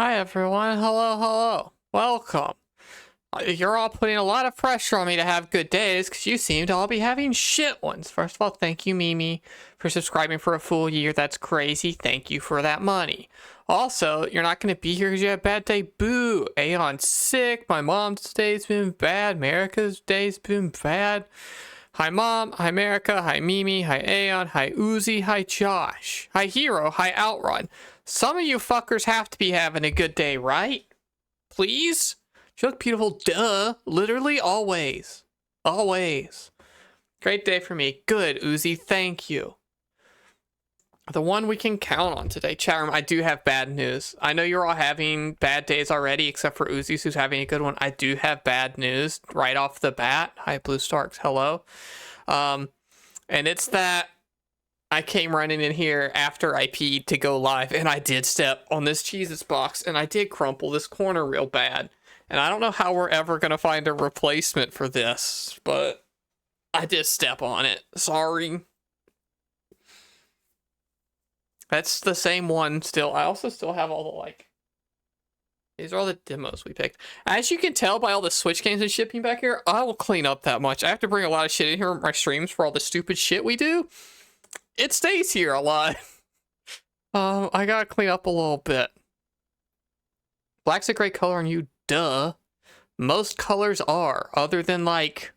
Hi everyone, hello. Welcome. You're all putting a lot of pressure on me to have good days because you seem to all be having shit ones. First of all, thank you, Mimi, for subscribing for a full year. That's crazy. Thank you for that money. Also, you're not going to be here because you had a bad day. Boo. Aeon's sick. My mom's day's been bad. America's day's been bad. Hi, Mom. Hi, America. Hi, Mimi. Hi, Aeon. Hi, Uzi. Hi, Josh. Hi, Hero. Hi, Outrun. Some of you fuckers have to be having a good day, right? Please? You look beautiful. Duh. Literally always. Always. Great day for me. Good, Uzi. Thank you. The one we can count on today. Chat room, I do have bad news. I know you're all having bad days already, except for Uzi's who's having a good one. I do have bad news right off the bat. Hi, Blue Starks. Hello. And it's that I came running in here after I peed to go live, and I did step on this Jesus box, and I did crumple this corner real bad. And I don't know how we're ever going to find a replacement for this, but I did step on it. Sorry. That's the same one still. I also still have all the, like... These are all the demos we picked. As you can tell by all the Switch games and shipping back here, I will clean up that much. I have to bring a lot of shit in here in my streams for all the stupid shit we do. It stays here a lot. I gotta clean up a little bit. Black's a great color on you, duh. Most colors are, other than like,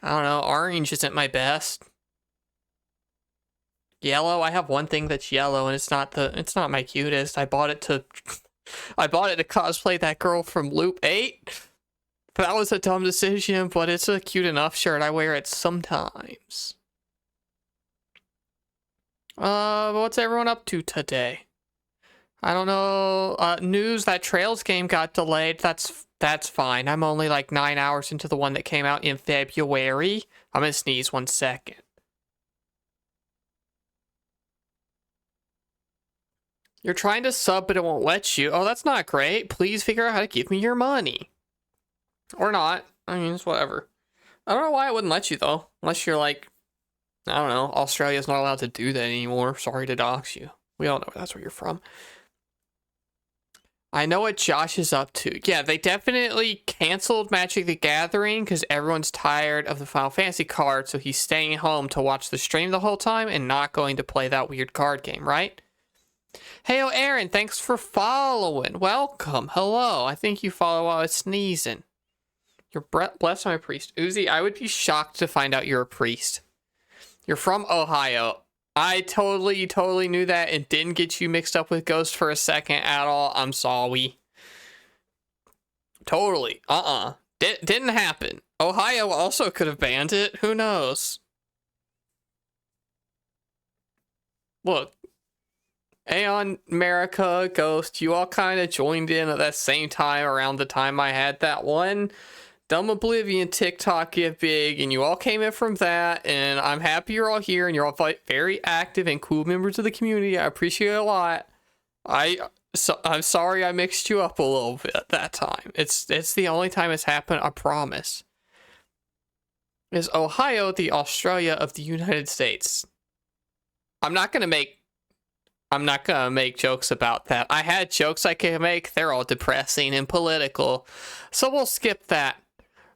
I don't know, orange isn't my best. Yellow, I have one thing that's yellow and it's not my cutest. I bought it to cosplay that girl from Loop 8. That was a dumb decision, but it's a cute enough shirt. I wear it sometimes. What's everyone up to today? I don't know. News that Trails game got delayed. That's fine. I'm only like 9 hours into the one that came out in February. I'm gonna sneeze 1 second. You're trying to sub, but it won't let you. Oh, that's not great. Please figure out how to give me your money. Or not. I mean, it's whatever. I don't know why it wouldn't let you, though. Unless you're like, I don't know, Australia's not allowed to do that anymore. Sorry to dox you. We all know that's where you're from. I know what Josh is up to. Yeah, they definitely canceled Magic the Gathering because everyone's tired of the Final Fantasy card, so he's staying home to watch the stream the whole time and not going to play that weird card game, right? Hey, Aaron, thanks for following. Welcome. Hello. I think you follow while I was sneezing. You're blessed, I'm a priest. Uzi, I would be shocked to find out you're a priest. You're from Ohio. I totally knew that and didn't get you mixed up with Ghost for a second at all. I'm sorry. Totally. Didn't happen. Ohio also could have banned it. Who knows? Look. Aeon, America, Ghost, you all kind of joined in at that same time around the time I had that one Dumb Oblivion TikTok get big, and you all came in from that, and I'm happy you're all here, and you're all very active and cool members of the community. I appreciate it a lot. I'm sorry I mixed you up a little bit that time. It's the only time it's happened, I promise. Is Ohio the Australia of the United States? I'm not gonna make jokes about that. I had jokes I could make. They're all depressing and political, so we'll skip that.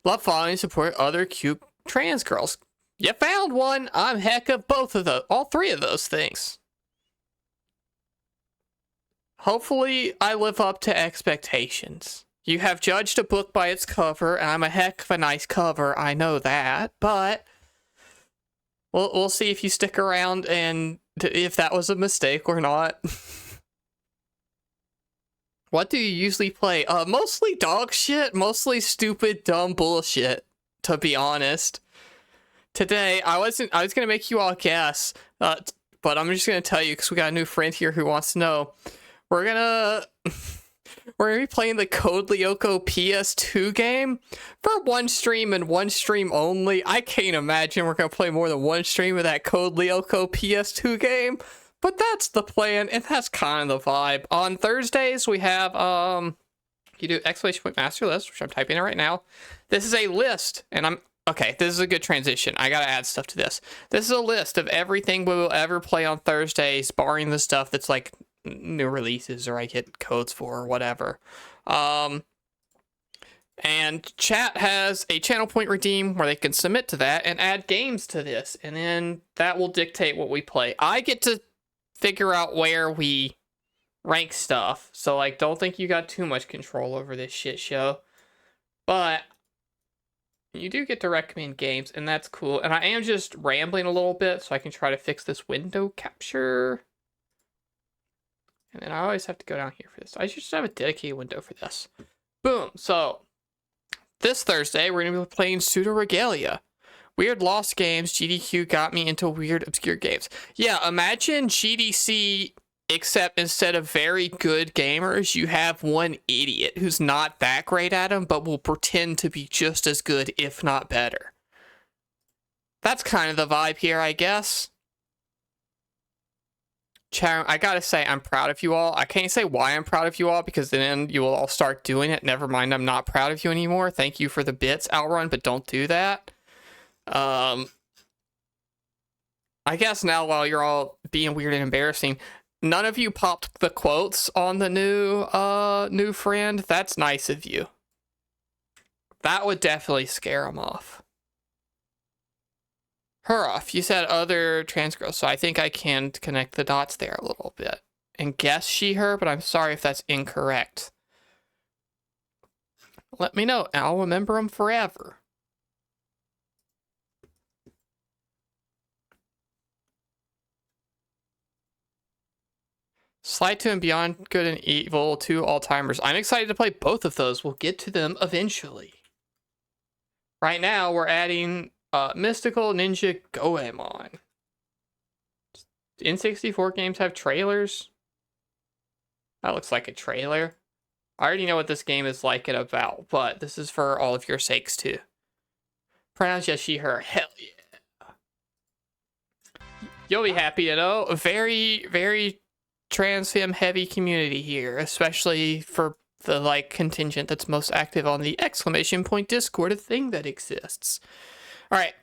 Love following and support other cute trans girls. You found one. I'm heck of both of those. All three of those things. Hopefully, I live up to expectations. You have judged a book by its cover, and I'm a heck of a nice cover. I know that, but we'll see if you stick around and if that was a mistake or not. What do you usually play? Mostly dog shit, mostly stupid, dumb bullshit, to be honest. Today, I was gonna make you all guess, but I'm just gonna tell you because we got a new friend here who wants to know. We're gonna be playing the Code Lyoko PS2 game for one stream and one stream only. I can't imagine we're gonna play more than one stream of that Code Lyoko PS2 game. But that's the plan, and that's kind of the vibe. On Thursdays, we have, you do exclamation point master list, which I'm typing in right now. This is a list, and okay, this is a good transition. I gotta add stuff to this. This is a list of everything we will ever play on Thursdays, barring the stuff that's, like, new releases or I get codes for or whatever. And chat has a channel point redeem where they can submit to that and add games to this, and then that will dictate what we play. I get to figure out where we rank stuff, so like don't think you got too much control over this shit show. But you do get to recommend games, and that's cool. And I am just rambling a little bit so I can try to fix this window capture. And then I always have to go down here for this. I should just have a dedicated window for this. Boom. So this Thursday, we're going to be playing Pseudo Regalia. Weird lost games. GDQ got me into weird, obscure games. Yeah, imagine GDC, except instead of very good gamers, you have one idiot who's not that great at them, but will pretend to be just as good, if not better. That's kind of the vibe here, I guess. Chat, I gotta say, I'm proud of you all. I can't say why I'm proud of you all, because then you will all start doing it. Never mind, I'm not proud of you anymore. Thank you for the bits, Outrun, but don't do that. I guess now, while you're all being weird and embarrassing, none of you popped the quotes on the new friend. That's nice of you. That would definitely scare him off. Her off. You said other trans girls, so I think I can connect the dots there a little bit and guess she, her, but I'm sorry if that's incorrect. Let me know, and I'll remember them forever. Slide 2 and Beyond Good and Evil 2 All-Timers. I'm excited to play both of those. We'll get to them eventually. Right now, we're adding Mystical Ninja Goemon. N64 games have trailers. That looks like a trailer. I already know what this game is like and about, but this is for all of your sakes too. Pronounce yes, she, her. Hell yeah. You'll be happy to know. A very, very trans femme heavy community here, especially for the like contingent that's most active on the ! Discord, a thing that exists. All right,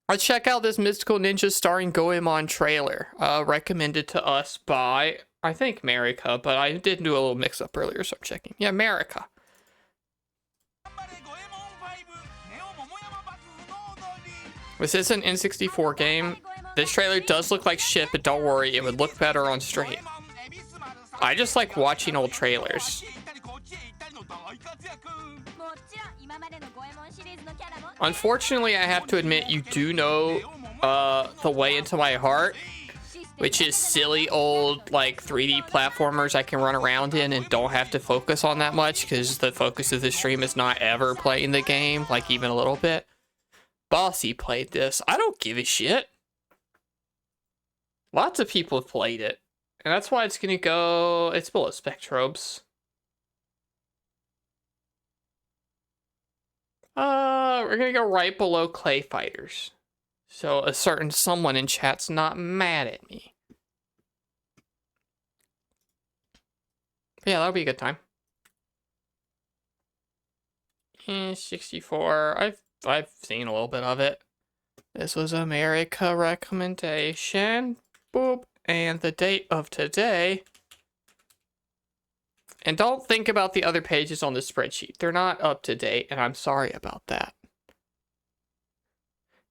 let's check out this Mystical Ninja starring Goemon trailer, recommended to us by, I think, Marika, but I did do a little mix-up earlier, so I'm checking. Yeah, Marika. This is an N64 game. This trailer does look like shit, but don't worry, it would look better on stream. I just like watching old trailers. Unfortunately, I have to admit, you do know the way into my heart, which is silly old like 3D platformers I can run around in and don't have to focus on that much, because the focus of the stream is not ever playing the game, like even a little bit. Bossy played this. I don't give a shit. Lots of people have played it, and that's why it's gonna go. It's below Spectrobes. We're gonna go right below Clay Fighters, so a certain someone in chat's not mad at me. But yeah, that'll be a good time. And 64. I've seen a little bit of it. This was America recommendation. Boop. And the date of today. And don't think about the other pages on the spreadsheet. They're not up to date, and I'm sorry about that.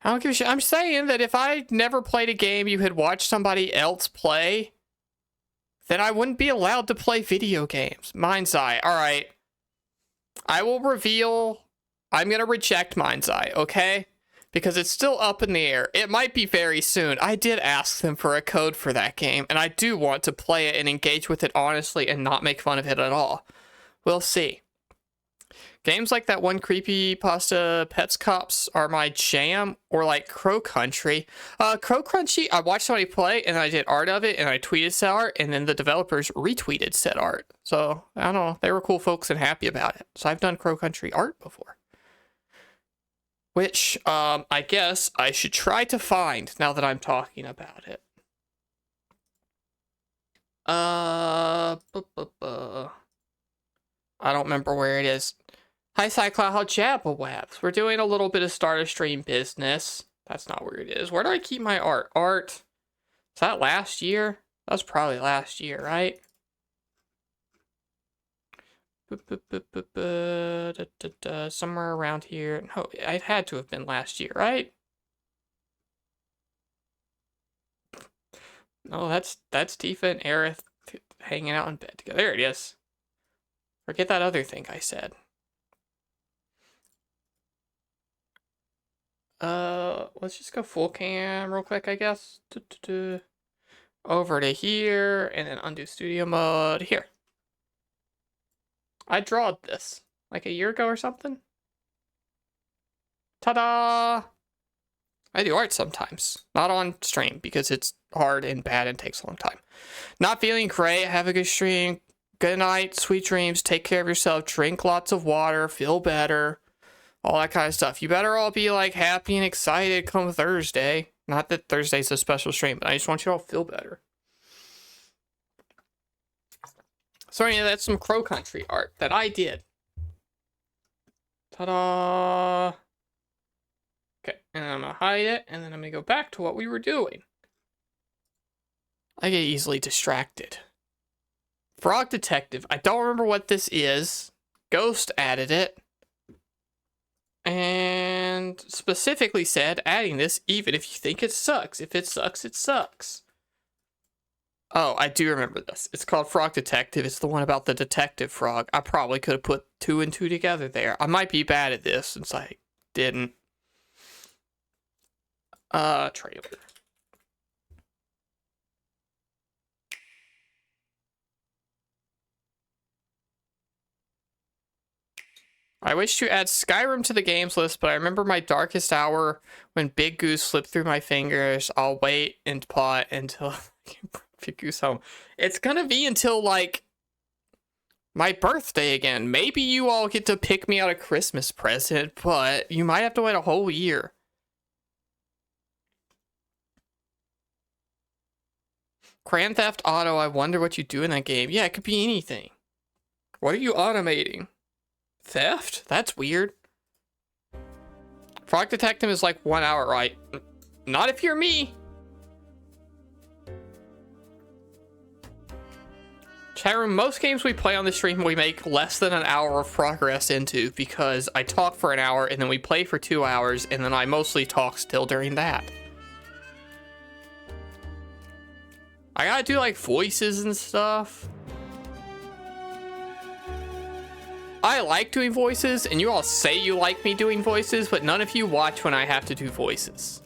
I don't give a shit. I'm saying that if I never played a game you had watched somebody else play, then I wouldn't be allowed to play video games. Mind's Eye. All right. I will reveal. I'm going to reject Mind's Eye, okay? Because it's still up in the air. It might be very soon. I did ask them for a code for that game, and I do want to play it and engage with it honestly and not make fun of it at all. We'll see. Games like that one creepypasta Pets Cops are my jam, or like Crow Country. Crow Country, I watched somebody play, and I did art of it, and I tweeted said art, and then the developers retweeted said art. So, I don't know, they were cool folks and happy about it. So I've done Crow Country art before. Which, I guess I should try to find now that I'm talking about it. I don't remember where it is. Hi, Cycloud, how Jabba-Wabs. We're doing a little bit of starter stream business. That's not where it is. Where do I keep my art? Art. Is that last year? That was probably last year, right? Somewhere around here. No, it had to have been last year, right? No, that's Tifa and Aerith hanging out in bed together. There it is. Forget that other thing I said. Let's just go full cam real quick, I guess. Over to here, and then undo studio mode. Here. I drawed this like a year ago or something. Ta-da! I do art sometimes. Not on stream, because it's hard and bad and takes a long time. Not feeling great. Have a good stream. Good night. Sweet dreams. Take care of yourself. Drink lots of water. Feel better. All that kind of stuff. You better all be like happy and excited come Thursday. Not that Thursday's a special stream, but I just want you all to feel better. So anyway, that's some Crow Country art that I did. Ta-da! Okay, and I'm gonna hide it, and then I'm gonna go back to what we were doing. I get easily distracted. Frog Detective. I don't remember what this is. Ghost added it. And specifically said, adding this, even if you think it sucks. If it sucks, it sucks. Oh, I do remember this. It's called Frog Detective. It's the one about the detective frog. I probably could have put 2 and 2 together there. I might be bad at this since I didn't. Trailer. I wish to add Skyrim to the games list, but I remember my darkest hour when Big Goose slipped through my fingers. I'll wait and plot until Big Goose home. It's gonna be until, like, my birthday again. Maybe you all get to pick me out a Christmas present, but you might have to wait a whole year. Grand Theft Auto, I wonder what you do in that game. Yeah, it could be anything. What are you automating? Theft? That's weird. Frog Detective is like 1 hour, right? Not if you're me. Chat room, most games we play on the stream we make less than an hour of progress into because I talk for an hour and then we play for 2 hours and then I mostly talk still during that. I gotta do like voices and stuff. I like doing voices, and you all say you like me doing voices, but none of you watch when I have to do voices.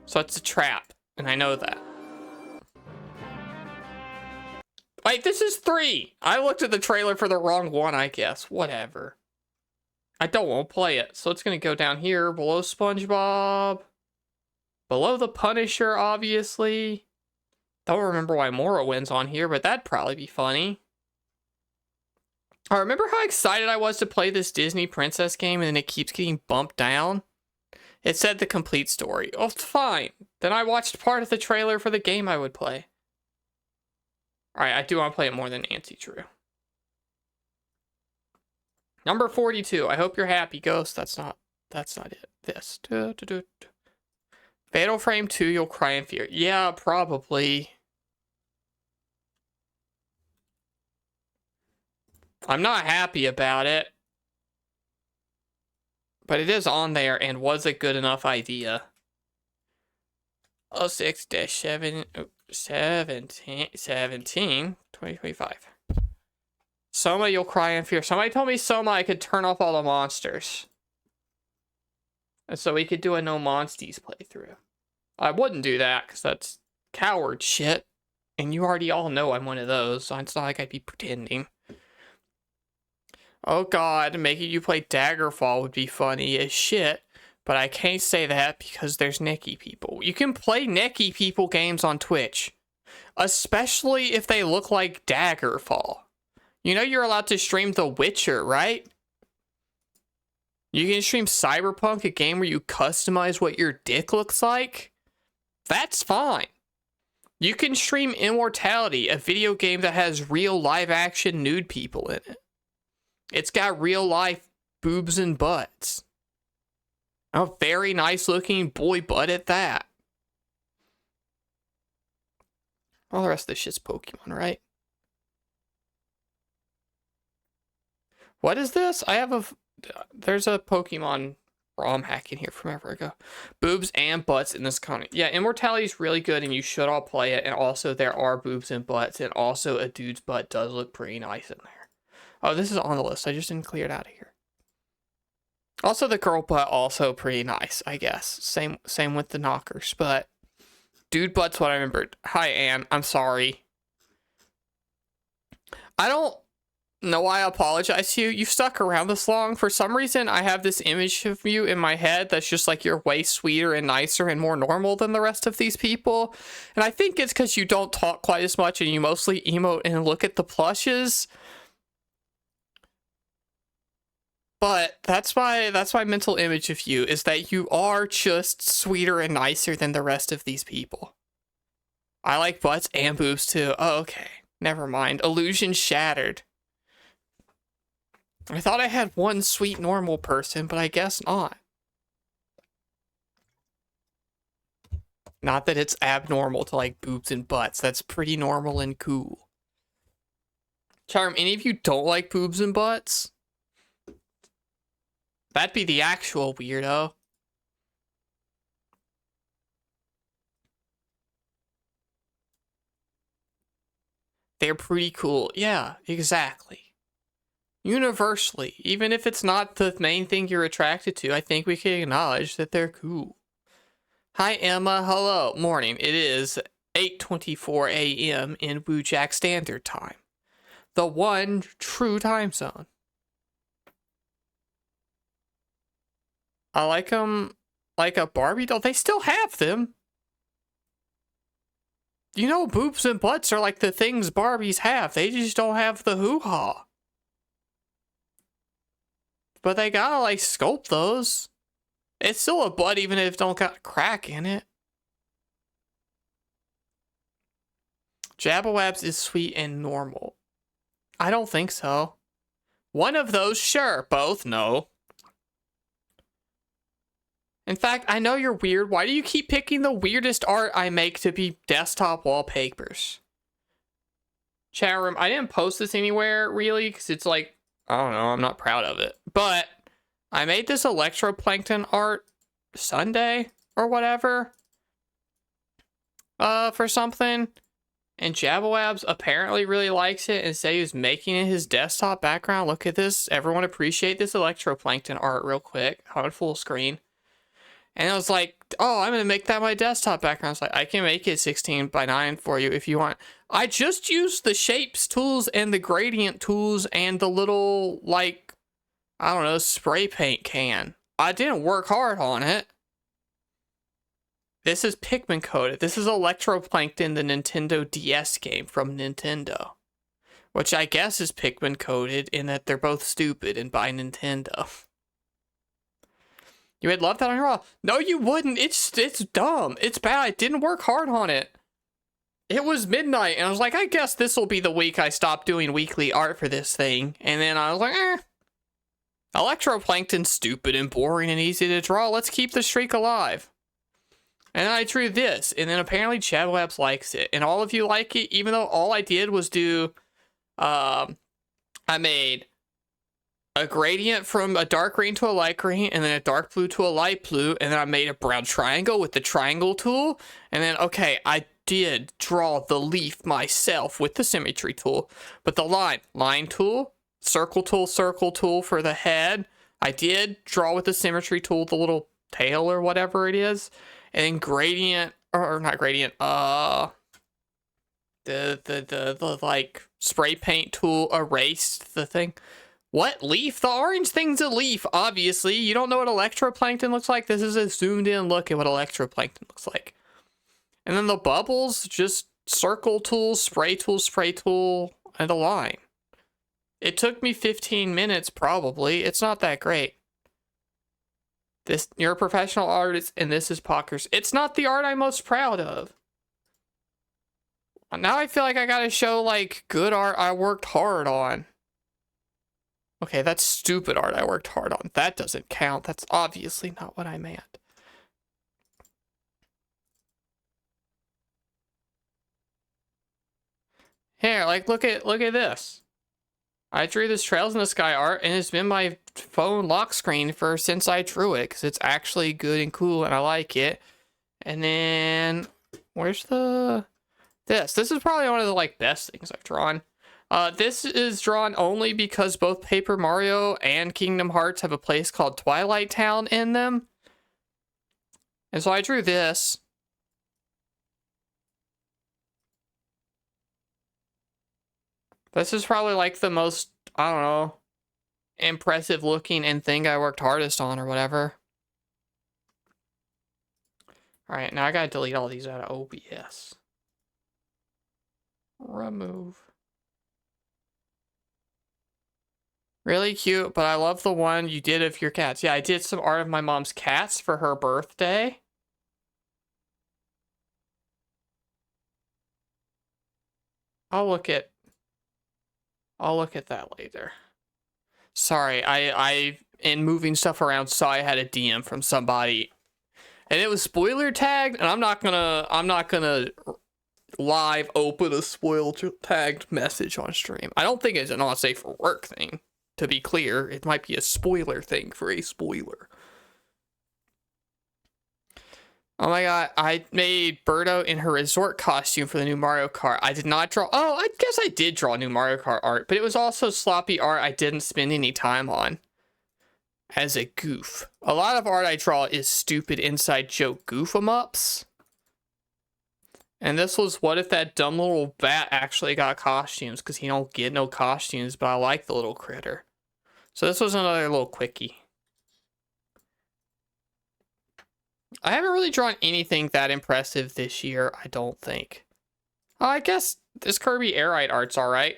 So it's a trap, and I know that. Wait, this is 3! I looked at the trailer for the wrong one, I guess. Whatever. I don't want to play it, so it's gonna go down here, below SpongeBob. Below the Punisher, obviously. Don't remember why Morrowind's on here, but that'd probably be funny. I remember how excited I was to play this Disney princess game and then it keeps getting bumped down. It said the complete story. Oh, it's fine. Then I watched part of the trailer for the game I would play. Alright, I do want to play it more than Nancy Drew. Number 42. I hope you're happy, Ghost. That's not it. This. Fatal Frame 2, you'll cry in fear. Yeah, probably. I'm not happy about it. But it is on there and was a good enough idea. 06-7, 2025. Soma, you'll cry in fear. Somebody told me Soma I could turn off all the monsters. And so we could do a no monsties playthrough. I wouldn't do that because that's coward shit. And you already all know I'm one of those, so it's not like I'd be pretending. Oh god, making you play Daggerfall would be funny as shit, but I can't say that because there's Necky people. You can play Necky people games on Twitch, especially if they look like Daggerfall. You know you're allowed to stream The Witcher, right? You can stream Cyberpunk, a game where you customize what your dick looks like. That's fine. You can stream Immortality, a video game that has real live-action nude people in it. It's got real life boobs and butts. A very nice looking boy butt at that. All the rest of this shit's Pokemon, right? What is this? There's a Pokemon ROM hack in here from ever ago. Boobs and butts in this comic. Yeah, Immortality is really good and you should all play it. And also there are boobs and butts, and also a dude's butt does look pretty nice in there. Oh, this is on the list. I just didn't clear it out of here. Also, the girl butt also pretty nice, I guess. Same with the knockers, but dude butt's what I remembered. Hi, Anne. I'm sorry. I don't know why I apologize to you. You've stuck around this long. For some reason, I have this image of you in my head that's just like you're way sweeter and nicer and more normal than the rest of these people. And I think it's because you don't talk quite as much and you mostly emote and look at the plushes. But that's my mental image of you, is that you are just sweeter and nicer than the rest of these people. I like butts and boobs too. Oh, okay. Never mind. Illusion shattered. I thought I had one sweet normal person, but I guess not. Not that it's abnormal to like boobs and butts. That's pretty normal and cool. Charm, any of you don't like boobs and butts? That'd be the actual weirdo. They're pretty cool. Yeah, exactly. Universally, even if it's not the main thing you're attracted to, I think we can acknowledge that they're cool. Hi, Emma. Hello. Morning. It is 8:24 a.m. in wujak Standard Time. The one true time zone. I like them like a Barbie doll. They still have them. You know, boobs and butts are like the things Barbies have. They just don't have the hoo-ha. But they gotta, like, sculpt those. It's still a butt even if it don't got a crack in it. Jabberwabs is sweet and normal. I don't think so. One of those, sure. Both, no. In fact, I know you're weird. Why do you keep picking the weirdest art I make to be desktop wallpapers? Chat room, I didn't post this anywhere, really, because it's like, I don't know, I'm not proud of it. But I made this electroplankton art Sunday or whatever for something. And Jabberwabs apparently really likes it and said he was making it his desktop background. Look at this. Everyone appreciate this electroplankton art real quick. On full screen. And I was like, oh, I'm going to make that my desktop background. I was like, I can make it 16:9 for you if you want. I just used the shapes tools and the gradient tools and the little, like, I don't know, spray paint can. I didn't work hard on it. This is Pikmin coded. This is Electroplankton, the Nintendo DS game from Nintendo. Which I guess is Pikmin coded in that they're both stupid and by Nintendo. You would love that on your wall. No, you wouldn't. It's dumb. It's bad. I didn't work hard on it. It was midnight, and I was like, I guess this will be the week I stop doing weekly art for this thing. And then I was like, Electroplankton's stupid and boring and easy to draw. Let's keep the streak alive. And then I drew this, and then apparently Jabberwabs likes it. And all of you like it, even though all I did was do, I made a gradient from a dark green to a light green, and then a dark blue to a light blue, and then I made a brown triangle with the triangle tool, and then, okay, I did draw the leaf myself with the symmetry tool, but the line tool, circle tool for the head, I did draw with the symmetry tool, the little tail or whatever it is, and then gradient, or not gradient, the like, spray paint tool erased the thing. What? Leaf? The orange thing's a leaf, obviously. You don't know what electroplankton looks like? This is a zoomed in look at what electroplankton looks like. And then the bubbles, just circle tool, spray tool, and a line. It took me 15 minutes, probably. It's not that great. You're a professional artist, and this is Pockers. It's not the art I'm most proud of. Now I feel like I gotta show, like, good art I worked hard on. Okay, that's stupid art I worked hard on. That doesn't count. That's obviously not what I meant. Here, like, look at this. I drew this Trails in the Sky art, and it's been my phone lock screen since I drew it, because it's actually good and cool, and I like it. And then, where's this? This is probably one of the, like, best things I've drawn. This is drawn only because both Paper Mario and Kingdom Hearts have a place called Twilight Town in them. And so I drew this. This is probably like the most, I don't know, impressive looking and thing I worked hardest on or whatever. Alright, now I gotta delete all these out of OBS. Remove. Really cute, but I love the one you did of your cats. Yeah, I did some art of my mom's cats for her birthday. I'll look at that later. Sorry, I in moving stuff around saw I had a DM from somebody, and it was spoiler tagged, and I'm not gonna live open a spoiler tagged message on stream. I don't think it's a not safe for work thing. To be clear, it might be a spoiler thing for a spoiler. Oh my god, I made Birdo in her resort costume for the new Mario Kart. I did not draw... Oh, I guess I did draw new Mario Kart art, but it was also sloppy art I didn't spend any time on. As a goof. A lot of art I draw is stupid inside joke goof-em-ups. And this was what if that dumb little bat actually got costumes, because he don't get no costumes, but I like the little critter. So this was another little quickie. I haven't really drawn anything that impressive this year, I don't think. Oh, I guess this Kirby Airite art's alright.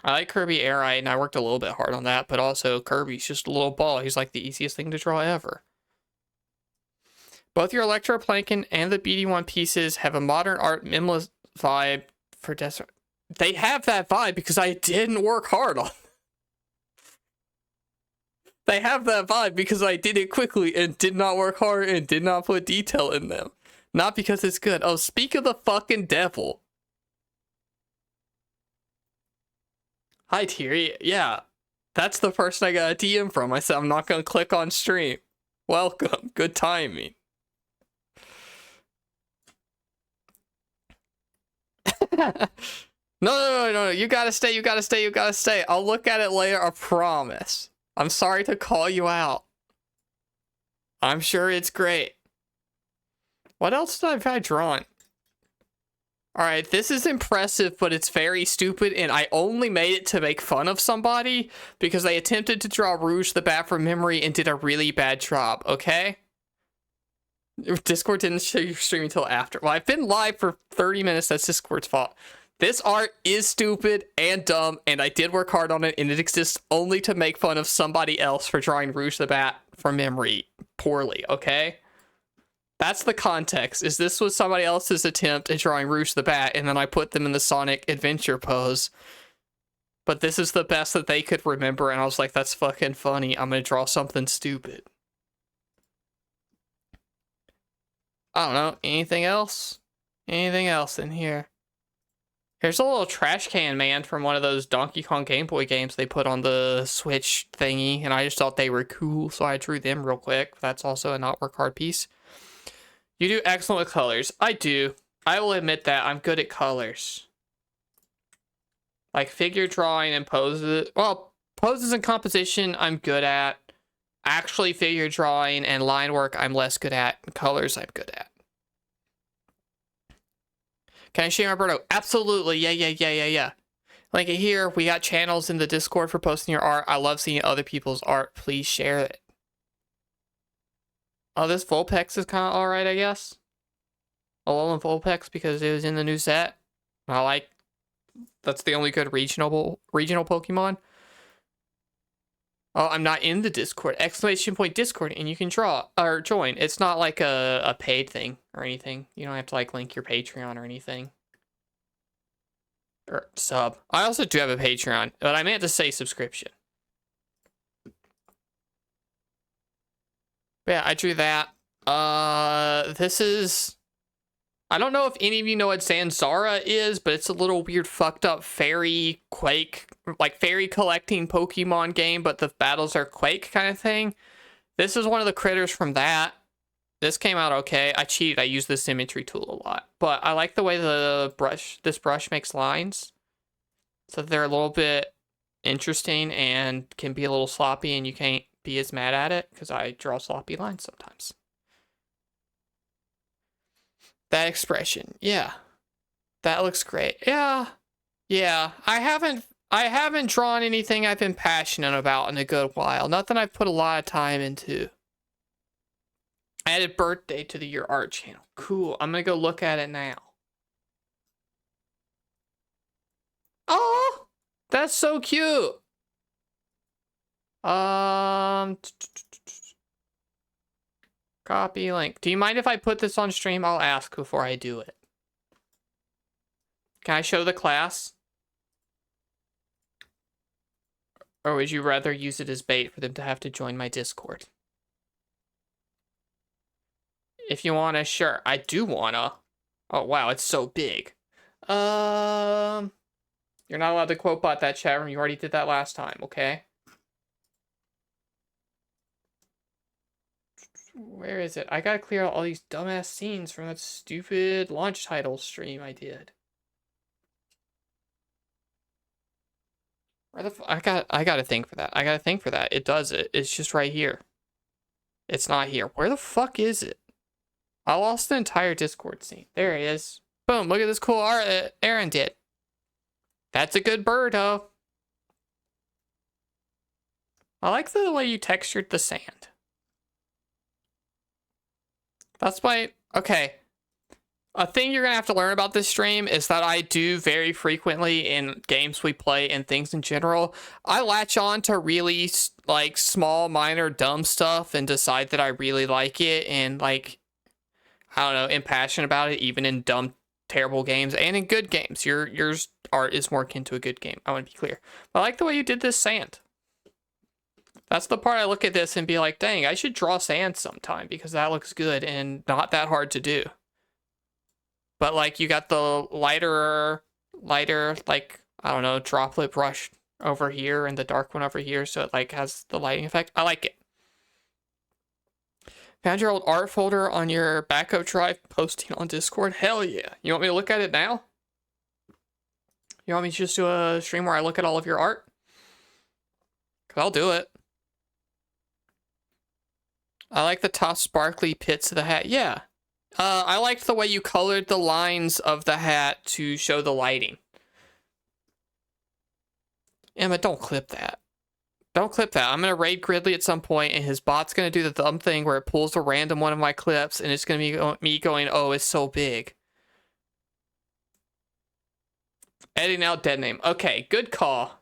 I like Kirby Airite, and I worked a little bit hard on that, but also Kirby's just a little ball. He's like the easiest thing to draw ever. Both your Electroplankton and the BD1 pieces have a modern art minimalist vibe for desert. They have that vibe because I didn't work hard on them. They have that vibe because I did it quickly and did not work hard and did not put detail in them. Not because it's good. Oh, speak of the fucking devil. Hi, Thierry. Yeah, that's the person I got a DM from. I said I'm not going to click on stream. Welcome. Good timing. No. You gotta stay. You gotta stay. You gotta stay. I'll look at it later. I promise. I'm sorry to call you out. I'm sure it's great. What else have I drawn? Alright, this is impressive, but it's very stupid, and I only made it to make fun of somebody because I attempted to draw Rouge the Bat from memory and did a really bad job, okay? Discord didn't show you stream until after. Well, I've been live for 30 minutes. That's Discord's fault. This art is stupid and dumb, and I did work hard on it, and it exists only to make fun of somebody else for drawing Rouge the Bat from memory poorly, okay? That's the context, is this was somebody else's attempt at drawing Rouge the Bat, and then I put them in the Sonic Adventure pose. But this is the best that they could remember, and I was like, that's fucking funny. I'm gonna draw something stupid. I don't know, anything else? Anything else in here? Here's a little trash can man from one of those Donkey Kong Game Boy games they put on the Switch thingy, and I just thought they were cool, so I drew them real quick. That's also a not work hard piece. You do excellent with colors. I do. I will admit that. I'm good at colors. Like figure drawing and poses. Well, poses and composition I'm good at. Actually figure drawing and line work I'm less good at. And colors I'm good at. Can I share my Birdo? Absolutely. Yeah. Like here, we got channels in the Discord for posting your art. I love seeing other people's art. Please share it. Oh, this Vulpix is kind of alright, I guess. Alolan Vulpix because it was in the new set. I like... That's the only good regional Pokemon. Oh, I'm not in the Discord. Exclamation point Discord, and you can draw or join. It's not like a paid thing or anything. You don't have to like link your Patreon or anything. Or sub. I also do have a Patreon, but I meant to say subscription. But yeah, I drew that. This is I don't know if any of you know what Zanzara is, but it's a little weird, fucked up fairy Quake, like fairy collecting Pokemon game, but the battles are Quake kind of thing. This is one of the critters from that. This came out okay. I cheated. I use the symmetry tool a lot, but I like the way this brush makes lines. So they're a little bit interesting and can be a little sloppy, and you can't be as mad at it because I draw sloppy lines sometimes. That expression, yeah. That looks great. Yeah. Yeah. I haven't drawn anything I've been passionate about in a good while. Nothing I've put a lot of time into. Added birthday to your art channel. Cool. I'm gonna go look at it now. Oh, that's so cute. Copy link. Do you mind if I put this on stream? I'll ask before I do it. Can I show the class? Or would you rather use it as bait for them to have to join my Discord? If you wanna, sure. I do wanna. Oh wow, it's so big. You're not allowed to quote bot that chat room. You already did that last time, okay? Where is it? I gotta clear out all these dumbass scenes from that stupid launch title stream I did. Where the I gotta think for that. I gotta think for that. It does it. It's just right here. It's not here. Where the fuck is it? I lost the entire Discord scene. There it is. Boom, look at this cool art that Aaron did. That's a good bird, oh. I like the way you textured the sand. That's why, okay. A thing you're gonna have to learn about this stream is that I do very frequently in games we play and things in general, I latch on to really like small, minor, dumb stuff and decide that I really like it and like, I don't know, am passionate about it even in dumb, terrible games and in good games. Yours art is more akin to a good game. I want to be clear. But I like the way you did this sand. That's the part I look at this and be like, dang, I should draw sand sometime because that looks good and not that hard to do. But like you got the lighter, like, I don't know, droplet brush over here and the dark one over here. So it like has the lighting effect. I like it. Found your old art folder on your backup drive, posting on Discord. Hell yeah. You want me to look at it now? You want me to just do a stream where I look at all of your art? Cause I'll do it. I like the top sparkly pits of the hat. Yeah. I liked the way you colored the lines of the hat to show the lighting. Emma, don't clip that. Don't clip that. I'm going to raid Gridley at some point, and his bot's going to do the dumb thing where it pulls a random one of my clips, and it's going to be me going, oh, it's so big. Editing out dead name. Okay, good call.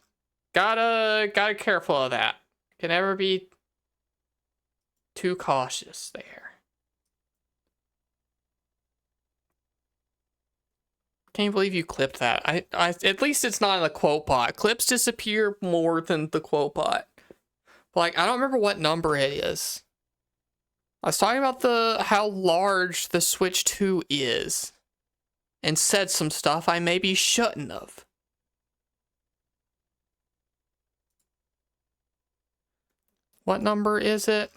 Gotta careful of that. Can never be too cautious there. Can't you believe you clipped that? I at least it's not in the quote bot. Clips disappear more than the quote bot. Like, I don't remember what number it is. I was talking about how large the Switch 2 is. And said some stuff I maybe shouldn't have. What number is it?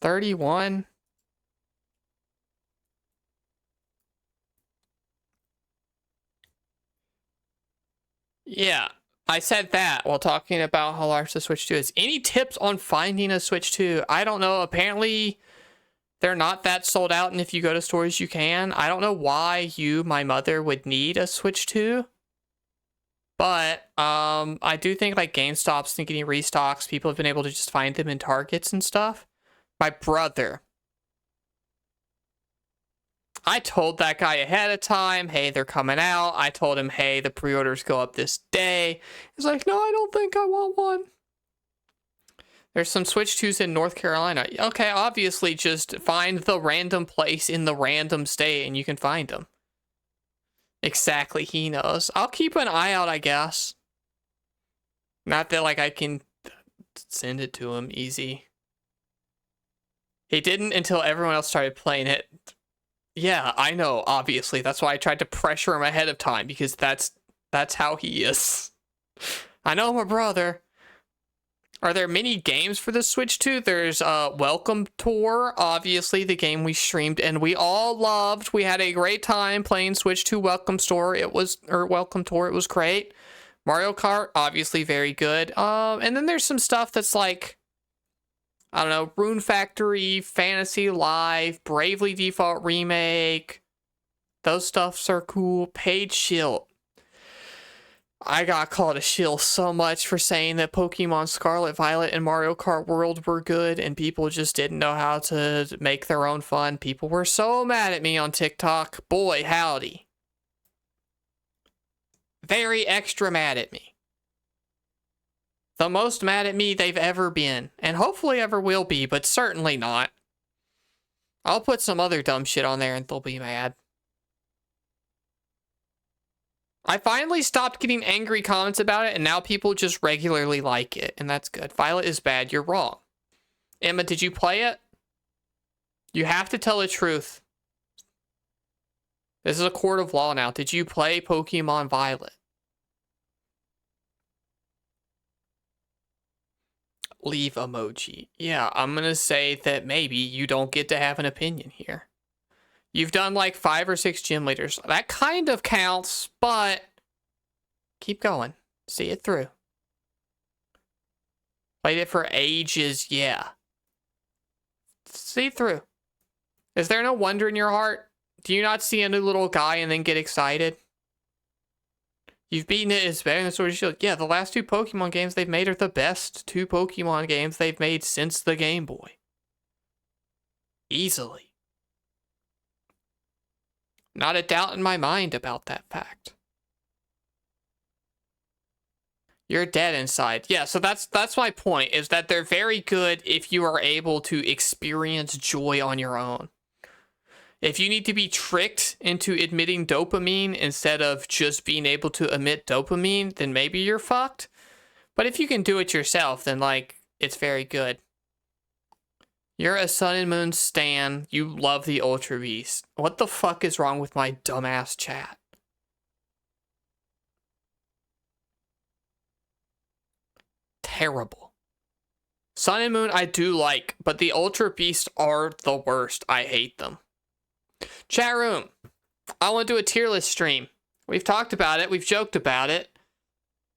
$31. Yeah, I said that while talking about how large the Switch 2 is. Any tips on finding a Switch 2? I don't know. Apparently, they're not that sold out, and if you go to stores, you can. I don't know why my mother, would need a Switch 2. But I do think like GameStop's and getting restocks, people have been able to just find them in Targets and stuff. My brother. I told that guy ahead of time, hey, they're coming out. I told him, hey, the pre-orders go up this day. He's like, no, I don't think I want one. There's some Switch 2s in North Carolina. Okay, obviously just find the random place in the random state and you can find them. Exactly, he knows. I'll keep an eye out, I guess. Not that like I can send it to him easy. He didn't until everyone else started playing it. Yeah, I know, obviously. That's why I tried to pressure him ahead of time, because that's how he is. I know my brother. Are there many games for the Switch too? There's Welcome Tour, obviously the game we streamed and we all loved. We had a great time playing Switch 2 Welcome Tour. Welcome Tour. It was great. Mario Kart, obviously very good. And then there's some stuff that's like, I don't know, Rune Factory, Fantasy Live, Bravely Default Remake. Those stuffs are cool. Page Shield. I got called a shill so much for saying that Pokemon Scarlet Violet and Mario Kart World were good, and people just didn't know how to make their own fun. People were so mad at me on TikTok. Boy, howdy. Very extra mad at me. The most mad at me they've ever been, and hopefully ever will be, but certainly not. I'll put some other dumb shit on there and they'll be mad. I finally stopped getting angry comments about it, and now people just regularly like it, and that's good. Violet is bad. You're wrong. Emma, did you play it? You have to tell the truth. This is a court of law now. Did you play Pokemon Violet? Leave emoji. Yeah, I'm gonna say that maybe you don't get to have an opinion here. You've done like 5 or 6 gym leaders. That kind of counts, but keep going. See it through. Played it for ages, yeah. See through. Is there no wonder in your heart? Do you not see a new little guy and then get excited? You've beaten it, it's better than Sword and Shield. Yeah, the last 2 Pokemon games they've made are the best 2 Pokemon games they've made since the Game Boy. Easily. Not a doubt in my mind about that fact. You're dead inside. Yeah, so that's my point, is that they're very good if you are able to experience joy on your own. If you need to be tricked into admitting dopamine instead of just being able to emit dopamine, then maybe you're fucked. But if you can do it yourself, then, like, it's very good. You're a Sun and Moon stan. You love the Ultra Beast. What the fuck is wrong with my dumbass chat? Terrible. Sun and Moon I do like, but the Ultra Beasts are the worst. I hate them. Chat room. I want to do a tier list stream. We've talked about it. We've joked about it.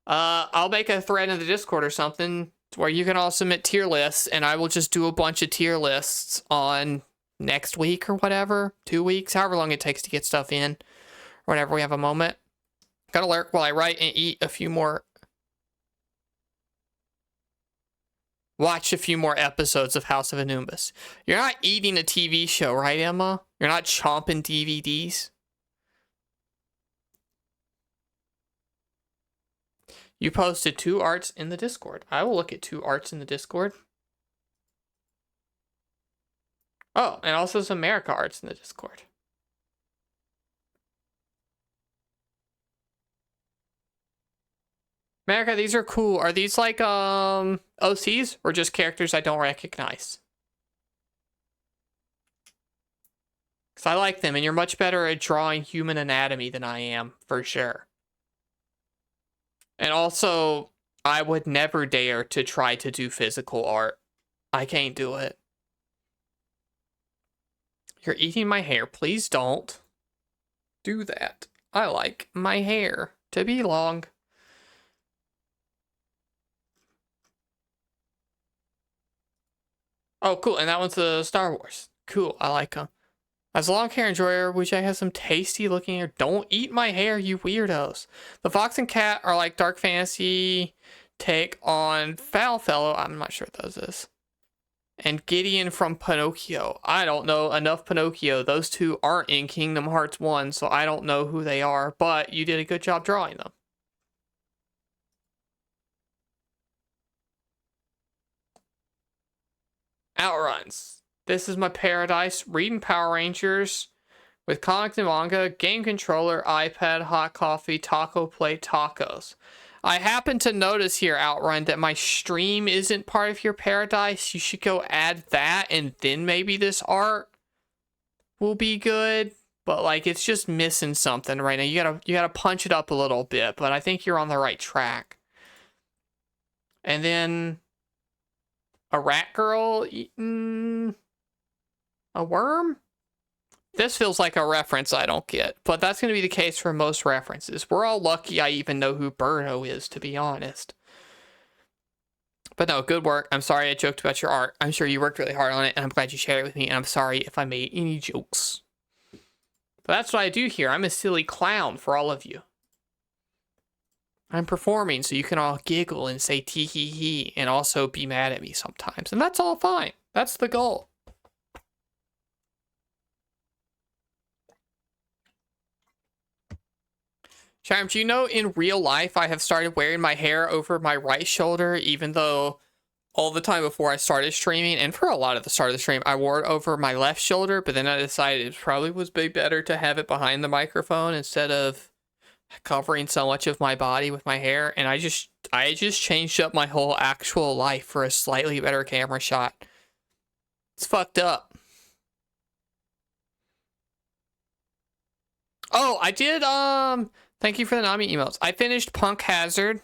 I'll make a thread in the Discord or something where you can all submit tier lists, and I will just do a bunch of tier lists on next week or whatever, 2 weeks, however long it takes to get stuff in, or whenever we have a moment. Gotta lurk while I write and eat a few more. Watch a few more episodes of House of Anubis. You're not eating a TV show, right, Emma? You're not chomping DVDs? You posted 2 arts in the Discord. I will look at 2 arts in the Discord. Oh, and also some America arts in the Discord. America, these are cool. Are these like OCs or just characters I don't recognize? Because I like them, and you're much better at drawing human anatomy than I am, for sure. And also, I would never dare to try to do physical art. I can't do it. You're eating my hair. Please don't do that. I like my hair to be long. Oh, cool. And that one's the Star Wars. Cool. I like them. As a long hair enjoyer, wujak has some tasty looking hair. Don't eat my hair, you weirdos. The fox and cat are like dark fantasy take on Foul Fellow. I'm not sure what those is. And Gideon from Pinocchio. I don't know enough Pinocchio. Those 2 aren't in Kingdom Hearts 1, so I don't know who they are, but you did a good job drawing them. Outruns. This is my paradise. Reading Power Rangers with comics and manga, game controller, iPad, hot coffee, taco plate, tacos. I happen to notice here, Outrun, that my stream isn't part of your paradise. You should go add that, and then maybe this art will be good. But like, it's just missing something right now. You gotta punch it up a little bit, but I think you're on the right track. And then a rat girl eating a worm? This feels like a reference I don't get, but that's going to be the case for most references. We're all lucky I even know who Birdo is, to be honest. But no, good work. I'm sorry I joked about your art. I'm sure you worked really hard on it, and I'm glad you shared it with me, and I'm sorry if I made any jokes. But that's what I do here. I'm a silly clown for all of you. I'm performing so you can all giggle and say tee hee hee, and also be mad at me sometimes. And that's all fine. That's the goal. Charm, do you know in real life I have started wearing my hair over my right shoulder, even though all the time before I started streaming, and for a lot of the start of the stream, I wore it over my left shoulder, but then I decided it probably was better to have it behind the microphone instead of covering so much of my body with my hair, and I just changed up my whole actual life for a slightly better camera shot. It's fucked up. Oh, I did, thank you for the Nami emails. I finished Punk Hazard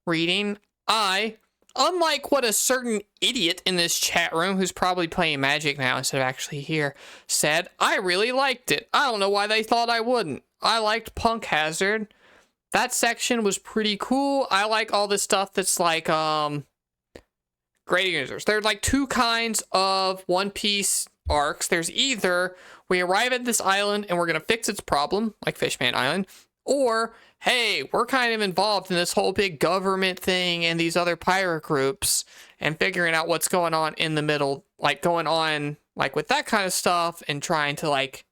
reading. Unlike what a certain idiot in this chat room who's probably playing Magic now instead of actually here said, I really liked it. I don't know why they thought I wouldn't. I liked Punk Hazard. That section was pretty cool. I like all this stuff that's like, grading users. There are like two kinds of One Piece arcs. There's either we arrive at this island and we're going to fix its problem, like Fishman Island, or, hey, we're kind of involved in this whole big government thing and these other pirate groups and figuring out what's going on in the middle, like going on like with that kind of stuff and trying to like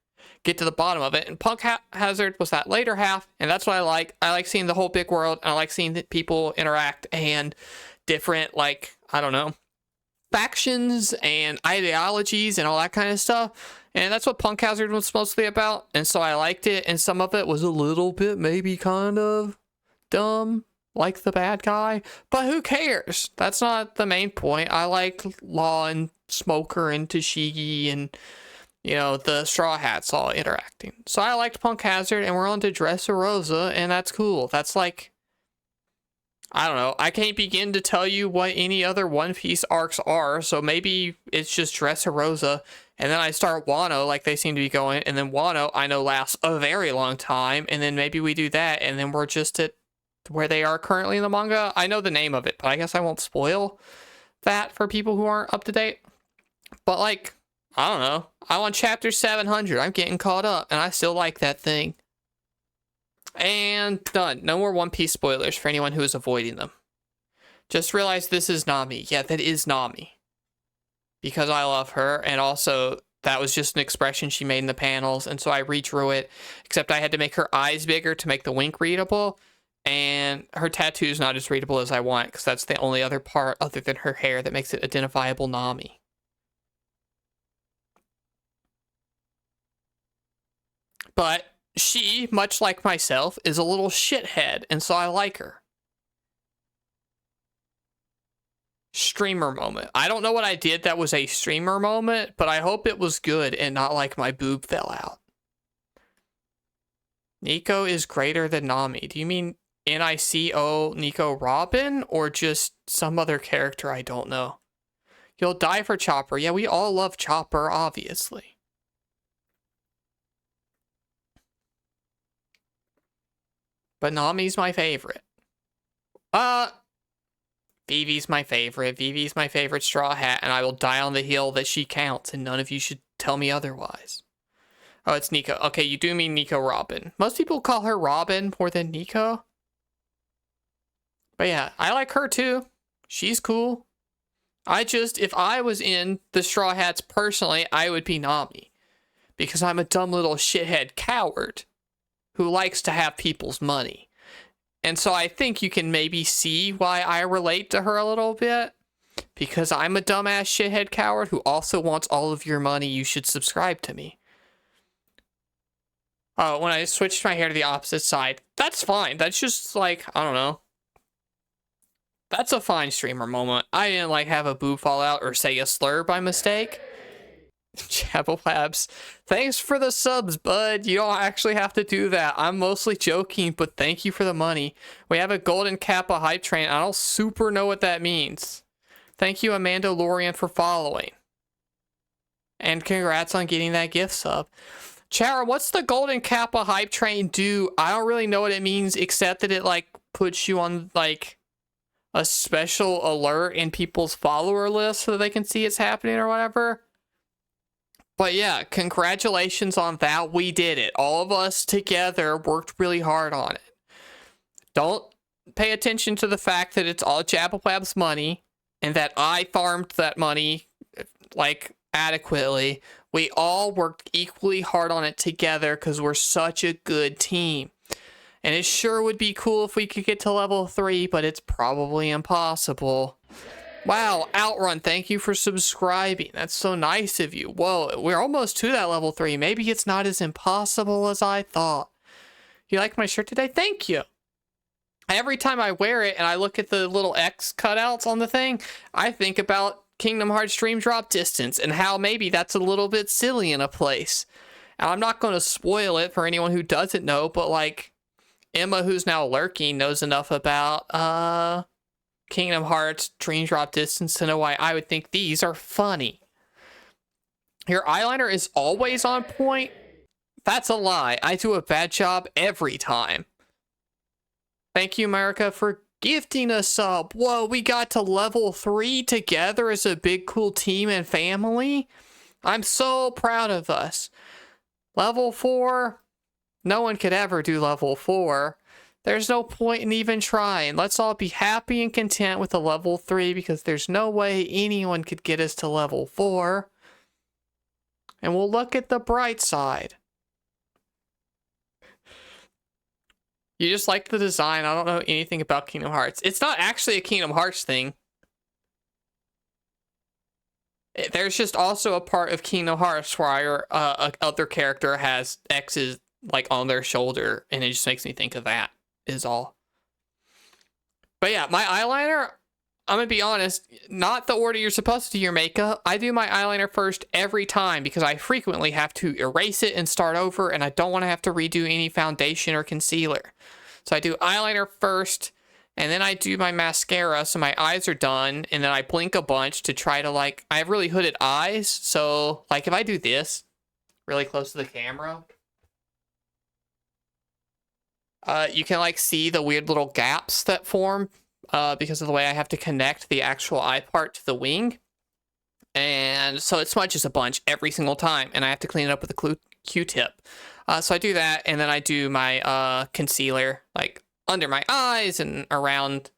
get to the bottom of it. And Punk Hazard was that later half, and that's what I like. I like seeing the whole big world, and I like seeing that people interact and different, like, I don't know, factions and ideologies and all that kind of stuff. And that's what Punk Hazard was mostly about. And so I liked it. And some of it was a little bit maybe kind of dumb, like the bad guy. But who cares? That's not the main point. I like Law and Smoker and Tashigi and, you know, the Straw Hats all interacting. So I liked Punk Hazard, and we're on to Dressrosa, and that's cool. That's like, I don't know. I can't begin to tell you what any other One Piece arcs are, so maybe it's just Dressrosa, and then I start Wano like they seem to be going, and then Wano I know lasts a very long time, and then maybe we do that, and then we're just at where they are currently in the manga. I know the name of it, but I guess I won't spoil that for people who aren't up to date. But like, I don't know. I'm on chapter 700. I'm getting caught up, and I still like that thing. And done. No more One Piece spoilers for anyone who is avoiding them. Just realize this is Nami. Yeah, that is Nami. Because I love her, and also that was just an expression she made in the panels, and so I redrew it, except I had to make her eyes bigger to make the wink readable, and her tattoo is not as readable as I want, because that's the only other part other than her hair that makes it identifiable Nami. But she, much like myself, is a little shithead, and so I like her. Streamer moment. I don't know what I did that was a streamer moment, but I hope it was good and not like my boob fell out. Nico is greater than Nami. Do you mean Nico Nico Robin, or just some other character I don't know? You'll die for Chopper. Yeah, we all love Chopper, obviously. But Nami's my favorite. Vivi's my favorite. Vivi's my favorite Straw Hat, and I will die on the hill that she counts, and none of you should tell me otherwise. Oh, it's Nico. Okay, you do mean Nico Robin. Most people call her Robin more than Nico. But yeah, I like her too. She's cool. If I was in the Straw Hats personally, I would be Nami. Because I'm a dumb little shithead coward who likes to have people's money. And so I think you can maybe see why I relate to her a little bit. Because I'm a dumbass shithead coward who also wants all of your money. You should subscribe to me. Oh, when I switched my hair to the opposite side. That's fine. That's just like, I don't know. That's a fine streamer moment. I didn't like have a boo fall out or say a slur by mistake. Chapel Labs, thanks for the subs, bud. You don't actually have to do that. I'm mostly joking, but thank you for the money. We have a golden Kappa hype train. I don't super know what that means. Thank you, Amanda Lorian, for following. And congrats on getting that gift sub. Chara, what's the golden Kappa hype train do? I don't really know what it means, except that it like puts you on like a special alert in people's follower list so that they can see it's happening or whatever. But yeah, congratulations on that. We did it. All of us together worked really hard on it. Don't pay attention to the fact that it's all Jabalab's money and that I farmed that money like adequately. We all worked equally hard on it together because we're such a good team. And it sure would be cool if we could get to level 3, but it's probably impossible. Wow, Outrun, thank you for subscribing. That's so nice of you. Whoa, we're almost to that level 3. Maybe it's not as impossible as I thought. You like my shirt today? Thank you. Every time I wear it and I look at the little X cutouts on the thing, I think about Kingdom Hearts Dream Drop Distance and how maybe that's a little bit silly in a place. And I'm not going to spoil it for anyone who doesn't know, but like Emma, who's now lurking, knows enough about Kingdom Hearts Dream Drop Distance to know why I would think these are funny. Your eyeliner is always on point? That's a lie. I do a bad job every time. Thank you, America, for gifting a sub. Whoa, we got to level 3 together as a big cool team and family. I'm so proud of us. Level 4? No one could ever do level 4. There's no point in even trying. Let's all be happy and content with a level 3 because there's no way anyone could get us to level 4. And we'll look at the bright side. You just like the design. I don't know anything about Kingdom Hearts. It's not actually a Kingdom Hearts thing. There's just also a part of Kingdom Hearts where other character has X's like on their shoulder, and it just makes me think of that. Is all. But yeah, my eyeliner, I'm gonna be honest, not the order you're supposed to do your makeup. I do my eyeliner first every time because I frequently have to erase it and start over, and I don't want to have to redo any foundation or concealer. So I do eyeliner first, and then I do my mascara so my eyes are done, and then I blink a bunch to try to like, I have really hooded eyes, so like if I do this really close to the camera, you can like see the weird little gaps that form because of the way I have to connect the actual eye part to the wing. And so it smudges a bunch every single time, and I have to clean it up with a Q-tip. So I do that, and then I do my concealer like under my eyes and around,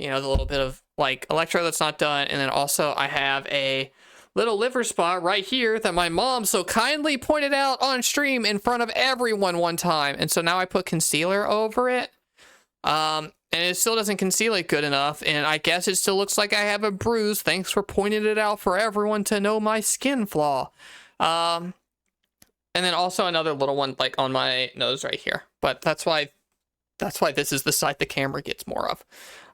you know, the little bit of like electro that's not done. And then also I have a little liver spot right here that my mom so kindly pointed out on stream in front of everyone one time. And so now I put concealer over it. And it still doesn't conceal it good enough. And I guess it still looks like I have a bruise. Thanks for pointing it out for everyone to know my skin flaw. And then also another little one like on my nose right here. But that's why this is the side the camera gets more of.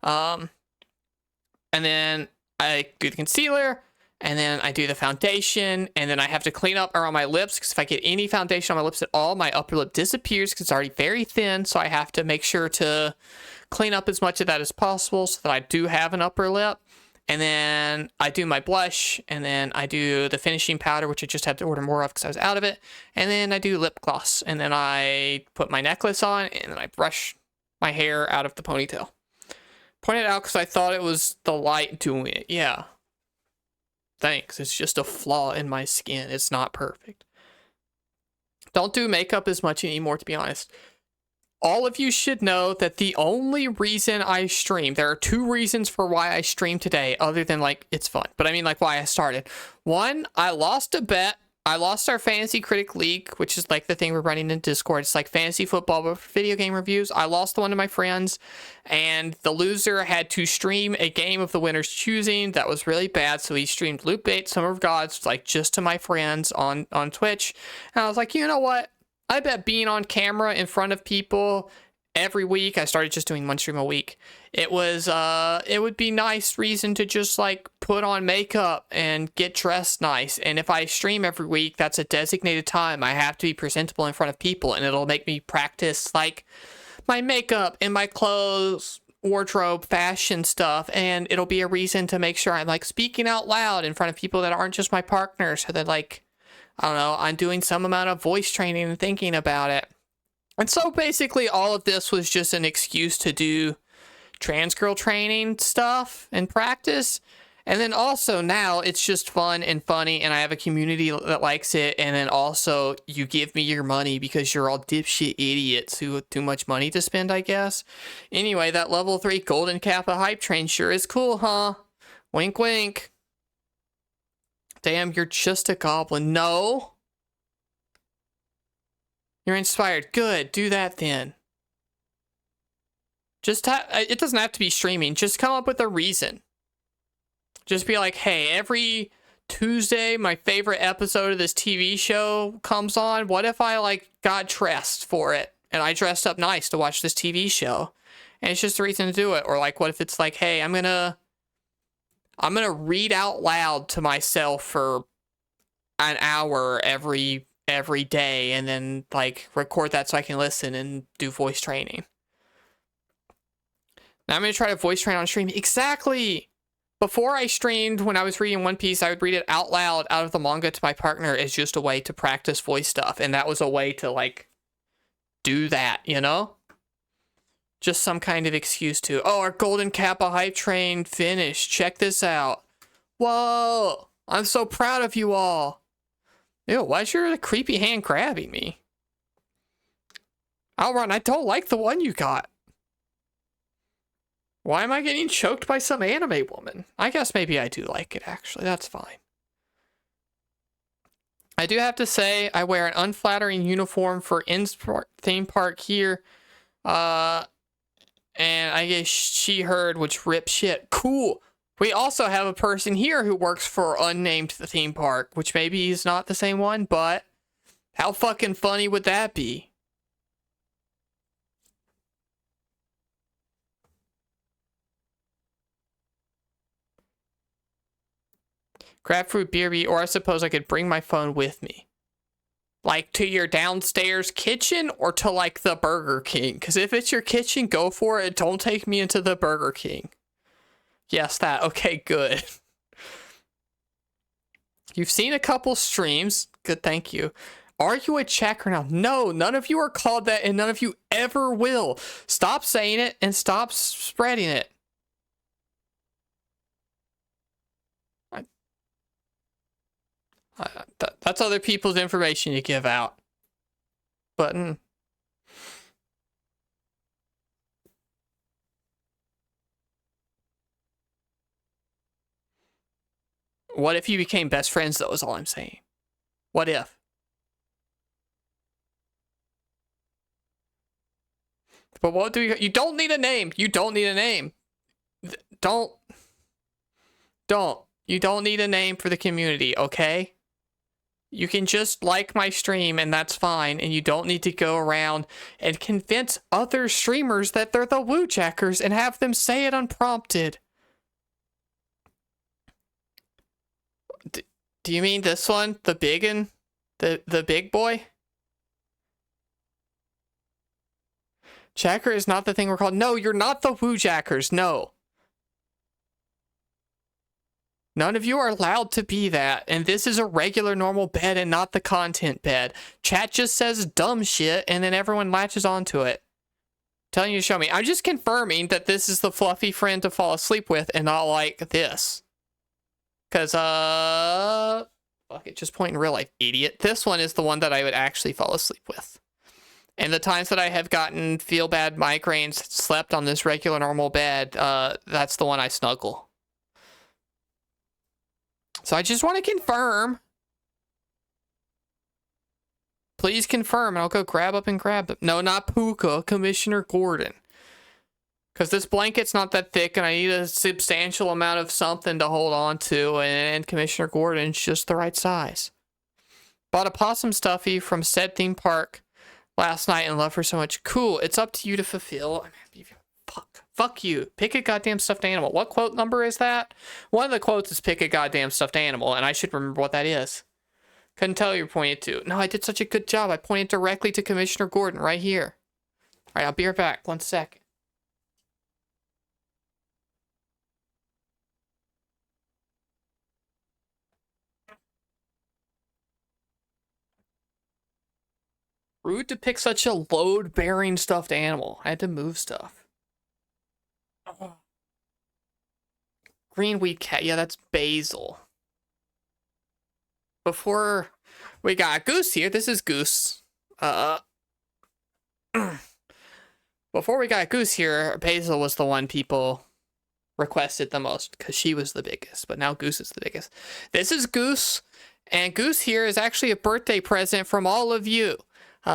And then I do the concealer. And then I do the foundation, and then I have to clean up around my lips, because if I get any foundation on my lips at all, my upper lip disappears, because it's already very thin, so I have to make sure to clean up as much of that as possible, so that I do have an upper lip. And then I do my blush, and then I do the finishing powder, which I just had to order more of, because I was out of it. And then I do lip gloss, and then I put my necklace on, and then I brush my hair out of the ponytail. Point it out, because I thought it was the light doing it, yeah. Thanks, it's just a flaw in my skin. It's not perfect. Don't do makeup as much anymore, to be honest. All of you should know that the only reason I stream, there are 2 reasons for why I stream today, other than like, it's fun. But I mean like why I started. 1, I lost a bet. I lost our Fantasy Critic League, which is like the thing we're running in Discord. It's like fantasy football, but for video game reviews. I lost the one to my friends, and the loser had to stream a game of the winner's choosing. That was really bad, so he streamed Loot Bait, Summer of Gods, like just to my friends on Twitch. And I was like, you know what? I bet being on camera in front of people every week. I started just doing one stream a week. It would be nice reason to just like put on makeup and get dressed nice. And if I stream every week, that's a designated time. I have to be presentable in front of people, and it'll make me practice like my makeup and my clothes, wardrobe, fashion stuff, and it'll be a reason to make sure I'm like speaking out loud in front of people that aren't just my partners, so that like, I don't know, I'm doing some amount of voice training and thinking about it. And so basically all of this was just an excuse to do trans girl training stuff and practice. And then also now it's just fun and funny, and I have a community that likes it. And then also you give me your money because you're all dipshit idiots who have too much money to spend, I guess. Anyway, that level 3 golden Kappa hype train sure is cool, huh? Wink, wink. Damn, you're just a goblin. No. You're inspired. Good. Do that then. Just it doesn't have to be streaming. Just come up with a reason. Just be like, hey, every Tuesday, my favorite episode of this TV show comes on. What if I like got dressed for it and I dressed up nice to watch this TV show? And it's just a reason to do it. Or like, what if it's like, hey, I'm gonna read out loud to myself for an hour every day, and then like record that so I can listen and do voice training. Now I'm gonna try to voice train on stream. Exactly. Before I streamed, when I was reading One Piece, I would read it out loud out of the manga to my partner as just a way to practice voice stuff. And that was a way to, like, do that, you know? Just some kind of excuse to, oh, our Golden Kappa hype train finished. Check this out. Whoa! I'm so proud of you all. Ew, why's your creepy hand grabbing me? Outrun, I don't like the one you got. Why am I getting choked by some anime woman? I guess maybe I do like it, actually. That's fine. I do have to say, I wear an unflattering uniform for theme park here. And I guess she heard, which rip shit. Cool. We also have a person here who works for unnamed theme park, which maybe is not the same one, but how fucking funny would that be? Grapefruit beer, or I suppose I could bring my phone with me. Like to your downstairs kitchen or to like the Burger King? Because if it's your kitchen, go for it. Don't take me into the Burger King. Yes, that. Okay, good. You've seen a couple streams. Good, thank you. Are you a checker now? No, none of you are called that, and none of you ever will. Stop saying it and stop spreading it. That's other people's information you give out. Button. What if you became best friends, though, is all I'm saying. What if? But what do you don't need a name. You don't need a name. Don't. You don't need a name for the community, okay? You can just like my stream and that's fine, and you don't need to go around and convince other streamers that they're the wujackers and have them say it unprompted. Do you mean this one? The biggin? The big boy? Jacker is not the thing we're called. No, you're not the wujackers, no. None of you are allowed to be that, and this is a regular normal bed and not the content bed. Chat just says dumb shit, and then everyone latches onto it. Telling you to show me. I'm just confirming that this is the fluffy friend to fall asleep with and not like this. Because, fuck it, just point in real life, idiot. This one is the one that I would actually fall asleep with. And the times that I have gotten feel bad migraines, slept on this regular normal bed, that's the one I snuggle. So I just want to confirm. Please confirm, and I'll go grab them. No, not Puka, Commissioner Gordon. Because this blanket's not that thick, and I need a substantial amount of something to hold on to, and Commissioner Gordon's just the right size. Bought a possum stuffy from said theme park last night and love her so much. Cool. It's up to you to fulfill. Fuck you. Pick a goddamn stuffed animal. What quote number is that? One of the quotes is pick a goddamn stuffed animal, and I should remember what that is. Couldn't tell you pointed to. No, I did such a good job. I pointed directly to Commissioner Gordon right here. All right, I'll be right back. 1 second. Rude to pick such a load-bearing stuffed animal. I had to move stuff. Green weed cat. Yeah, that's Basil. Before we got Goose here, this is Goose. Before we got Goose here, Basil was the one people requested the most because she was the biggest, but now Goose is the biggest. This is Goose, and Goose here is actually a birthday present from all of you.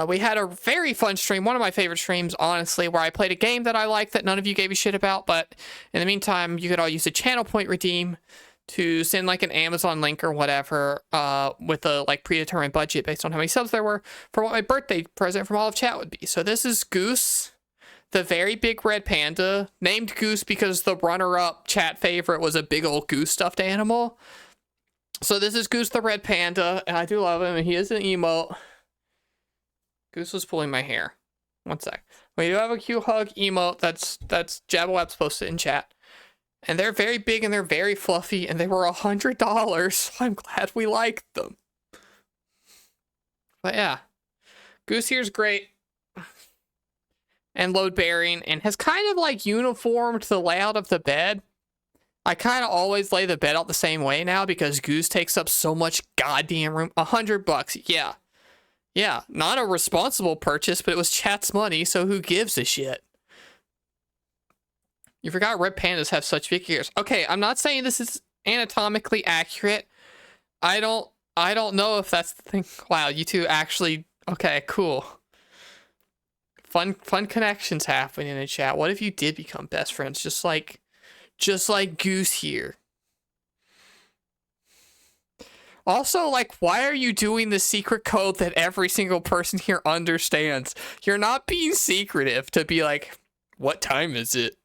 We had a very fun stream, one of my favorite streams, honestly, where I played a game that I liked that none of you gave a shit about, but in the meantime, you could all use a channel point redeem to send like an Amazon link or whatever with a like predetermined budget based on how many subs there were for what my birthday present from all of chat would be. So this is Goose, the very big red panda, named Goose because the runner-up chat favorite was a big old goose stuffed animal. So this is Goose the red panda, and I do love him, and he is an emote. Goose was pulling my hair. 1 sec. We do have a cute hug emote that's Jabberwaps posted in chat. And they're very big and they're very fluffy and they were $100. I'm glad we liked them. But yeah. Goose here's great. And load bearing and has kind of like uniformed the layout of the bed. I kind of always lay the bed out the same way now because Goose takes up so much goddamn room. $100. Yeah. Yeah, not a responsible purchase, but it was chat's money, so who gives a shit? You forgot red pandas have such big ears. Okay, I'm not saying this is anatomically accurate. I don't know if that's the thing. Wow, you two actually... Okay, cool. Fun connections happening in the chat. What if you did become best friends? Just like Goose here. Also, like, why are you doing the secret code that every single person here understands? You're not being secretive to be like, what time is it?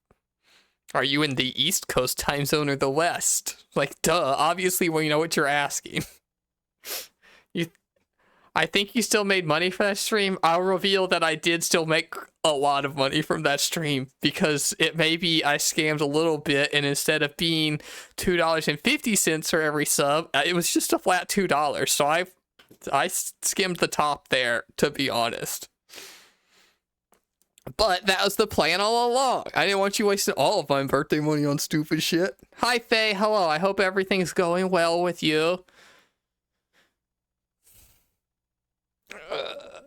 Are you in the East Coast time zone or the West? Like, duh, obviously we know what you're asking. I think you still made money for that stream. I'll reveal that I did still make a lot of money from that stream because it maybe I scammed a little bit, and instead of being $2.50 for every sub, it was just a flat $2. So I skimmed the top there, to be honest. But that was the plan all along. I didn't want you wasting all of my birthday money on stupid shit. Hi, Faye. Hello. I hope everything's going well with you.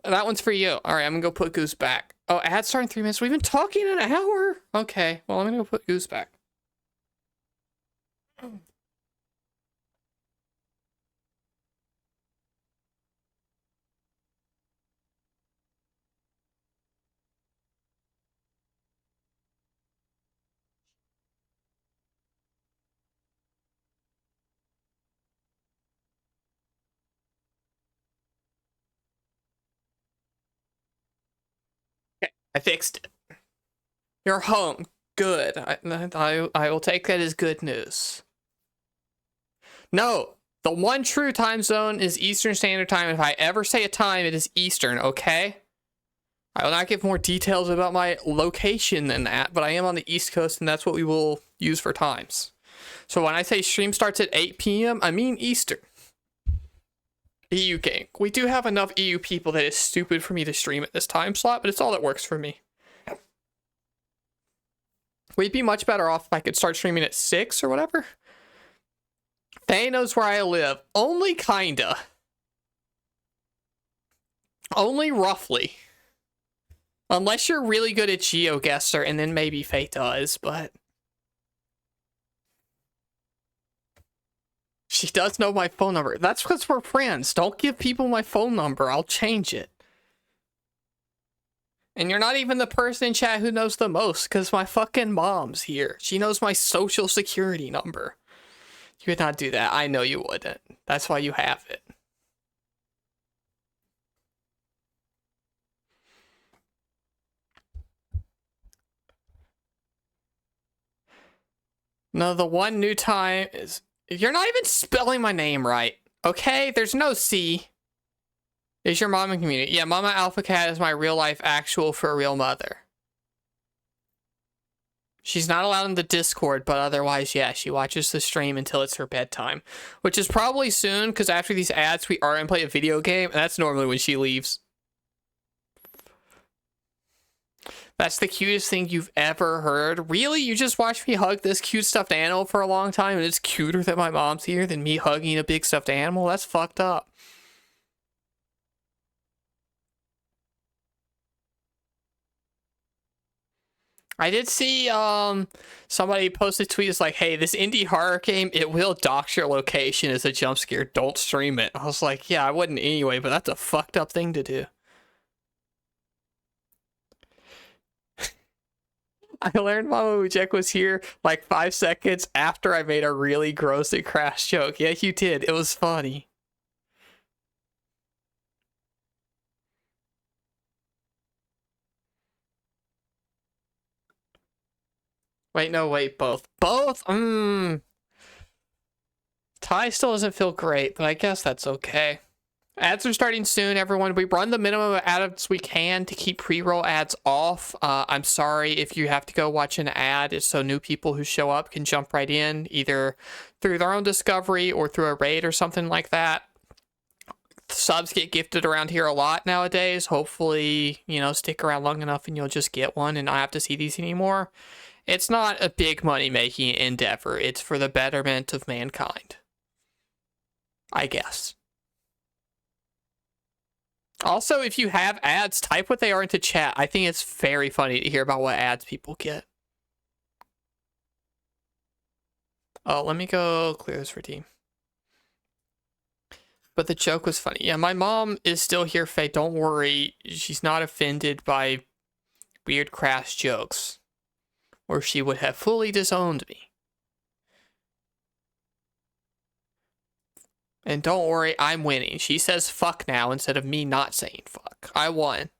That one's for you. All right, I'm gonna go put Goose back. Oh, ad starting 3 minutes. We've been talking an hour. Okay, well, I'm gonna go put Goose back. Okay, I fixed it. You're home. Good. I will take that as good news. No, the one true time zone is Eastern Standard Time. If I ever say a time, it is Eastern, okay? I will not give more details about my location than that, but I am on the East Coast, and that's what we will use for times. So when I say stream starts at 8 p.m., I mean Eastern. EU gang. We do have enough EU people that it's stupid for me to stream at this time slot, but it's all that works for me. We'd be much better off if I could start streaming at 6 or whatever. Faye knows where I live. Only kinda. Only roughly. Unless you're really good at GeoGuessr, and then maybe Faye does, but... She does know my phone number. That's because we're friends. Don't give people my phone number. I'll change it. And you're not even the person in chat who knows the most, because my fucking mom's here. She knows my social security number. You would not do that. I know you wouldn't. That's why you have it. No, the one new time is... You're not even spelling my name right. Okay? There's no C. Is your mom in community? Yeah, Mama Alpha Cat is my real life actual for a real mother. She's not allowed in the Discord, but otherwise, yeah, she watches the stream until it's her bedtime. Which is probably soon, because after these ads, we are going to play a video game, and that's normally when she leaves. That's the cutest thing you've ever heard? Really? You just watched me hug this cute stuffed animal for a long time, and it's cuter that my mom's here than me hugging a big stuffed animal? That's fucked up. I did see somebody posted tweets like, hey, this indie horror game, it will dox your location as a jump scare. Don't stream it. I was like, yeah, I wouldn't anyway, but that's a fucked up thing to do. I learned Mama wujak was here like 5 seconds after I made a really gross and crass joke. Yeah, you did. It was funny. Wait, no, wait, both. Both? Ty still doesn't feel great, but I guess that's okay. Ads are starting soon, everyone. We run the minimum of ads we can to keep pre-roll ads off. I'm sorry if you have to go watch an ad. It's so new people who show up can jump right in, either through their own discovery or through a raid or something like that. Subs get gifted around here a lot nowadays. Hopefully, you know, stick around long enough and you'll just get one and not have to see these anymore. It's not a big money-making endeavor. It's for the betterment of mankind, I guess. Also, if you have ads, type what they are into chat. I think it's very funny to hear about what ads people get. Oh, let me go clear this for team. But the joke was funny. Yeah, my mom is still here, Faye. Don't worry. She's not offended by weird, crass jokes. Or she would have fully disowned me. And don't worry, I'm winning. She says fuck now instead of me not saying fuck. I won.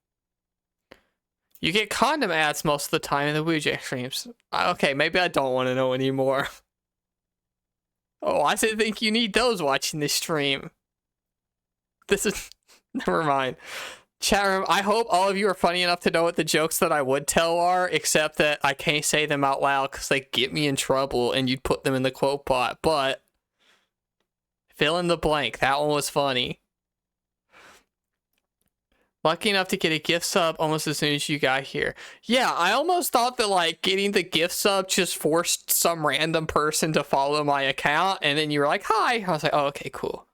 You get condom ads most of the time in the wujak streams. Okay, maybe I don't want to know anymore. Oh, I didn't think you need those watching this stream. This is... Never mind. Chat room, I hope all of you are funny enough to know what the jokes that I would tell are, except that I can't say them out loud because they get me in trouble and you'd put them in the quote bot, but... Fill in the blank. That one was funny. Lucky enough to get a gift sub almost as soon as you got here. Yeah, I almost thought that, like, getting the gift sub just forced some random person to follow my account, and then you were like, hi. I was like, oh, okay, cool.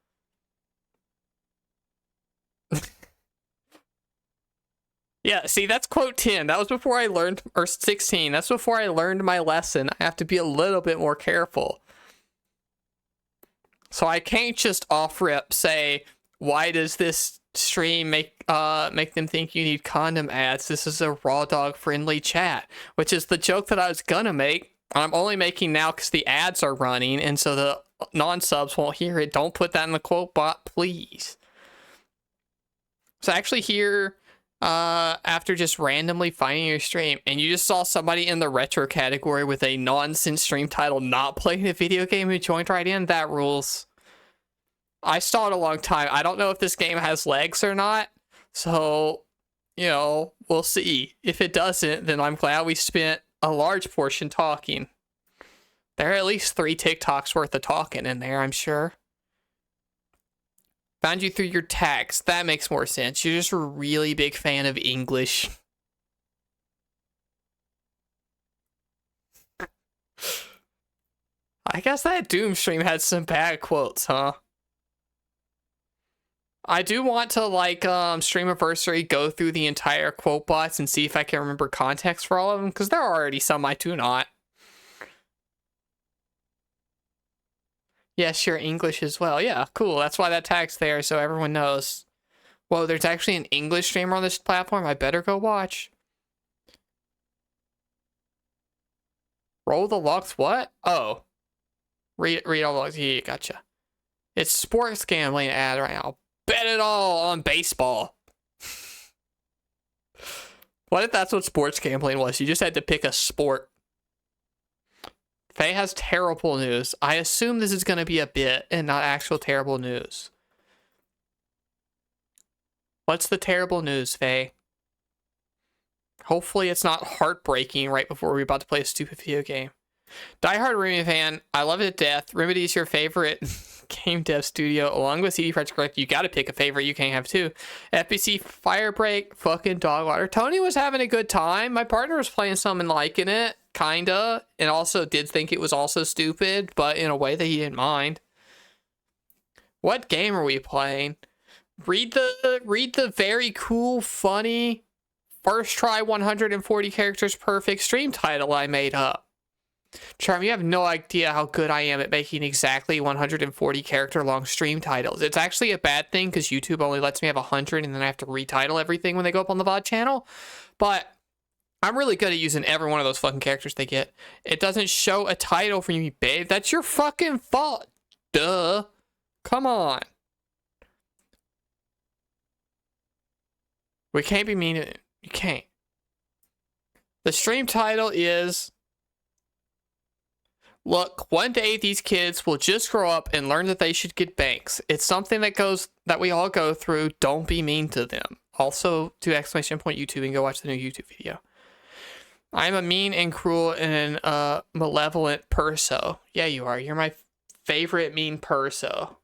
Yeah, see, that's quote 10. That was before I learned, or 16. That's before I learned my lesson. I have to be a little bit more careful. So I can't just off rip say, why does this stream make them think you need condom ads? This is a raw dog friendly chat, which is the joke that I was gonna make. I'm only making now because the ads are running, and so the non-subs won't hear it. Don't put that in the quote bot, please. So actually here, after just randomly finding your stream, and you just saw somebody in the retro category with a nonsense stream title not playing a video game who joined right in, that rules. I stalled a long time. I don't know if this game has legs or not, so, you know, we'll see. If it doesn't, then I'm glad we spent a large portion talking. There are at least 3 TikToks worth of talking in there, I'm sure. Found you through your tags. That makes more sense. You're just a really big fan of English. I guess that Doom stream had some bad quotes, huh? I do want to, like, Streamiversary, go through the entire quote bots and see if I can remember context for all of them, because there are already some I do not. Yes, you're English as well. Yeah, cool. That's why that tag's there, so everyone knows. Whoa, there's actually an English streamer on this platform. I better go watch. Roll the logs, what? Oh. Read all the logs. Yeah, gotcha. It's sports gambling ad right now. Bet it all on baseball. What if that's what sports gambling was? You just had to pick a sport. Faye has terrible news. I assume this is going to be a bit and not actual terrible news. What's the terrible news, Faye? Hopefully it's not heartbreaking right before we're about to play a stupid video game. Diehard Remedy fan, I love it to death. Remedy is your favorite game dev studio, along with CD Projekt Red. You gotta pick a favorite, you can't have two. FBC, Firebreak, fucking Dogwater. Tony was having a good time. My partner was playing some and liking it, kinda, and also did think it was also stupid, but in a way that he didn't mind. What game are we playing? Read the very cool, funny, first try 140 characters perfect stream title I made up. Charm, you have no idea how good I am at making exactly 140 character long stream titles. It's actually a bad thing because YouTube only lets me have 100 and then I have to retitle everything when they go up on the VOD channel. But I'm really good at using every one of those fucking characters they get. It doesn't show a title for you, babe. That's your fucking fault. Duh. Come on. We can't be mean to it. You can't. The stream title is... Look, one day these kids will just grow up and learn that they should get banks. It's something that we all go through. Don't be mean to them. Also, ! YouTube and go watch the new YouTube video. I'm a mean and cruel and malevolent perso. Yeah, you are. You're my favorite mean perso.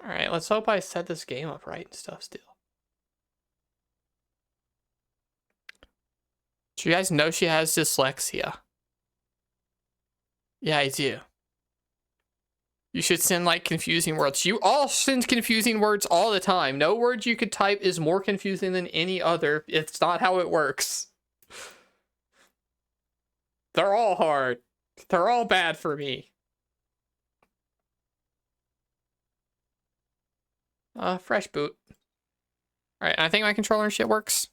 Alright, let's hope I set this game up right and stuff still. Do you guys know she has dyslexia? Yeah, I do. You should send, like, confusing words. You all send confusing words all the time. No word you could type is more confusing than any other. It's not how it works. They're all hard. They're all bad for me. Fresh boot. Alright, I think my controller and shit works.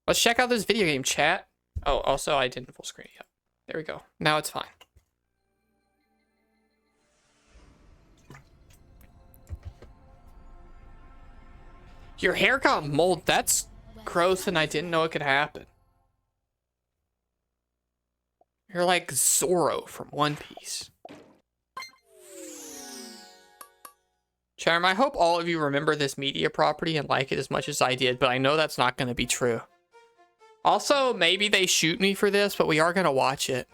Let's check out this video game, chat. Oh, also, I didn't full screen yet. There we go. Now it's fine. Your hair got mold. That's gross, and I didn't know it could happen. You're like Zoro from One Piece. Charm, I hope all of you remember this media property and like it as much as I did, but I know that's not going to be true. Also, maybe they shoot me for this, but we are going to watch it.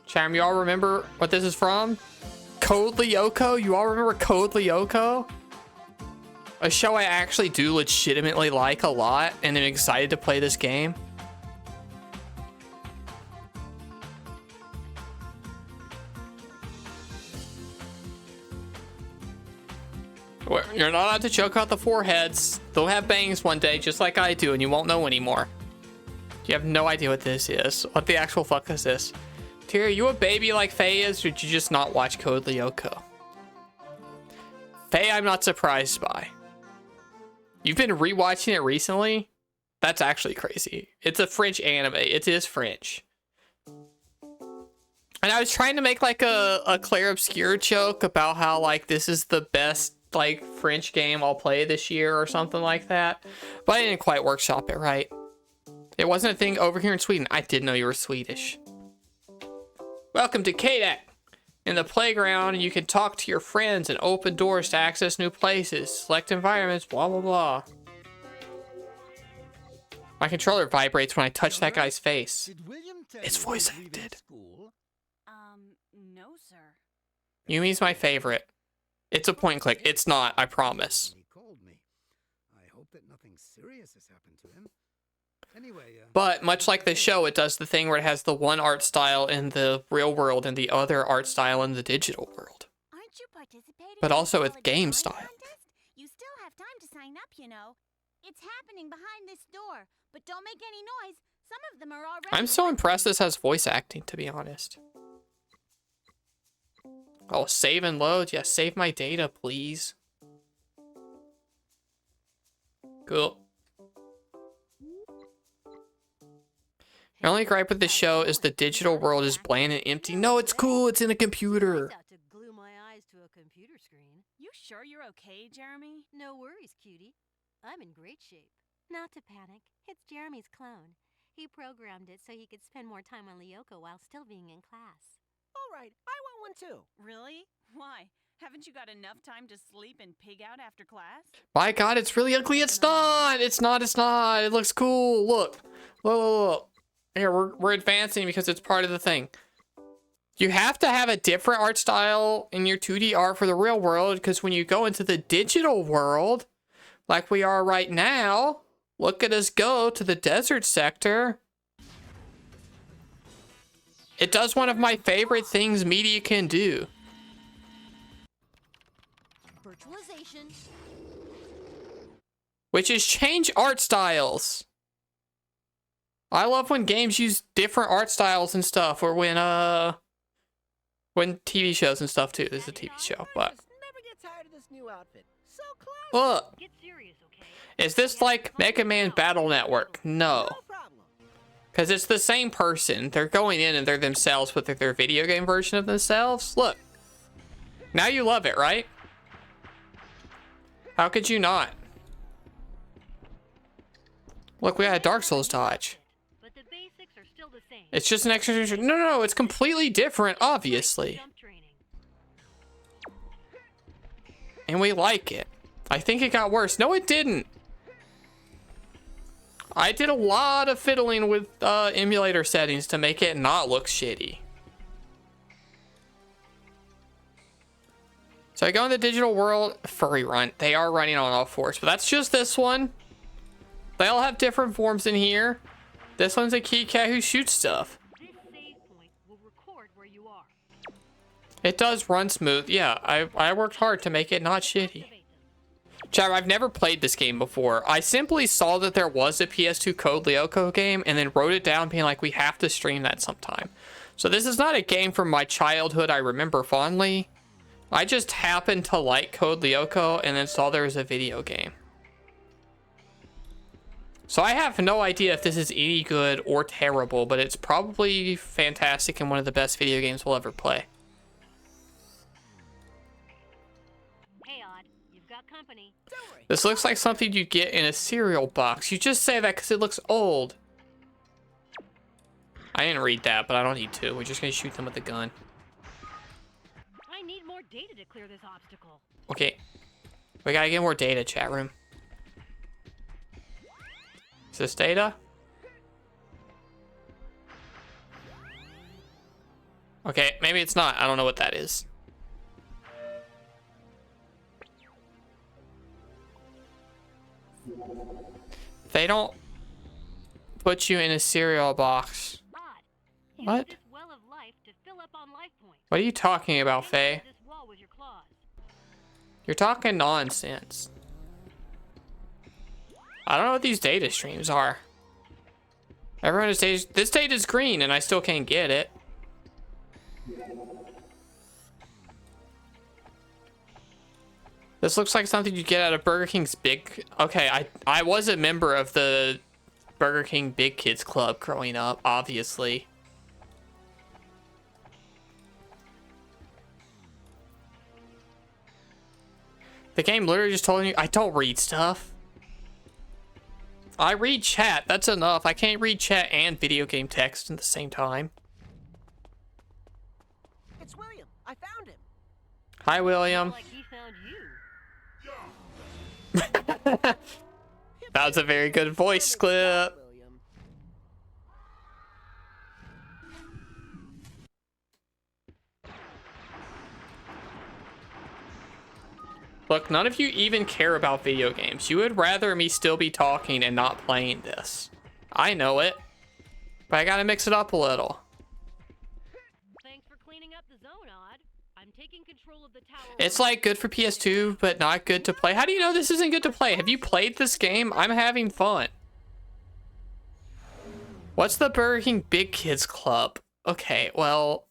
Charm, you all remember what this is from? Code Lyoko? You all remember Code Lyoko? A show I actually do legitimately like a lot, and I'm excited to play this game. You're not allowed to choke out the foreheads. They'll have bangs one day, just like I do, and you won't know anymore. You have no idea what this is. What the actual fuck is this? Tyria, are you a baby like Faye is, or did you just not watch Code Lyoko? Faye, I'm not surprised by. You've been rewatching it recently? That's actually crazy. It's a French anime. It is French. And I was trying to make like a Claire Obscure joke about how like this is the best like French game I'll play this year or something like that, but I didn't quite workshop it right. It wasn't a thing over here in Sweden. I didn't know you were Swedish. Welcome to KDAC. In the playground, you can talk to your friends and open doors to access new places, select environments, blah blah blah. My controller vibrates when I touch that guy's face. It's voice acted. No, sir. Yumi's my favorite. It's a point and click. It's not, I promise. He called me. I hope that nothing serious has happened to him. Anyway, but much like the show, it does the thing where it has the one art style in the real world and the other art style in the digital world. Aren't you participating? But also with game style. Contest? You still have time to sign up, you know. It's happening behind this door, but don't make any noise. Some of them are already. I'm so impressed this has voice acting, to be honest. Oh, save and load. Yeah, save my data, please. Cool. The only gripe with the show is the digital world is bland and empty. No, it's cool. It's in a computer. To glue my eyes to a computer screen. You sure you're okay, Jeremy? No worries, cutie. I'm in great shape. Not to panic. It's Jeremy's clone. He programmed it so he could spend more time on Lyoko while still being in class. All right, I want one too. Really? Why? Haven't you got enough time to sleep and pig out after class? My God, it's really ugly. It's not. It's not. It's not. It looks cool. Look. Look, look, look. Here, we're advancing because it's part of the thing. You have to have a different art style in your 2D art for the real world, because when you go into the digital world, like we are right now, look at us go to the desert sector. It does one of my favorite things media can do. Virtualization. Which is change art styles. I love when games use different art styles and stuff, or when TV shows and stuff too. This is a TV show, but Just never get tired of this new outfit. So classy. look, Get serious, okay? is this like Mega Man Battle Network? No, No problem. because it's the same person. They're going in and they're themselves, but they're their video game version of themselves. Look, now you love it, right? How could you not? Look, we got a Dark Souls dodge. But the basics are still the same. It's just an extra. No, no, no, it's completely different, obviously. Jump training. And we like it. I think it got worse. No, it didn't. I did a lot of fiddling with emulator settings to make it not look shitty. So I go in the digital world. Furry run. They are running on all fours, but that's just this one. They all have different forms in here. This one's a key cat who shoots stuff. This save point will record where you are. It does run smooth. Yeah, I worked hard to make it not shitty. Activate them. Chad, I've never played this game before. I simply saw that there was a PS2 Code Lyoko game and then wrote it down being like, we have to stream that sometime. So this is not a game from my childhood I remember fondly. I just happened to like Code Lyoko and then saw there was a video game. So I have no idea if this is any good or terrible, but it's probably fantastic and one of the best video games we'll ever play. Hey, Odd. You've got company. Don't worry. This looks like something you get in a cereal box. You just say that because it looks old. I didn't read that, but I don't need to. We're just going to shoot them with a gun. I need more data to clear this obstacle. Okay. We got to get more data, chat room. Is this data? Okay, maybe it's not. I don't know what that is. They don't put you in a cereal box. Odd. Use What? this well of life to fill up on life points. What are you talking about, Faye? This wall with your claws. You're talking nonsense. I don't know what these data streams are. Everyone is data. This data is green and I still can't get it. This looks like something you get out of Burger King's big... Okay, I was a member of the Burger King Big Kids Club growing up, obviously. The game literally just told you I don't read stuff. I read chat, that's enough. I can't read chat and video game text at the same time. It's William. I found him. Hi, William. Like he found you. That was a very good voice clip. William. Look, none of you even care about video games. You would rather me still be talking and not playing this. I know it. But I gotta mix it up a little. Thanks for cleaning up the zone, Odd. I'm taking control of the tower. It's like good for PS2, but not good to play. How do you know this isn't good to play? Have you played this game? I'm having fun. What's the Burger King Big Kids Club? Okay, well,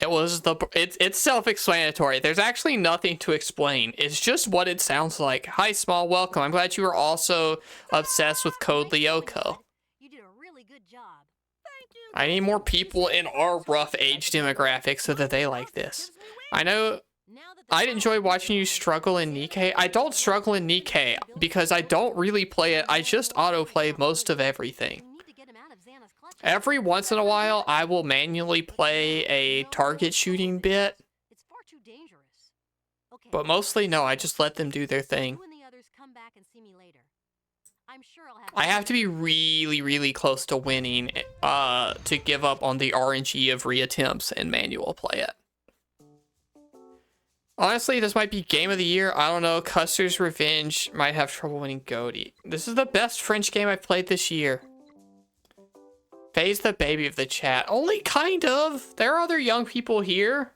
it's self-explanatory. There's actually nothing to explain. It's just what it sounds like. Hi, Small, welcome. I'm glad you are also obsessed with Code Lyoko. You did a really good job. Thank you. I need more people in our rough age demographic so that they like this. I know I'd enjoy watching you struggle in Nikkei. I don't struggle in Nikkei because I don't really play it. I just autoplay most of everything. Every once in a while, I will manually play a target shooting bit. But mostly, no, I just let them do their thing. I have to be really, really close to winning to give up on the RNG of reattempts and manual play it. Honestly, this might be game of the year. I don't know. Custer's Revenge might have trouble winning GOTY. This is the best French game I've played this year. Faye's the baby of the chat. Only kind of. There are other young people here.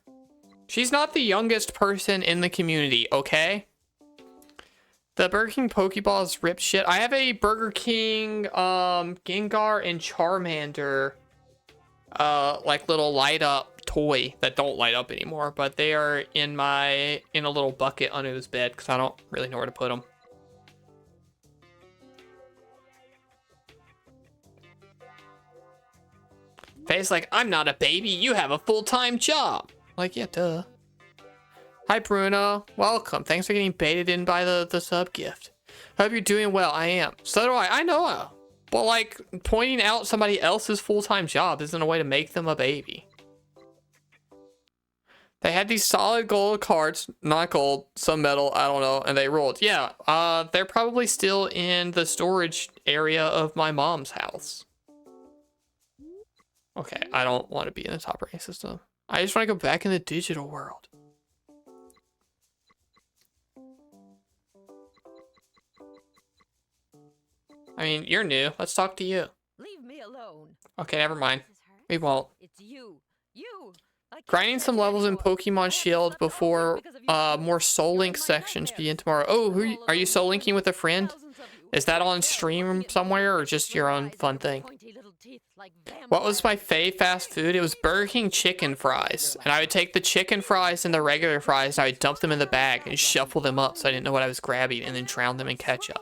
She's not the youngest person in the community, okay? The Burger King Pokeballs rip shit. I have a Burger King Gengar and Charmander like little light up toy that don't light up anymore, but they are in a little bucket under this bed because I don't really know where to put them. Faye's like, I'm not a baby, you have a full-time job. Like, yeah, duh. Hi, Bruno. Welcome. Thanks for getting baited in by the sub gift. Hope you're doing well. I am. So do I. I know. But, like, pointing out somebody else's full-time job isn't a way to make them a baby. They had these solid gold cards. Not gold. Some metal. I don't know. And they rolled. Yeah. They're probably still in the storage area of my mom's house. Okay. I don't want to be in the top rating system. I just want to go back in the digital world. I mean, you're new. Let's talk to you. Leave me alone. Okay, never mind. We won't. It's you. You. Grinding some levels in Pokemon Shield before more Soul Link sections begin tomorrow. Oh, are you Soul Linking with a friend? Is that on stream somewhere or just your own fun thing? What was my fave fast food? It was Burger King chicken fries. And I would take the chicken fries and the regular fries and I would dump them in the bag and shuffle them up so I didn't know what I was grabbing and then drown them in ketchup.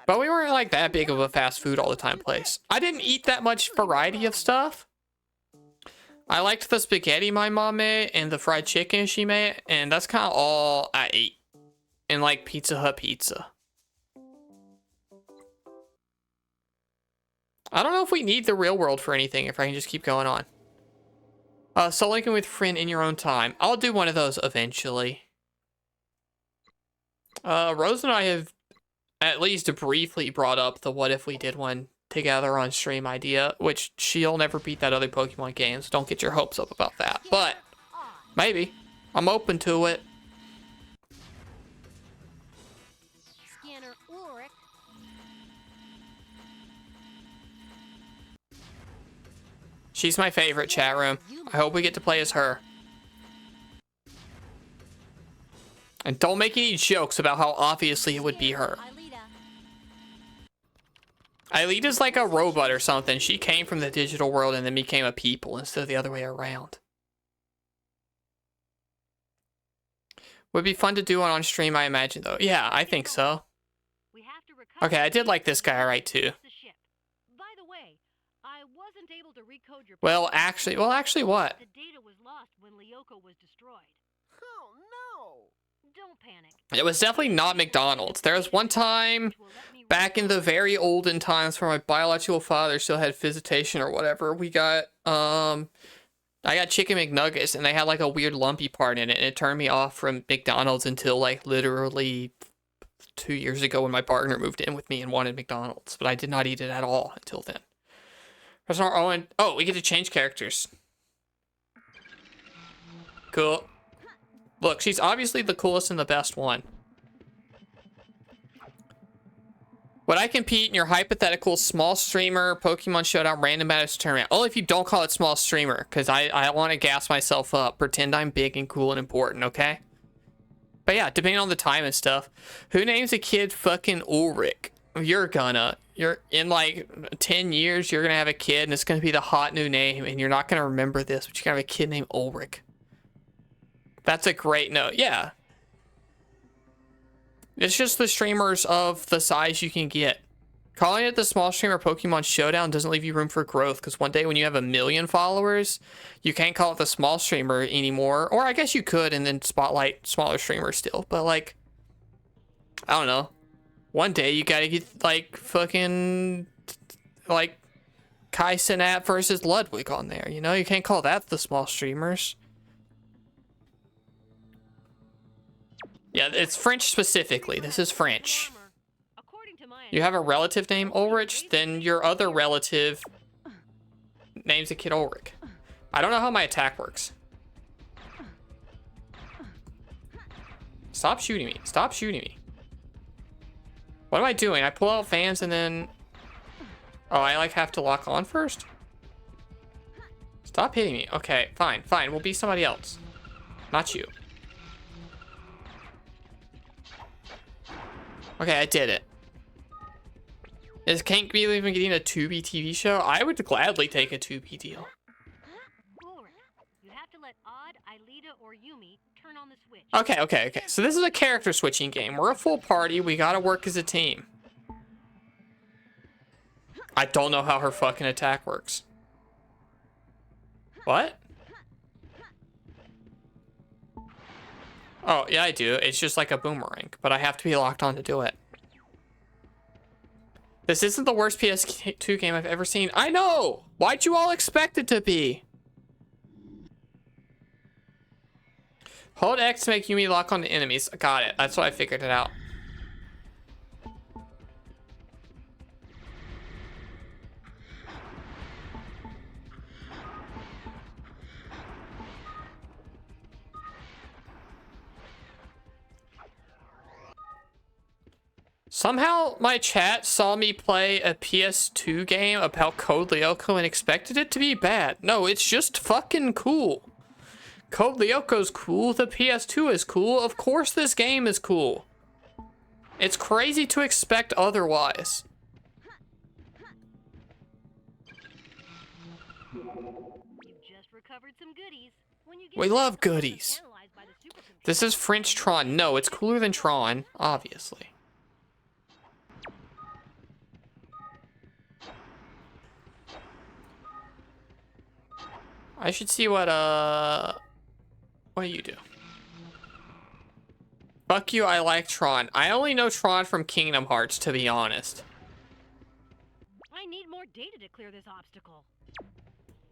But we weren't like that big of a fast food all the time place. I didn't eat that much variety of stuff. I liked the spaghetti my mom made and the fried chicken she made, and that's kind of all I ate. And like Pizza Hut pizza. I don't know if we need the real world for anything, if I can just keep going on. Soul Linking with friend in your own time. I'll do one of those eventually. Rose and I have at least briefly brought up the what if we did one together on stream idea, which she'll never beat that other Pokemon game, so don't get your hopes up about that. But maybe. I'm open to it. Scanner Ulrich. She's my favorite, chat room. I hope we get to play as her. And don't make any jokes about how obviously it would be her. Aelita's like a robot or something. She came from the digital world and then became a people instead of the other way around. Would be fun to do one on stream, I imagine, though. Yeah, I think so. Okay, I did like this guy right too. Well, actually what? The data was lost when Lyoko was destroyed. Oh no! Don't panic. It was definitely not McDonald's. There was one time back in the very olden times where my biological father still had visitation or whatever. We got, I got chicken McNuggets and they had like a weird lumpy part in it. And it turned me off from McDonald's until like literally 2 years ago when my partner moved in with me and wanted McDonald's. But I did not eat it at all until then. There's our own. Oh, we get to change characters. Cool. Look, she's obviously the coolest and the best one. Would I compete in your hypothetical small streamer Pokemon Showdown random battles tournament? Only if you don't call it small streamer, because I want to gas myself up. Pretend I'm big and cool and important, okay? But yeah, depending on the time and stuff. Who names a kid fucking Ulrich? You're in like 10 years, you're gonna have a kid and it's gonna be the hot new name and you're not gonna remember this, but you're gonna have a kid named Ulrich. That's a great note. Yeah. It's just the streamers of the size you can get. Calling it the small streamer Pokemon Showdown doesn't leave you room for growth, because one day when you have 1 million followers, you can't call it the small streamer anymore. Or I guess you could and then spotlight smaller streamers still. But like, I don't know. One day you gotta get like fucking like Kai Cenat versus Ludwig on there. You know, you can't call that the small streamers. Yeah, it's French specifically. This is French. You have a relative named Ulrich, then your other relative names a kid Ulrich. I don't know how my attack works. Stop shooting me. Stop shooting me. What am I doing? I pull out fans and then... Oh, I like have to lock on first? Stop hitting me. Okay, fine, fine. We'll be somebody else. Not you. Okay, I did it. Is Can't Be even getting a Tubi TV show? I would gladly take a Tubi deal. Ulrich, you have to let Odd, Aelita, or Yumi turn on the switch. Okay. So this is a character switching game. We're a full party. We gotta work as a team. I don't know how her fucking attack works. What? Oh, yeah, I do. It's just like a boomerang, but I have to be locked on to do it. This isn't the worst PS2 game I've ever seen. I know! Why'd you all expect it to be? Hold X to make Yumi lock on to enemies. Got it. That's why I figured it out. Somehow my chat saw me play a PS2 game about Code Lyoko and expected it to be bad. No, it's just fucking cool. Code Lyoko's cool. The PS2 is cool. Of course this game is cool. It's crazy to expect otherwise. You've just recovered some goodies. When you get We love them, goodies. analyzed by the supercomputer. This is French Tron. No, it's cooler than Tron, obviously. I should see what you do. Fuck you, I like Tron. I only know Tron from Kingdom Hearts, to be honest. I need more data to clear this obstacle.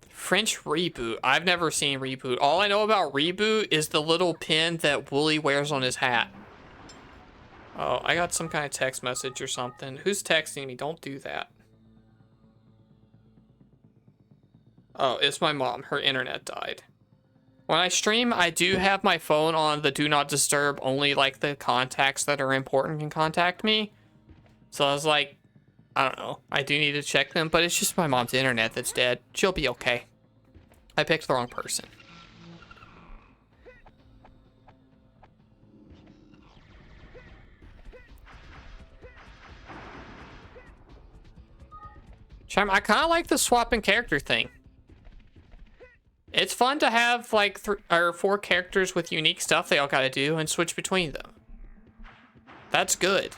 French Reboot. I've never seen Reboot. All I know about Reboot is the little pin that Wooly wears on his hat. Oh, I got some kind of text message or something. Who's texting me? Don't do that. Oh, it's my mom. Her internet died. When I stream, I do have my phone on the do not disturb. Only like the contacts that are important can contact me. So I was like, I don't know. I do need to check them, but it's just my mom's internet that's dead. She'll be okay. I picked the wrong person. Chime, I kind of like the swapping character thing. It's fun to have like 3 or 4 characters with unique stuff they all gotta do and switch between them. That's good.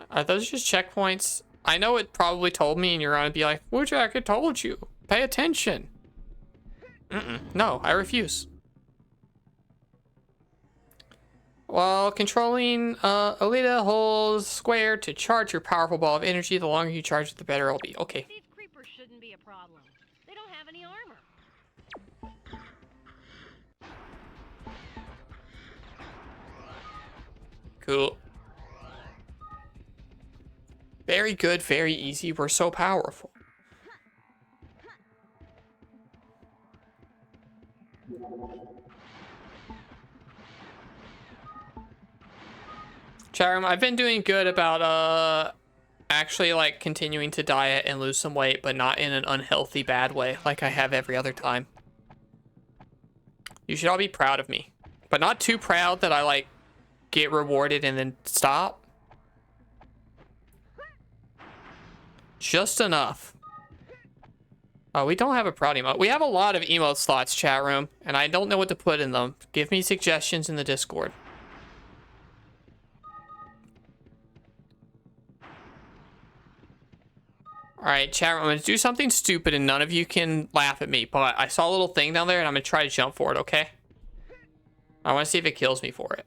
Are those just checkpoints? I know it probably told me and you're gonna be like, wujak, it told you. Pay attention. No, I refuse. While controlling Alita, hold square to charge your powerful ball of energy. The longer you charge it, the better it'll be. Okay. These creepers shouldn't be a problem. They don't have any armor. Cool. Very good, very easy. We're so powerful. Chat room, I've been doing good about actually like continuing to diet and lose some weight, but not in an unhealthy bad way like I have every other time. You should all be proud of me, but not too proud that I like get rewarded and then stop. Just enough. Oh, we don't have a proud emote. We have a lot of emote slots, chat room, and I don't know what to put in them. Give me suggestions in the Discord. Alright, chat room, I'm gonna do something stupid and none of you can laugh at me, but I saw a little thing down there and I'm gonna try to jump for it, okay? I wanna see if it kills me for it.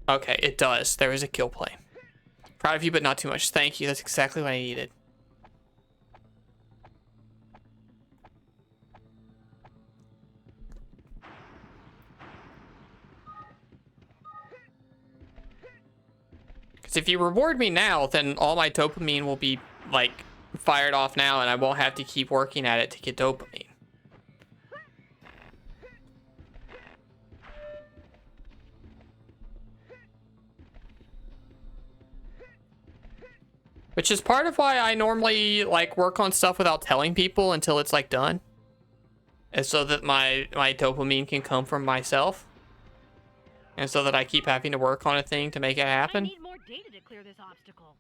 Okay, it does. There is a kill plane. Proud of you, but not too much. Thank you, that's exactly what I needed. Because if you reward me now, then all my dopamine will be, like, fired off now, and I won't have to keep working at it to get dopamine. Which is part of why I normally, like, work on stuff without telling people until it's, like, done. And so that my dopamine can come from myself. And so that I keep having to work on a thing to make it happen. I need more data to clear this obstacle.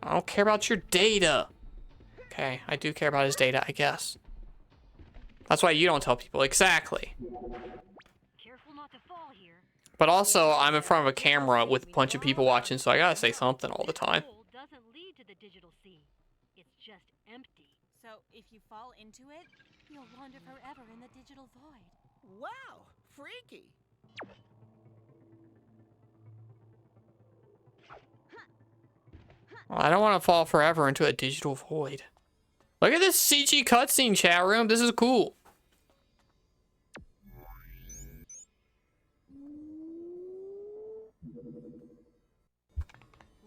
I don't care about your data. Okay, I do care about his data, I guess. That's why you don't tell people. Exactly. Careful not to fall here. But also, I'm in front of a camera with a bunch of people watching, so I gotta say something all the time. This hole doesn't lead to the digital sea. It's just empty. So if you fall into it, You'll wander forever in the digital void. Wow, freaky. Well, I don't want to fall forever into a digital void. Look at this CG cutscene, chat room. This is cool.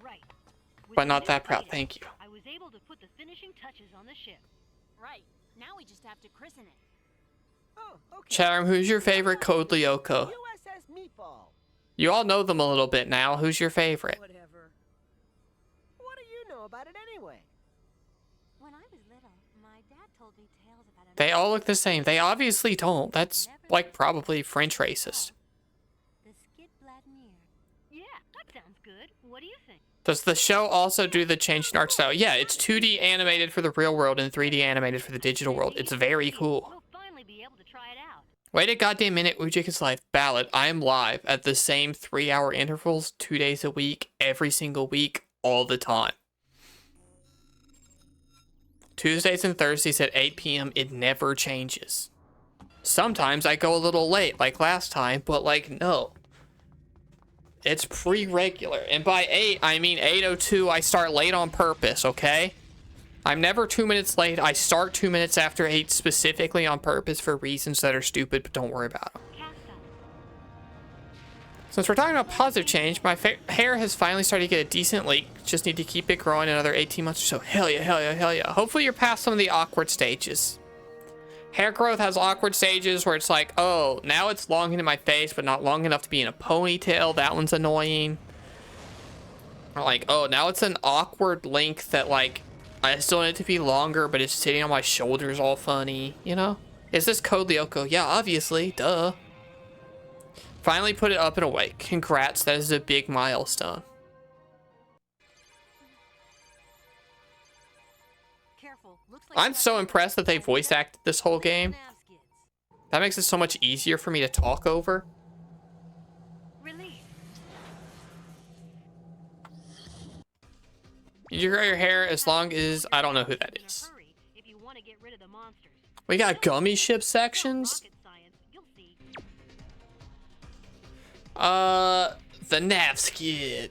Right. With But the not new that proud. data, Thank you. I was able to put the finishing touches on the ship. right. Now we just have to christen it. Oh, okay. Chat room, who's your favorite Code Lyoko? USS Meatball. You all know them a little bit now. Who's your favorite? Whatever. What do you know about it anyway? When I was little, my dad told me tales about a They all look the same. They obviously don't. That's, like, probably French racist. the Skid Bladnir. Yeah, that sounds good. What do you think? Does the show also do the change in art style? Yeah, it's 2D animated for the real world and 3D animated for the digital world. It's very cool. We'll finally be able to try it out. Wait a goddamn minute, wujak is live. Ballad, I am live at the same 3-hour intervals, 2 days a week, every single week, all the time. Tuesdays and Thursdays at 8 p.m. It never changes. Sometimes I go a little late, like last time, but like, no. It's pre-regular. And by 8, I mean 8:02. I start late on purpose, okay? I'm never 2 minutes late. I start 2 minutes after 8 specifically on purpose for reasons that are stupid, but don't worry about them. Cast up. Since we're talking about positive change, my hair has finally started to get a decent leak. Just need to keep it growing another 18 months or so. Hell yeah, hell yeah, hell yeah. Hopefully you're past some of the awkward stages. Hair growth has awkward stages where it's like, oh, now it's long into my face, but not long enough to be in a ponytail. That one's annoying. Or like, oh, now it's an awkward length that, like, I still want it to be longer, but it's sitting on my shoulders all funny, you know? Is this Code Lyoko? Yeah, obviously, duh. Finally put it up and away. Congrats, that is a big milestone. Careful. Looks like I'm so impressed that they voice acted this whole game. That makes it so much easier for me to talk over. Release. You grow your hair as long as I don't know who that is. Hurry if you want to get rid of the monsters. We got gummy ship sections. Rocket science. You'll see. The nav skid.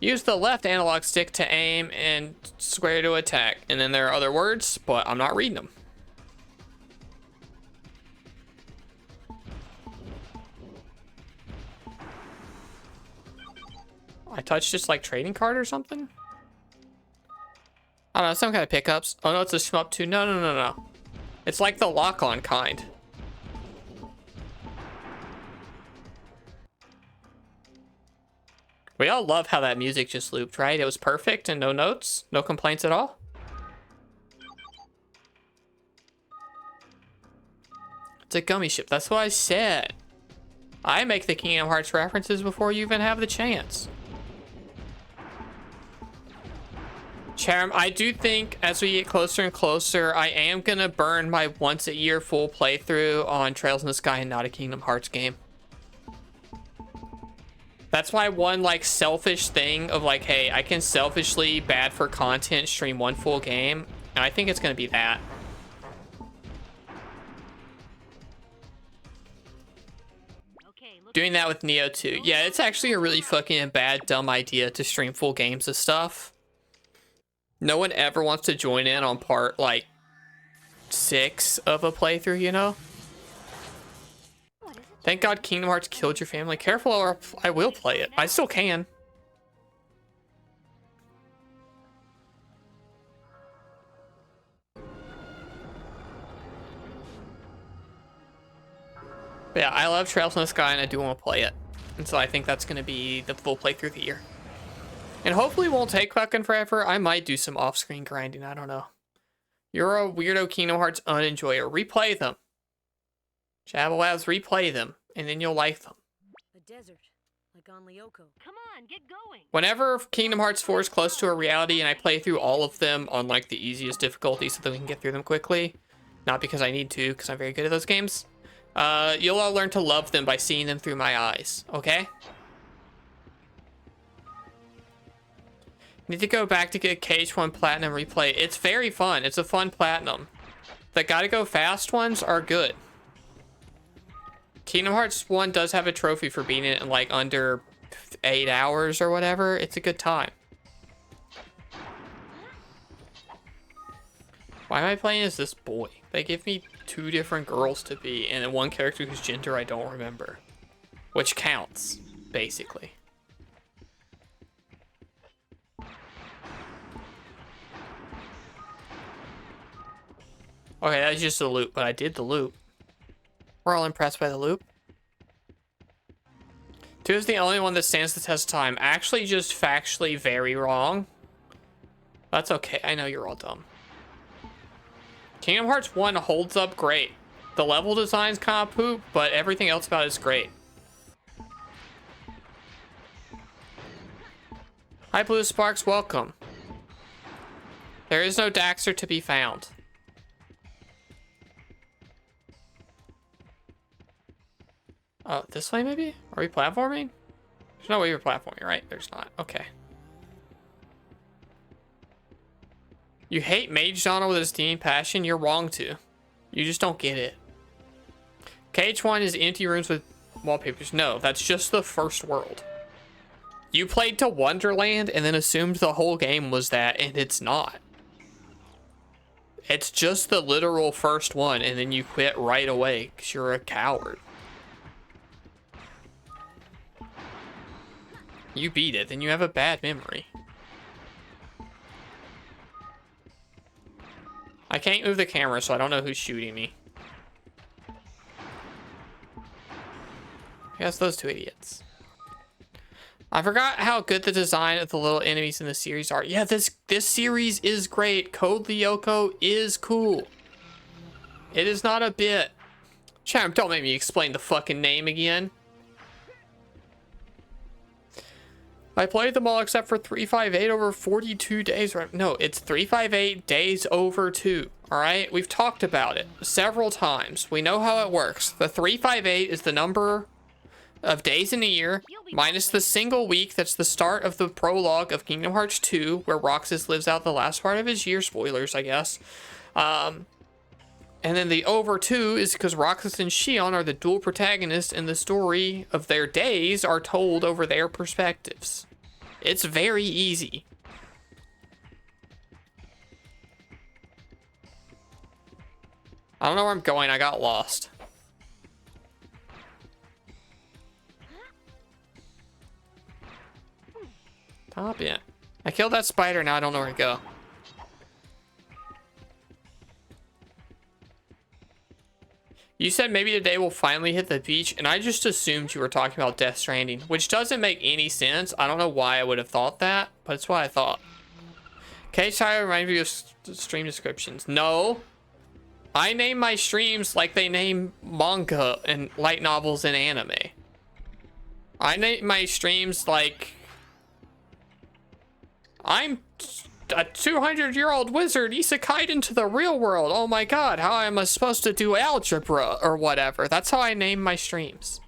Use the left analog stick to aim and square to attack. And then there are other words, but I'm not reading them. I touched just like trading card or something? I don't know, some kind of pickups. Oh no, it's a shmup too. No, no, no, no. It's like the lock-on kind. We all love how that music just looped, right? It was perfect and no notes, no complaints at all. It's a gummy ship, that's what I said. I make the Kingdom Hearts references before you even have the chance. Charum, I do think as we get closer and closer, I am gonna burn my once a year full playthrough on Trails in the Sky and not a Kingdom Hearts game. That's my one like selfish thing of like, hey, I can selfishly bad for content stream one full game And I think it's going to be that. Doing that with Neo too. Yeah, it's actually a really fucking bad, dumb idea to stream full games of stuff. No one ever wants to join in on part, like, 6 of a playthrough, you know? Thank God Kingdom Hearts killed your family. Careful or I will play it. I still can. But yeah, I love Trails in the Sky and I do want to play it. And so I think that's going to be the full playthrough of the year. And hopefully it won't take fucking forever. I might do some off-screen grinding. I don't know. You're a weirdo Kingdom Hearts unenjoyer. Replay them. Jabba replay them. And then you'll like them. A desert, like on Lyoko. Come on, get going. Whenever Kingdom Hearts 4 is close to a reality and I play through all of them on like the easiest difficulty so that we can get through them quickly. Not because I need to, because I'm very good at those games. You'll all learn to love them by seeing them through my eyes, okay? Need to go back to get KH1 Platinum replay. It's very fun. It's a fun Platinum. The gotta go fast ones are good. Kingdom Hearts 1 does have a trophy for beating it in like under 8 hours or whatever. It's a good time. Why am I playing as this boy? They give me 2 different girls to be and then one character whose gender I don't remember. Which counts, basically. Okay, that's just a loop, but I did the loop. We're all impressed by the loop. 2 is the only one that stands the test of time. Actually, just factually very wrong. That's okay. I know you're all dumb. Kingdom Hearts 1 holds up great. The level design's kind of poop, but everything else about it is great. Hi, Blue Sparks. Welcome. There is no Daxter to be found. This way maybe? Are we platforming? There's no way you're platforming, right? There's not. Okay. You hate Mage Donald with a steaming passion? You're wrong to. You just don't get it. KH1 is empty rooms with wallpapers. No, that's just the first world. You played to Wonderland and then assumed the whole game was that, and it's not. It's just the literal first one, and then you quit right away because you're a coward. You beat it, then you have a bad memory. I can't move the camera, so I don't know who's shooting me. I guess those 2 idiots. I forgot how good the design of the little enemies in the series are. Yeah, this series is great. Code Lyoko is cool. It is not a bit. Champ, don't make me explain the fucking name again. I played them all except for 358 over 42 days. No, it's 358 days over 2. All right, we've talked about it several times. We know how it works. The 358 is the number of days in a year minus the single week that's the start of the prologue of Kingdom Hearts 2, where Roxas lives out the last part of his year. Spoilers, I guess. And then the over 2 is because Roxas and Xion are the dual protagonists, and the story of their days are told over their perspectives. It's very easy. I don't know where I'm going. I got lost. Top it. I killed that spider. Now I don't know where to go. You said maybe today we'll finally hit the beach, and I just assumed you were talking about Death Stranding, which doesn't make any sense. I don't know why I would have thought that, but it's what I thought. K-Shire reminds me of stream descriptions. No. I name my streams like they name manga and light novels and anime. I name my streams like I'm a 200-year-old wizard isekai'd into the real world. Oh my god, how am I supposed to do algebra or whatever? That's how I name my streams.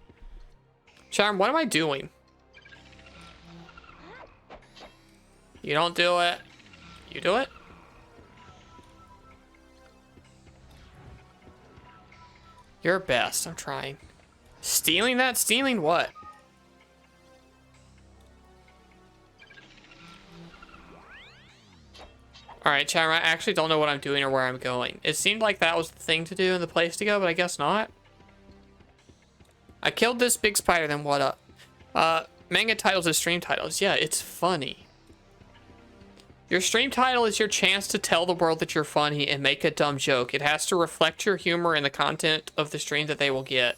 Charm, what am I doing? You don't do it. You do it? Your best. I'm trying. Stealing that? Stealing what? Alright, chat, I actually don't know what I'm doing or where I'm going. It seemed like that was the thing to do and the place to go, but I guess not. I killed this big spider, then what up? Manga titles is stream titles. Yeah, it's funny. Your stream title is your chance to tell the world that you're funny and make a dumb joke. It has to reflect your humor and the content of the stream that they will get.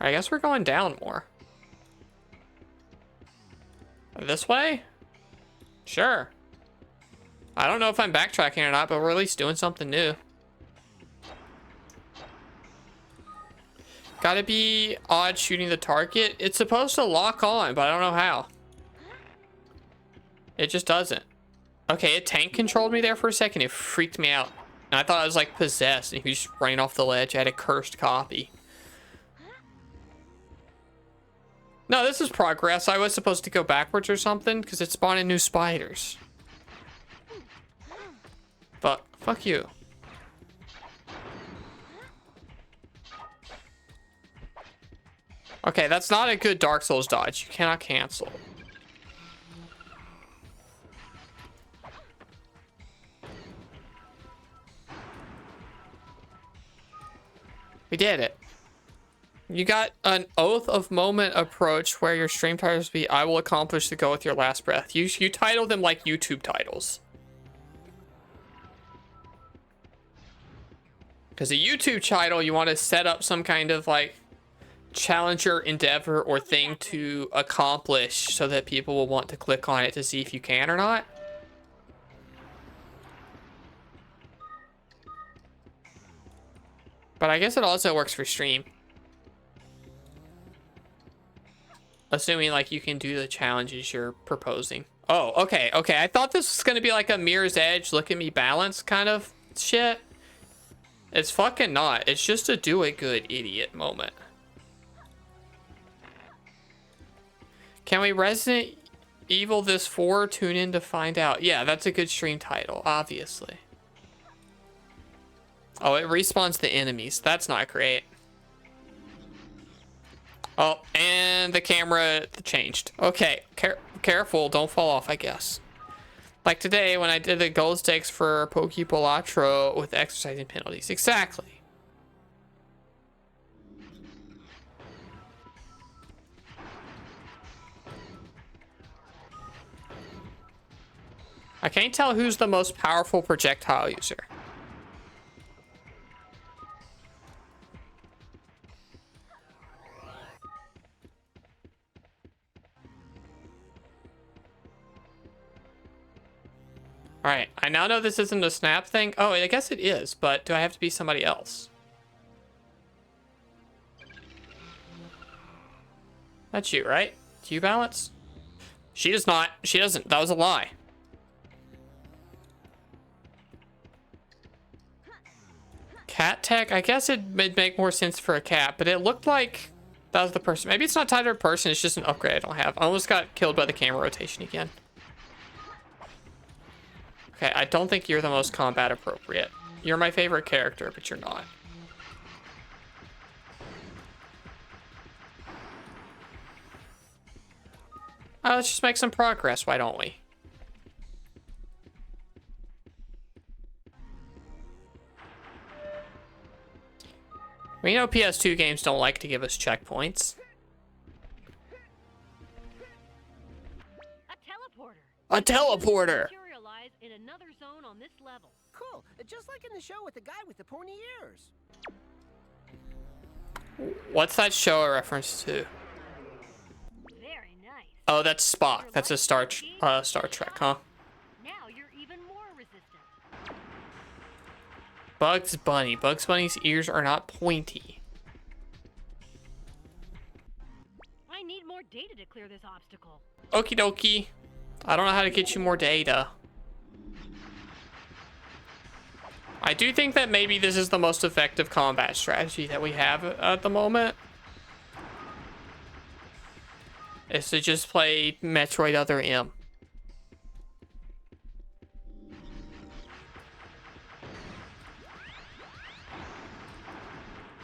I guess we're going down more. This way? Sure. I don't know if I'm backtracking or not, but we're at least doing something new. Gotta be odd shooting the target. It's supposed to lock on, but I don't know how. It just doesn't. Okay, it tank controlled me there for a second. It freaked me out. And I thought I was like possessed and he was just running off the ledge. I had a cursed copy. No, this is progress. I was supposed to go backwards or something because it's spawning new spiders. But fuck you. Okay, that's not a good Dark Souls dodge. You cannot cancel. We did it. You got an oath of moment approach where your stream titles be, I will accomplish the goal with your last breath. You title them like YouTube titles. Because a YouTube title, you want to set up some kind of like challenger, endeavor, or thing to accomplish so that people will want to click on it to see if you can or not. But I guess it also works for stream. Assuming like you can do the challenges you're proposing. Oh, okay, okay. I thought this was gonna be like a Mirror's Edge, look at me balance kind of shit. It's fucking not. It's just a do it good idiot moment. Can we Resident Evil this 4? Tune in to find out. Yeah, that's a good stream title, obviously. Oh, it respawns the enemies. That's not great. Oh, and the camera changed. Okay, careful, don't fall off, I guess. Like today when I did the gold stakes for Pokepolatro with exercising penalties. Exactly. I can't tell who's the most powerful projectile user. Alright, I now know this isn't a snap thing. Oh, I guess it is, but do I have to be somebody else? That's you, right? Do you balance? She does not. She doesn't. That was a lie. Cat tech? I guess it would make more sense for a cat, but it looked like that was the person. Maybe it's not tied to a person, it's just an upgrade I don't have. I almost got killed by the camera rotation again. Okay, I don't think you're the most combat appropriate. You're my favorite character, but you're not. Let's just make some progress, why don't we? We know PS2 games don't like to give us checkpoints. A teleporter! Materialize in another zone on this level. Cool. Just like in the show with the guy with the pointy ears. What's that show a reference to? Very nice. Oh, that's Spock. That's a Star Trek, huh? Now you're even more resistant. Bugs Bunny. Bugs Bunny's ears are not pointy. I need more data to clear this obstacle. Okie dokie. I don't know how to get you more data. I do think that maybe this is the most effective combat strategy that we have at the moment. Is to just play Metroid Other M.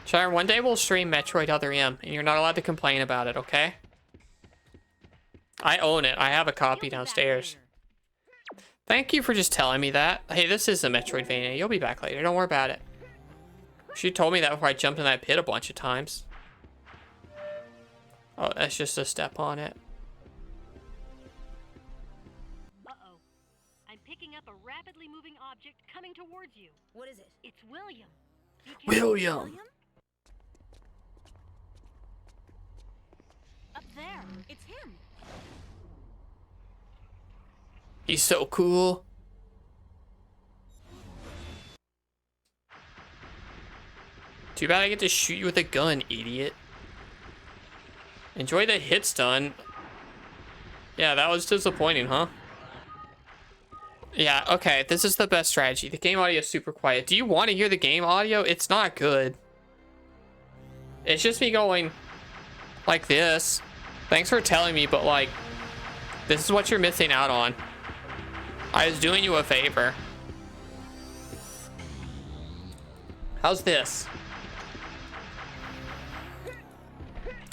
Sharon, one day we'll stream Metroid Other M, and you're not allowed to complain about it, okay? I own it. I have a copy downstairs. Thank you for just telling me that. Hey, this is a Metroidvania. You'll be back later. Don't worry about it. She told me that before I jumped in that pit a bunch of times. Oh, that's just a step on it. Uh-oh. I'm picking up a rapidly moving object coming towards you. What is it? It's William. Be careful. William. Up there. It's him. He's so cool. Too bad I get to shoot you with a gun, idiot. Enjoy the hit stun. Yeah, that was disappointing, huh? Yeah, okay, this is the best strategy. The game audio is super quiet. Do you want to hear the game audio? It's not good. It's just me going like this. Thanks for telling me, but like, this is what you're missing out on. I was doing you a favor. How's this?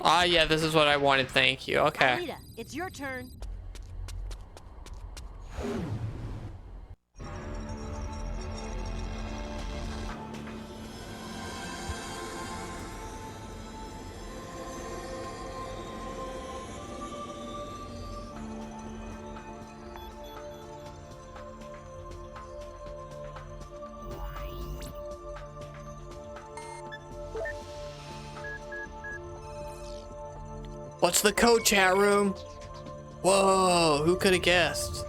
Ah, yeah, this is what I wanted. Thank you. Okay. Alita, it's your turn. What's the code, chat room? Whoa, who could have guessed?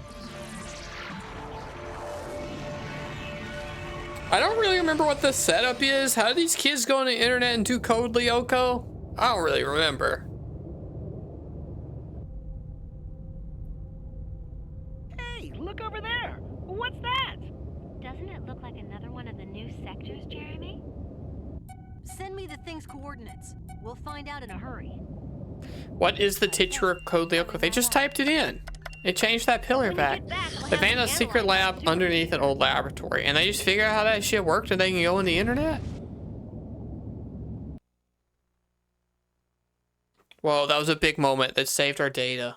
I don't really remember what the setup is. How do these kids go on the internet and do code Lyoko? I don't really remember. Hey, look over there. What's that? Doesn't it look like another one of the new sectors, Jeremy? Send me the thing's coordinates. We'll find out in a hurry. What is the titular code Lyoko? They just typed it in. It changed that pillar back. They found a secret lab underneath an old laboratory, and they just figure out how that shit worked and they can go on the internet? Whoa, that was a big moment that saved our data.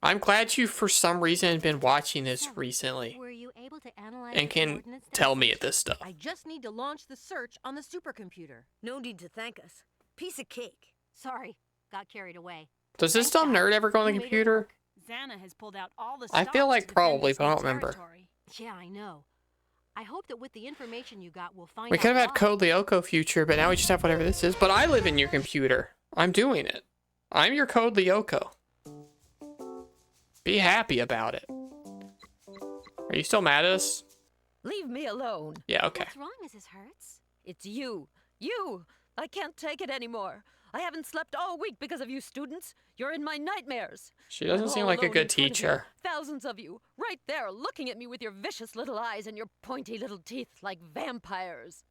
I'm glad you, for some reason, have been watching this recently Were you able to analyze and the can coordinates tell me themselves? this stuff. I just need to launch the search on the supercomputer. No need to thank us. Piece of cake. Sorry, got carried away. Does this dumb nerd ever go on the You made it computer? work. Xana has pulled out all the I stops feel to like defend probably, this but I new don't remember. territory. Yeah, I know. I hope that with the information you got, we'll find We out could have had why. Code Lyoko future, but now we just have whatever this is. But I live in your computer. I'm doing it. I'm your Code Lyoko. Be happy about it. Are you still mad at us? Leave me alone. Yeah, okay. What's wrong, Mrs. Hertz? It's you. You! I can't take it anymore. I haven't slept all week because of you students. You're in my nightmares. She doesn't I'm seem all like a alone good in front of you. teacher. Thousands of you, right there, looking at me with your vicious little eyes and your pointy little teeth like vampires.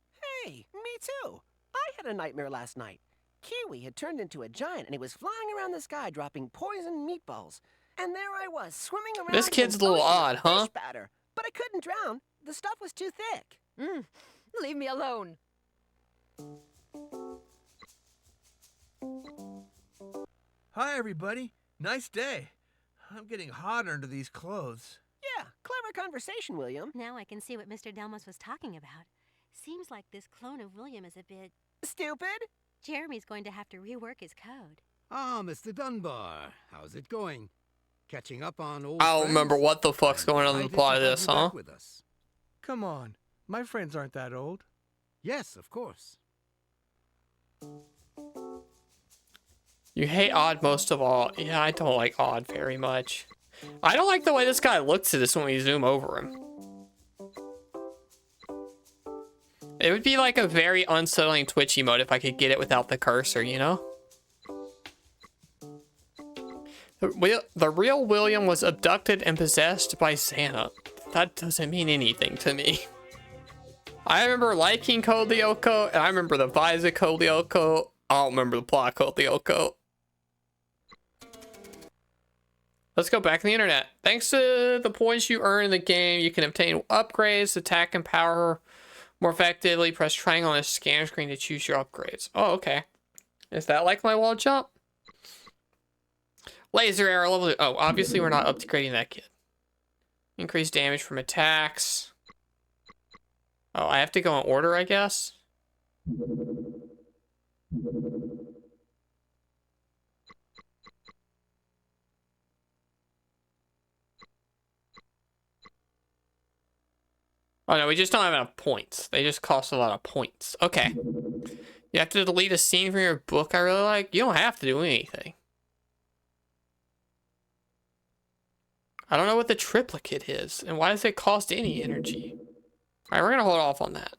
Hey, me too. I had a nightmare last night. Kiwi had turned into a giant and he was flying around the sky dropping poison meatballs. And there I was, swimming around This in kid's an a little ocean of odd, huh? fish batter. But I couldn't drown. The stuff was too thick. Leave me alone. Hi, everybody. Nice day. I'm getting hot under these clothes. Yeah, clever conversation, William. Now I can see what Mr. Delmos was talking about. Seems like this clone of William is a bit... Stupid? Jeremy's going to have to rework his code. Ah, Mr. Dunbar. How's it going? Catching up on old I don't friends? remember what the fuck's I'm going on in the delighted plot to of have this, you huh? back with us. Come on. My friends aren't that old. Yes, of course. You hate Odd most of all. Yeah, I don't like Odd very much. I don't like the way this guy looks at us when we zoom over him. It would be like a very unsettling twitchy mode if I could get it without the cursor, you know? The real William was abducted and possessed by Santa. That doesn't mean anything to me. I remember liking Code Lyoko, and I remember the vibes of Code Lyoko. I don't remember the plot of Code Lyoko. Let's go back to the internet. Thanks to the points you earn in the game, you can obtain upgrades, attack and power More effectively, press triangle on the scanner screen to choose your upgrades. Oh, okay. Is that like my wall jump? Laser arrow level. Oh, obviously we're not upgrading that kid. Increase damage from attacks. Oh, I have to go in order, I guess. Oh no, we just don't have enough points. They just cost a lot of points. Okay. You have to delete a scene from your book I really like. You don't have to do anything. I don't know what the triplicate is, and why does it cost any energy? Alright, we're gonna hold off on that.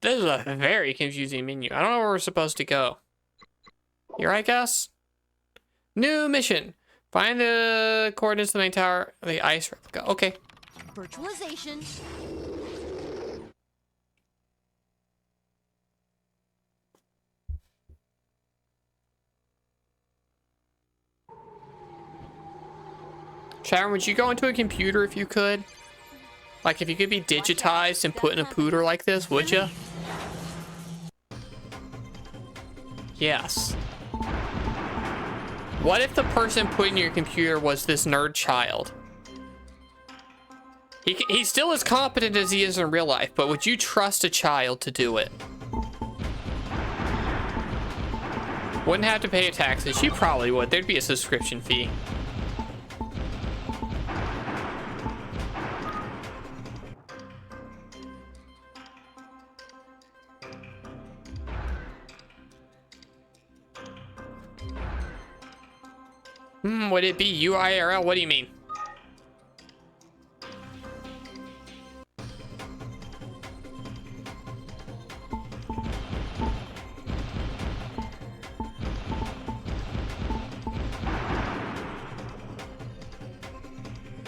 This is a very confusing menu. I don't know where we're supposed to go. Here, I guess? New mission. Find the coordinates of the main tower of the ice replica. Okay. Virtualization. Sharon, would you go into a computer if you could? Like, if you could be digitized and put in a pooter like this, would you? Yes. What if the person put in your computer was this nerd child? He's still as competent as he is in real life, but would you trust a child to do it? Wouldn't have to pay taxes. She probably would. There'd be a subscription fee. Would it be UIRL? What do you mean?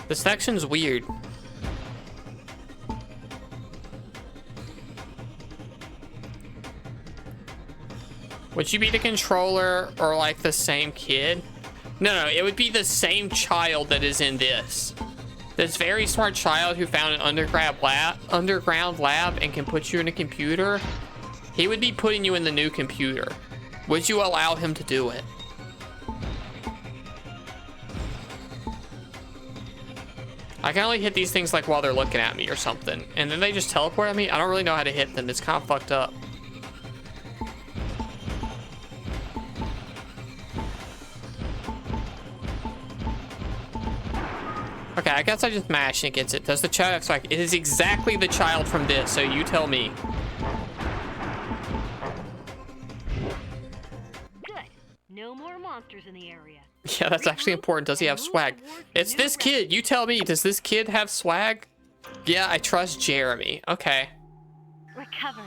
The section's weird. Would you be the controller or like the same kid? No, it would be the same child that is in this. This very smart child who found an underground lab and can put you in a computer. He would be putting you in the new computer. Would you allow him to do it? I can only hit these things like while they're looking at me or something. And then they just teleport at me. I don't really know how to hit them. It's kind of fucked up. Okay, I guess I just mash and it gets it. Does the child like it is exactly the child from this, so you tell me. Good. No more monsters in the area. Yeah, that's actually important. Does he have swag? It's this kid. You tell me. Does this kid have swag? Yeah, I trust Jeremy. Okay. Recovery.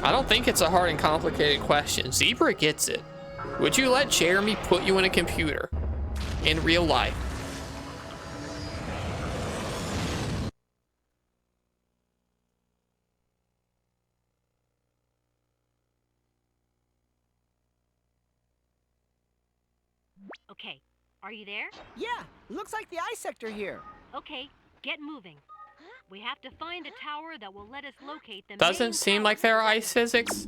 I don't think it's a hard and complicated question. Zebra gets it. Would you let Jeremy put you in a computer in real life? Okay, are you there? Yeah, looks like the ice sector here. Okay, get moving. We have to find a tower that will let us locate the Doesn't main seem tower. like there are ice physics.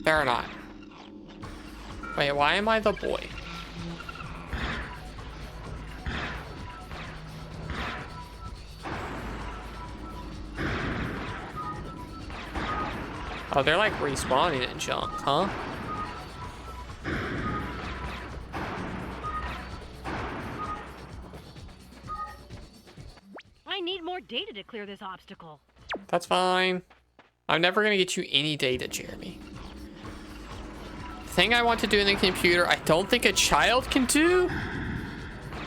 There are not. Wait, why am I the boy? Oh, they're like respawning and junk, huh? I need more data to clear this obstacle. That's fine. I'm never gonna get you any data, Jeremy. The thing I want to do in the computer, I don't think a child can do.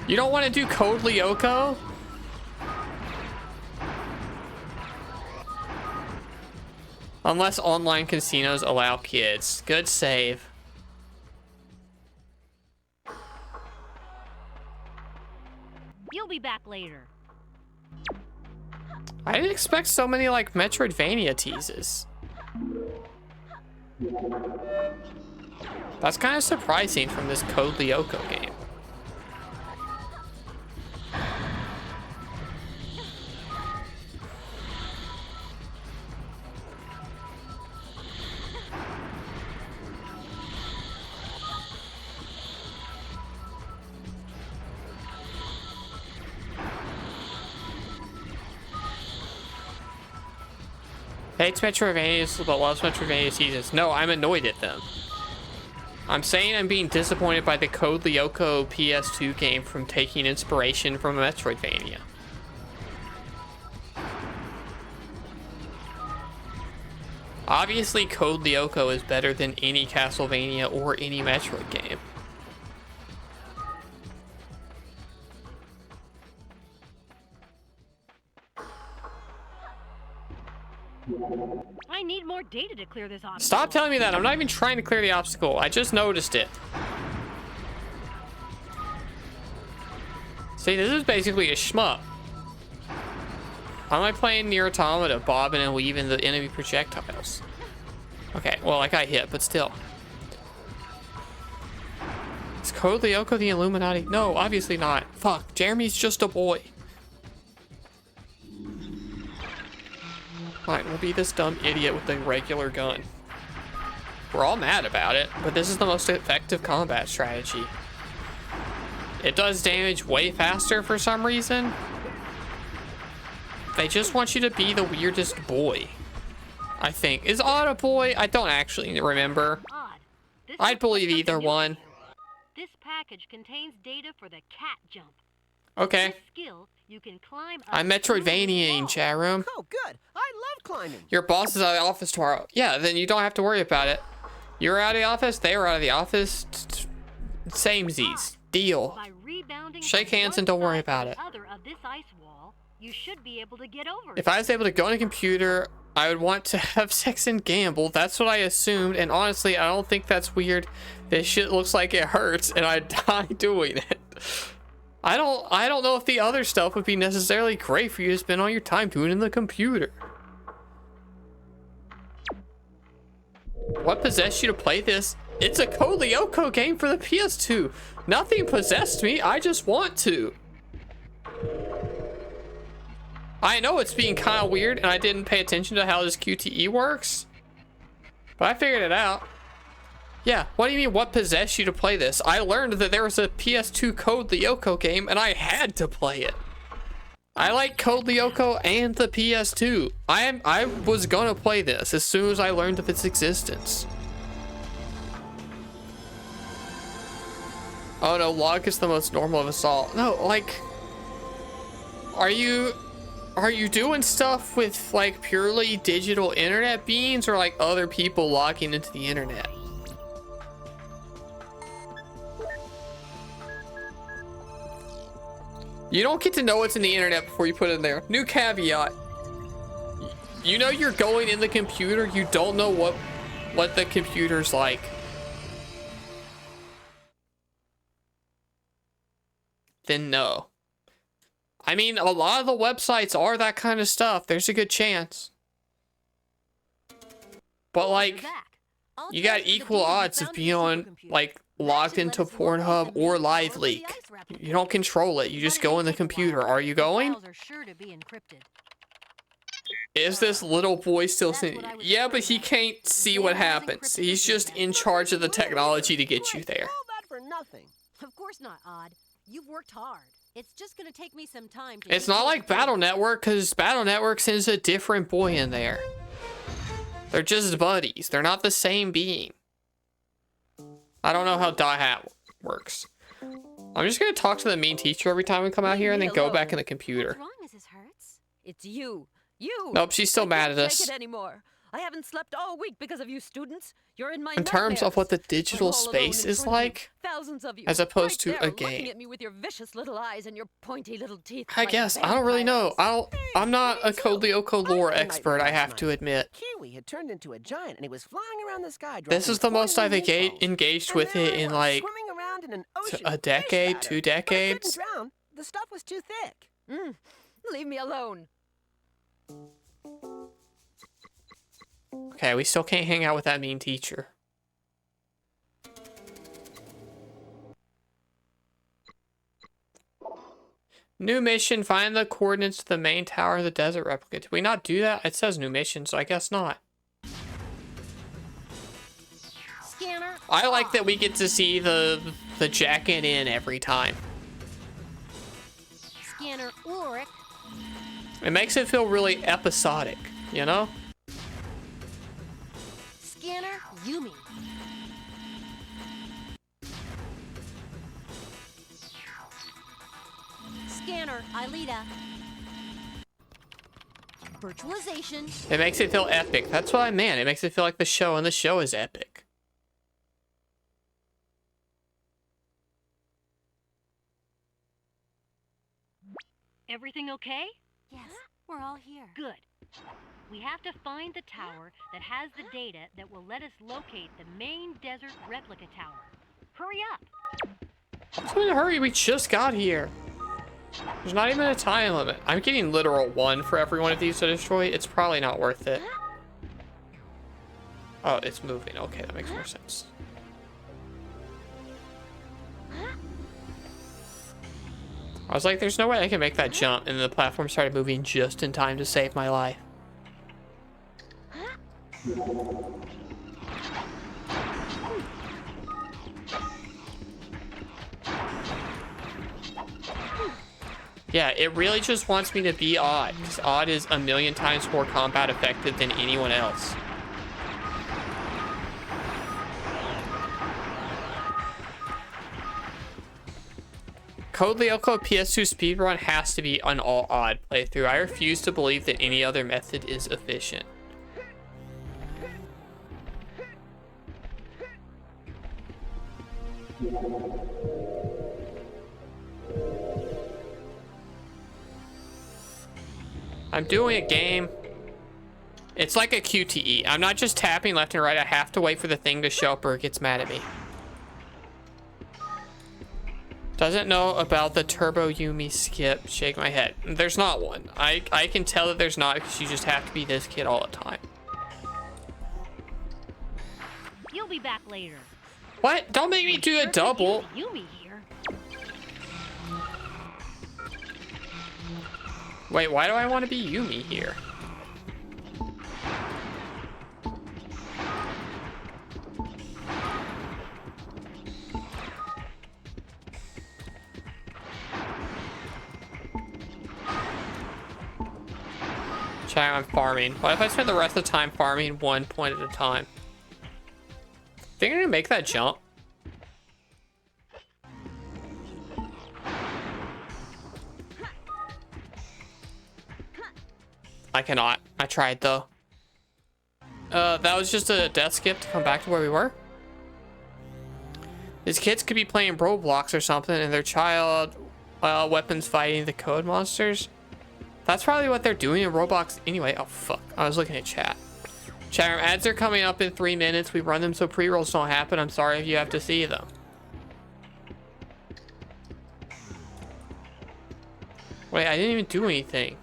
You don't want to do Code Lyoko? Unless online casinos allow kids. Good save. You'll be back later. I didn't expect so many, like, Metroidvania teases. That's kind of surprising from this Code Lyoko game. Hates Metroidvanias, but loves Metroidvania teases. No, I'm annoyed at them. I'm saying I'm being disappointed by the Code Lyoko PS2 game from taking inspiration from a Metroidvania. Obviously, Code Lyoko is better than any Castlevania or any Metroid game. I need more data to clear this obstacle. Stop telling me that. I'm not even trying to clear the obstacle. I just noticed it. See, this is basically a shmup. How am I playing Nier Automata, bobbing and weaving the enemy projectiles? Okay, well, I got hit, but still. Is Code Lyoko the Illuminati? No, obviously not. Fuck, Jeremy's just a boy. Fine, we'll be this dumb idiot with a regular gun. We're all mad about it, but this is the most effective combat strategy. It does damage way faster for some reason. They just want you to be the weirdest boy, I think. Is Odd a boy? I don't actually remember. Odd. This I'd looks believe like either something new one. to you. This package contains data for the cat jump. Okay. With this skill, you can climb up I'm Metroidvania-ing, wall. chat room. Oh, good. I love climbing. Your boss is out of the office tomorrow. Yeah, then you don't have to worry about it. You're out of the office, they were out of the office. Samesies. Deal. By rebounding Shake from hands one and don't worry side to about the it. other of this ice wall, you should be able to get over If it. I was able to go on a computer, I would want to have sex and gamble. That's what I assumed, and honestly, I don't think that's weird. This shit looks like it hurts, and I'd die doing it. I don't know if the other stuff would be necessarily great for you to spend all your time doing in the computer. What possessed you to play this? It's a Code Lyoko game for the PS2. Nothing possessed me, I just want to. I know it's being kind of weird and I didn't pay attention to how this QTE works, but I figured it out. Yeah, what do you mean, what possessed you to play this? I learned that there was a PS2 Code Lyoko game and I had to play it. I like Code Lyoko and the PS2. I was gonna play this as soon as I learned of its existence. Oh no, log is the most normal of us all. No, like, are you doing stuff with like purely digital internet beings or like other people logging into the internet? You don't get to know what's in the internet before you put it in there. New caveat. You know you're going in the computer, you don't know what the computer's like. Then no. I mean, a lot of the websites are that kind of stuff. There's a good chance. But like, you got equal odds of being on, like, logged into Pornhub or LiveLeak. You don't control it. You just go in the computer. Are you going? Is this little boy still sitting? Yeah, but he can't see what happens. He's just in charge of the technology to get you there. All that for nothing. Of course not, Odd. You've worked hard. It's just gonna take me some time to... It's not like Battle Network, because Battle Network sends a different boy in there. They're just buddies. They're not the same being. I don't know how Die Hat works. I'm just gonna talk to the mean teacher every time we come out here and then go back in the computer. What's wrong, Mrs. Hertz? It's you. You. Nope, she's still I mad can't at us. Take it anymore. I haven't slept all week because of you students. You're in my In terms of what the nightmares. digital I'm all alone space in is front of you. like, Thousands of you. as opposed to right a there, looking game. at me with your vicious little eyes and your pointy little teeth. I like guess, I don't really know. vampires. I'm not a Code Lyoko lore I had a expert, nightmare I have last to night. admit. Kiwi had turned into a giant and he was flying around the sky. This is the dropping most I've poison meatballs. engaged And with there it I in was, like swimming around in an ocean a of fish decade, batter. 2 But I decades. couldn't drown. The stuff was too thick. Leave me alone. Okay, we still can't hang out with that mean teacher. New mission, find the coordinates to the main tower of the desert replica. Did we not do that? It says new mission, so I guess not. Scanner. I like that we get to see the jacket in every time. Scanner Ulrich. It makes it feel really episodic, you know? Scanner Yumi. Scanner Ilita. Virtualization. It makes it feel epic. That's what I meant. It makes it feel like the show, and the show is epic. Everything okay? Yes, we're all here. Good. We have to find the tower that has the data that will let us locate the main desert replica tower. Hurry up! What's in a hurry? We just got here. There's not even a time limit. I'm getting literal 1 for every one of these to destroy. It's probably not worth it. Oh, it's moving. Okay, that makes more sense. I was like, there's no way I can make that jump, and the platform started moving just in time to save my life. Yeah, it really just wants me to be Odd, because Odd is a million times more combat effective than anyone else. Code Lyoko PS2 speedrun has to be an all Odd playthrough. I refuse to believe that any other method is efficient. I'm doing a game. It's like a QTE. I'm not just tapping left and right. I have to wait for the thing to show up or it gets mad at me. Doesn't know about the Turbo Yumi skip. Shake my head. There's not one. I can tell that there's not because you just have to be this kid all the time. You'll be back later. What? Don't make me do a double. Yumi here. Wait, why do I want to be Yumi here? Chat, I'm farming. What if I spend the rest of the time farming 1 point at a time? Think I'm gonna make that jump? I cannot. I tried though. That was just a death skip to come back to where we were. These kids could be playing Roblox or something and their child weapons fighting the code monsters. That's probably what they're doing in Roblox anyway. Oh fuck, I was looking at chat. Chat room ads are coming up in 3 minutes. We run them so pre-rolls don't happen. I'm sorry if you have to see them. Wait, I didn't even do anything.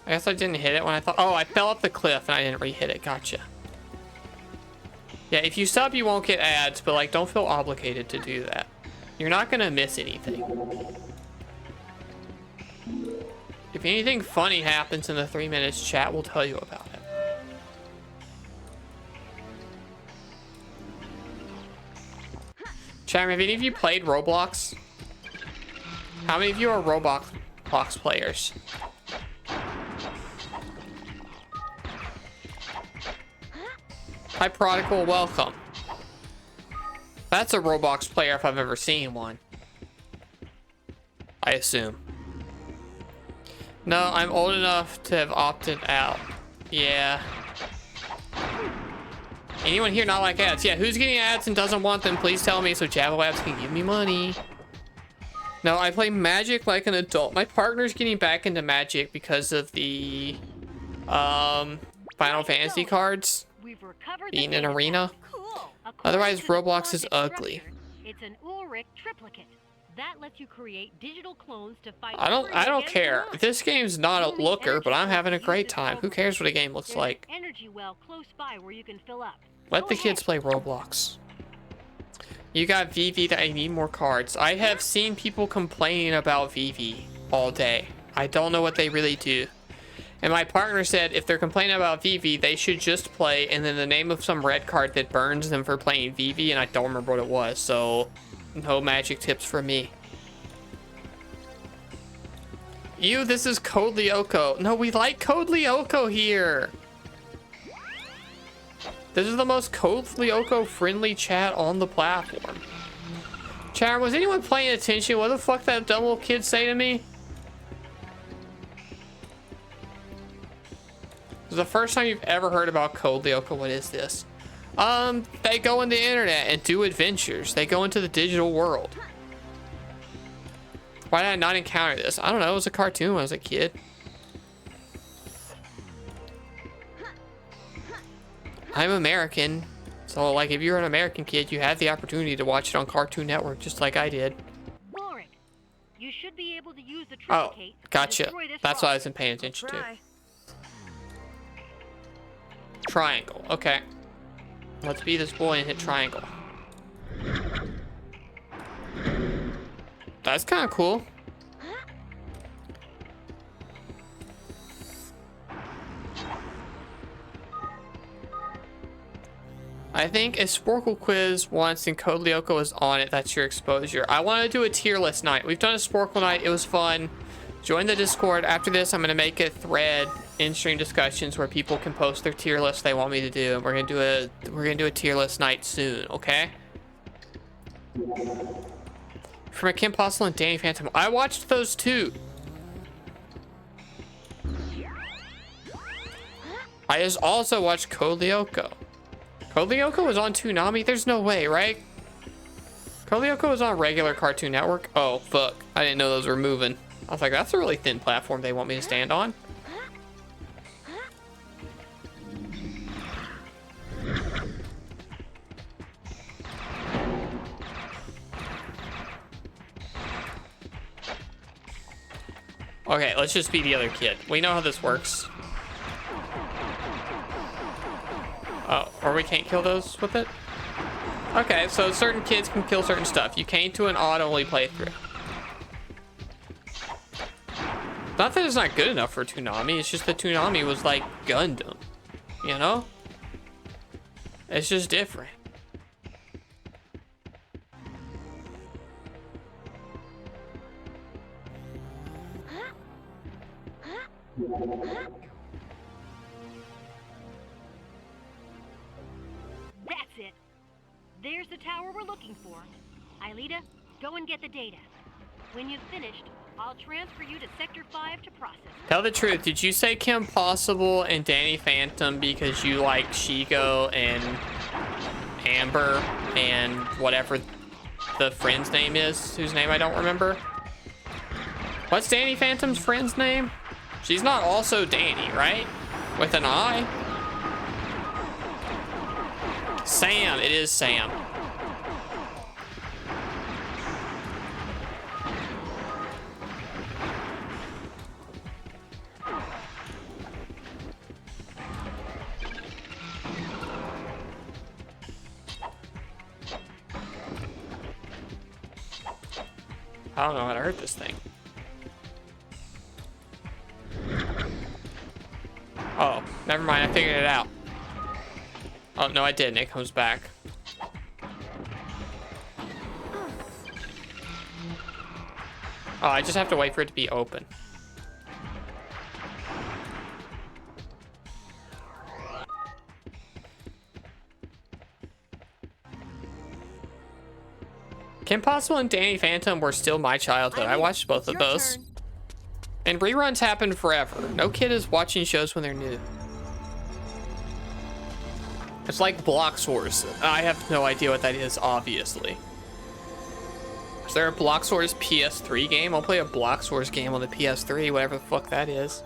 I guess I didn't hit it when I thought. Oh, I fell off the cliff and I didn't re-hit it. Gotcha. Yeah, if you sub, you won't get ads, but like, don't feel obligated to do that. You're not gonna miss anything. If anything funny happens in the 3 minutes, chat will tell you about it. Chat, have any of you played Roblox? How many of you are Roblox players? Hi, Prodigal, welcome. That's a Roblox player if I've ever seen one. I assume. No, I'm old enough to have opted out. Yeah. Anyone here not like ads? Yeah, who's getting ads and doesn't want them? Please tell me so Java Labs can give me money. No, I play Magic like an adult. My partner's getting back into Magic because of the Final Fantasy cards We've recovered being the an data arena. pack. Cool. Otherwise, According to the Roblox is quantic ugly. structure, it's an Ulrich triplicate. That lets you create digital clones to fight. I don't and care. beyond. This game's not a You'll need looker, energy but I'm sources having a to use great this time. Who program. cares what a game looks There's like? an energy well close by where you can fill up. Let Go the kids ahead. play Roblox. You got Vivi that I need more cards. I have seen people complaining about Vivi all day. I don't know what they really do. And my partner said if they're complaining about Vivi, they should just play and then the name of some red card that burns them for playing Vivi, and I don't remember what it was, so no magic tips for me. Ew, this is Code Lyoko. No, we like Code Lyoko here. This is the most Code Lyoko friendly chat on the platform. Chat, was anyone paying attention? What the fuck that dumb little kid say to me? This is the first time you've ever heard about Code Lyoko. What is this? They go on the internet and do adventures. They go into the digital world. Why did I not encounter this? I don't know. It was a cartoon when I was a kid. I'm American. So, like, if you're an American kid, you have the opportunity to watch it on Cartoon Network, just like I did. Ulrich, you should be able to use the Oh, triplicate to gotcha. destroy this That's what I rock. wasn't paying attention to. Try. Triangle. Okay. Let's be this boy and hit triangle. That's kind of cool. I think if Sporkle quiz once and Code Lyoko is on it, that's your exposure. I want to do a tier list night. We've done a Sporkle night. It was fun. Join the Discord. After this, I'm going to make a thread in-stream discussions where people can post their tier list they want me to do. We're going to do a tier list night soon, okay? From a Kim Possible and Danny Phantom. I watched those too. I just also watched Code Lyoko. Code Lyoko was on Toonami? There's no way, right? Code Lyoko was on regular Cartoon Network? Oh, fuck. I didn't know those were moving. I was like, that's a really thin platform they want me to stand on. Okay, let's just be the other kid. We know how this works. Oh, or we can't kill those with it? Okay, so certain kids can kill certain stuff. You came to an odd-only playthrough. Not that it's not good enough for Toonami, it's just that Toonami was like Gundam, you know? It's just different. That's it. There's the tower we're looking for. Aelita, go and get the data. When you've finished, I'll transfer you to Sector 5 to process. Tell the truth, did you say Kim Possible and Danny Phantom because you like Shigo and Amber and whatever the friend's name is, whose name I don't remember? What's Danny Phantom's friend's name? She's not also Danny, right? With an I? Sam, it is Sam. I don't know how to hurt this thing. Oh, never mind, I figured it out. Oh, no, I didn't. It comes back. Oh, I just have to wait for it to be open. Kim Possible and Danny Phantom were still my childhood. I watched both of those. And reruns happen forever. No kid is watching shows when they're new. It's like Block Wars. I have no idea what that is, obviously. there a Block Swords PS3 game? I'll play a Block Swords game on the PS3, whatever the fuck that is.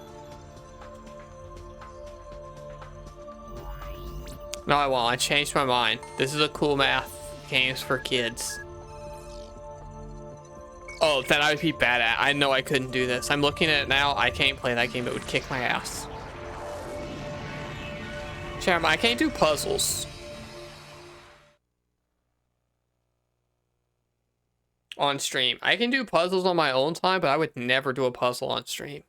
No, I won't. I changed my mind. This is a cool math games for kids. Oh, then I would be bad at. I know I couldn't do this. I'm looking at it now. I can't play that game. It would kick my ass. Champ, I can't do puzzles. On stream. I can do puzzles on my own time, but I would never do a puzzle on stream.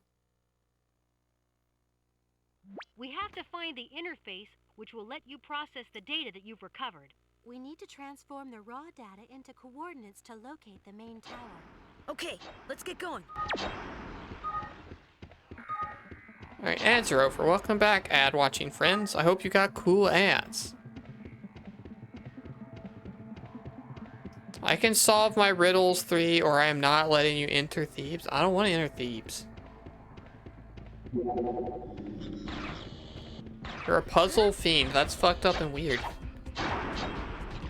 We have to find the interface which will let you process the data that you've recovered. We need to transform the raw data into coordinates to locate the main tower. Okay, let's get going. Alright, ads are over. Welcome back, ad watching friends. I hope you got cool ads. I can solve my riddles 3, or I am not letting you enter Thebes. I don't want to enter Thebes. You're a puzzle fiend. That's fucked up and weird.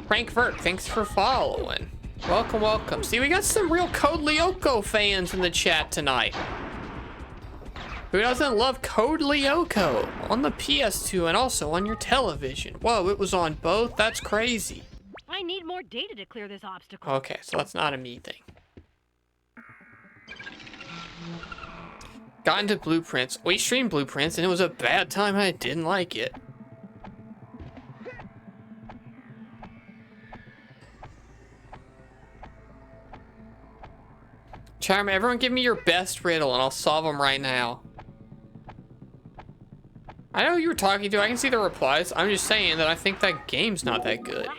Frank Vert, thanks for following. Welcome, welcome. See, we got some real Code Lyoko fans in the chat tonight. Who doesn't love Code Lyoko on the PS2 and also on your television? Whoa, it was on both? That's crazy. I need more data to clear this obstacle. Okay, so that's not a me thing. Got into Blueprints. We streamed Blueprints and it was a bad time and I didn't like it. Charm, everyone give me your best riddle and I'll solve them right now. I know who you were talking to. I can see the replies. I'm just saying that I think that game's not that good. Wow.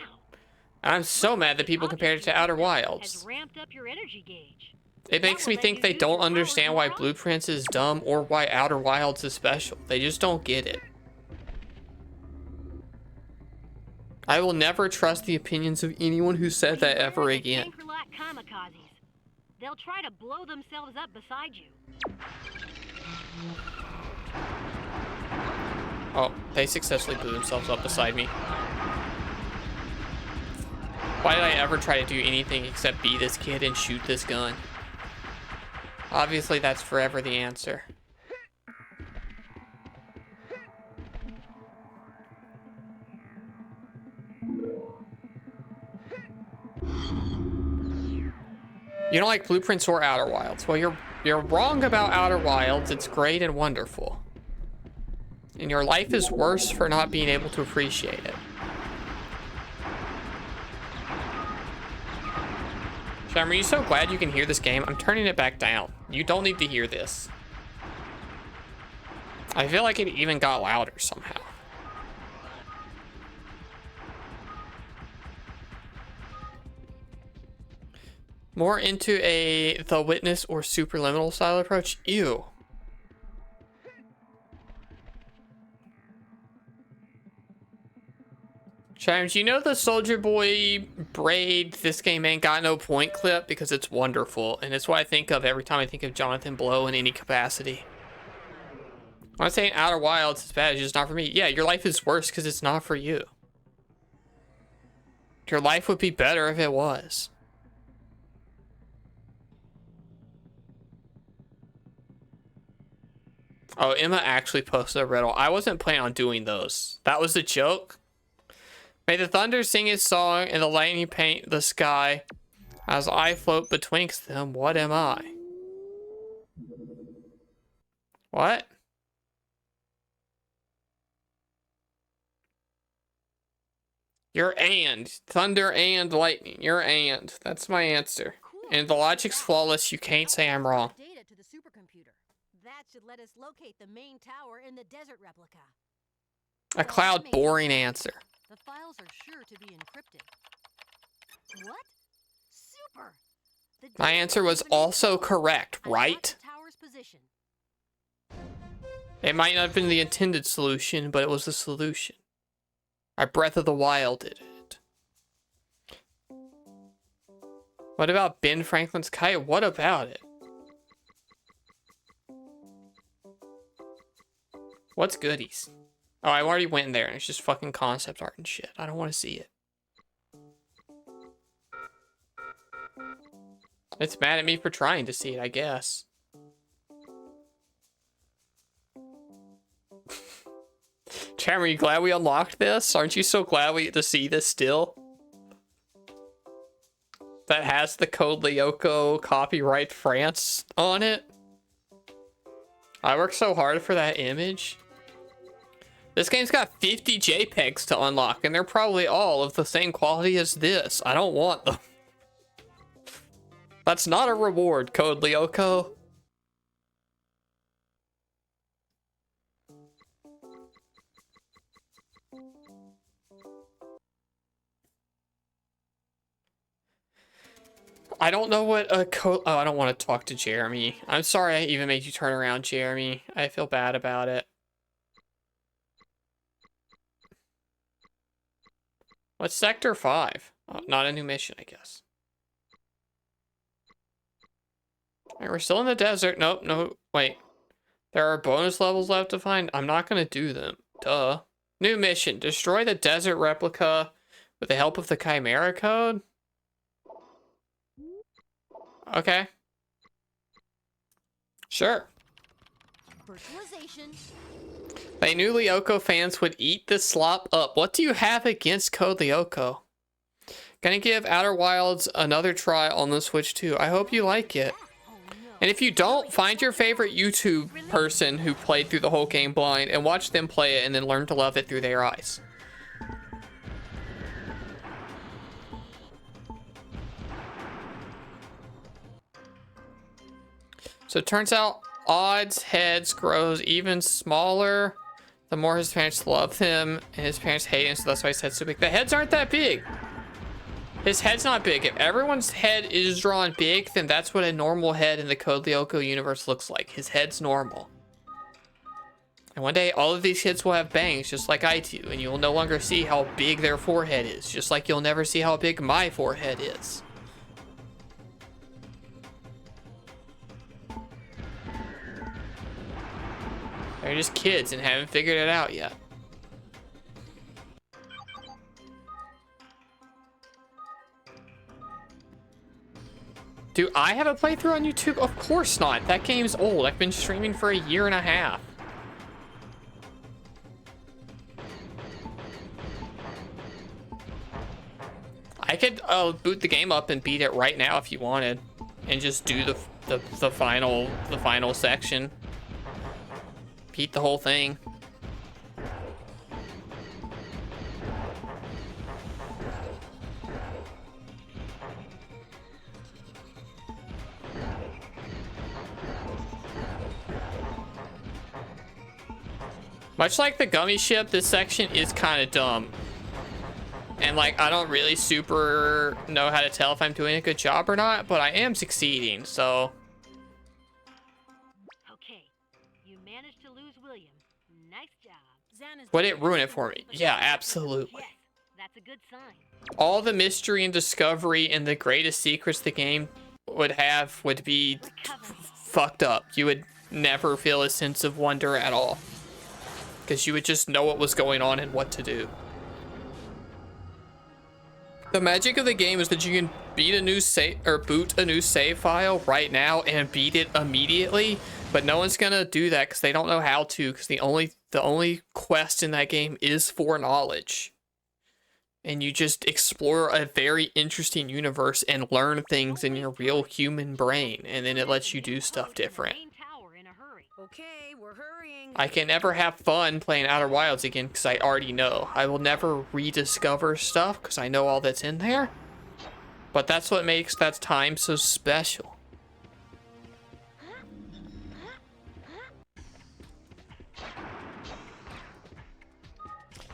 I'm so mad that people compared it to Outer Wilds. Has ramped up your energy gauge. It makes me think they don't understand why Blueprints is dumb or why Outer Wilds is special. They just don't get it. I will never trust the opinions of anyone who said that ever again. Kamikazes. They'll try to blow themselves up beside you. Oh, they successfully blew themselves up beside me. Why did I ever try to do anything except be this kid and shoot this gun? Obviously, that's forever the answer. You don't like Blueprints or Outer Wilds? Well, you're wrong about Outer Wilds. It's great and wonderful. And your life is worse for not being able to appreciate it. Sham, are you so glad you can hear this game? I'm turning it back down. You don't need to hear this. I feel like it even got louder somehow. More into a The Witness or Superliminal style approach? Ew. Chimes, you know the Soldier Boy braid this game ain't got no point clip because it's wonderful, and it's what I think of every time I think of Jonathan Blow in any capacity. I'm not saying Outer Wilds is bad, it's just not for me. Yeah, your life is worse because it's not for you. Your life would be better if it was. Oh, Emma actually posted a riddle. I wasn't planning on doing those. That was a joke. May the thunder sing his song and the lightning paint the sky. As I float betwixt them, what am I? What? You're and. Thunder and lightning. You're and. That's my answer. And the logic's flawless. You can't say I'm wrong. Data to the supercomputer. That should let us locate the main tower in the desert replica. A cloud boring answer. The files are sure to be encrypted. What? Super! My answer was also correct, right? Tower's position. It might not have been the intended solution, but it was the solution. Our Breath of the Wild did it. What about Ben Franklin's kite? What about it? What's goodies? Oh, I already went in there and it's just fucking concept art and shit. I don't want to see it. It's mad at me for trying to see it, I guess. Cam, are you glad we unlocked this? Aren't you so glad we get to see this still? That has the Code Lyoko copyright France on it. I worked so hard for that image. This game's got 50 JPEGs to unlock, and they're probably all of the same quality as this. I don't want them. That's not a reward, Code Lyoko. I don't know what a code... Oh, I don't want to talk to Jeremy. I'm sorry I even made you turn around, Jeremy. I feel bad about it. What's Sector 5? Oh, not a new mission, I guess. Alright, we're still in the desert. Nope, no, wait. There are bonus levels left to find? I'm not gonna do them. Duh. New mission. Destroy the desert replica with the help of the Chimera code? Okay. Sure. Virtualization. They knew Lyoko fans would eat this slop up. What do you have against Code Lyoko? Gonna give Outer Wilds another try on the Switch too. I hope you like it. And if you don't, find your favorite YouTube person who played through the whole game blind and watch them play it and then learn to love it through their eyes. So it turns out Odd's heads grows even smaller the more his parents love him and his parents hate him, so that's why his head's so big. The heads aren't that big. His head's not big. If everyone's head is drawn big, then that's what a normal head in the Code Lyoko universe looks like. His head's normal. And one day, all of these kids will have bangs, just like I do, and you'll no longer see how big their forehead is, just like you'll never see how big my forehead is. They're just kids and haven't figured it out yet. Do I have a playthrough on YouTube? Of course not. That game's old. I've been streaming for a year and a half. I could boot the game up and beat it right now if you wanted, and just do the final section. Beat the whole thing. Much like the gummy ship, this section is kind of dumb. And like, I don't really super know how to tell if I'm doing a good job or not, but I am succeeding, so. Okay, you managed to lose William. Nice job. Would it ruin it for me? Yeah, absolutely. Yes, that's a good sign. All the mystery and discovery and the greatest secrets the game would have would be fucked up. You would never feel a sense of wonder at all, because you would just know what was going on and what to do. The magic of the game is that you can beat a new save or boot a new save file right now and beat it immediately, but no one's gonna do that because they don't know how to, because the only quest in that game is for knowledge. And you just explore a very interesting universe and learn things in your real human brain, and then it lets you do stuff different. Okay, we're hurrying. I can never have fun playing Outer Wilds again because I already know. I will never rediscover stuff because I know all that's in there. But that's what makes that time so special.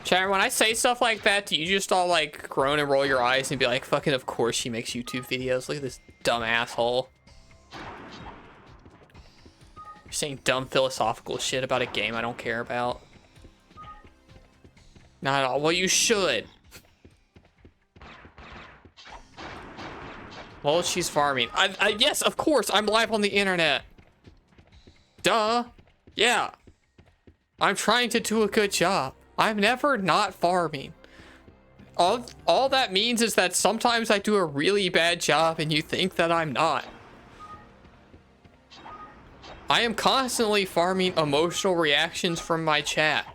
Chandler, when I say stuff like that, do you just all like groan and roll your eyes and be like, fucking of course she makes YouTube videos. Look at this dumb asshole. You're saying dumb philosophical shit about a game I don't care about. Not at all. Well, you should. Well, she's farming. Yes, of course. I'm live on the internet. Duh. Yeah. I'm trying to do a good job. I'm never not farming. All that means is that sometimes I do a really bad job and you think that I'm not. I am constantly farming emotional reactions from my chat.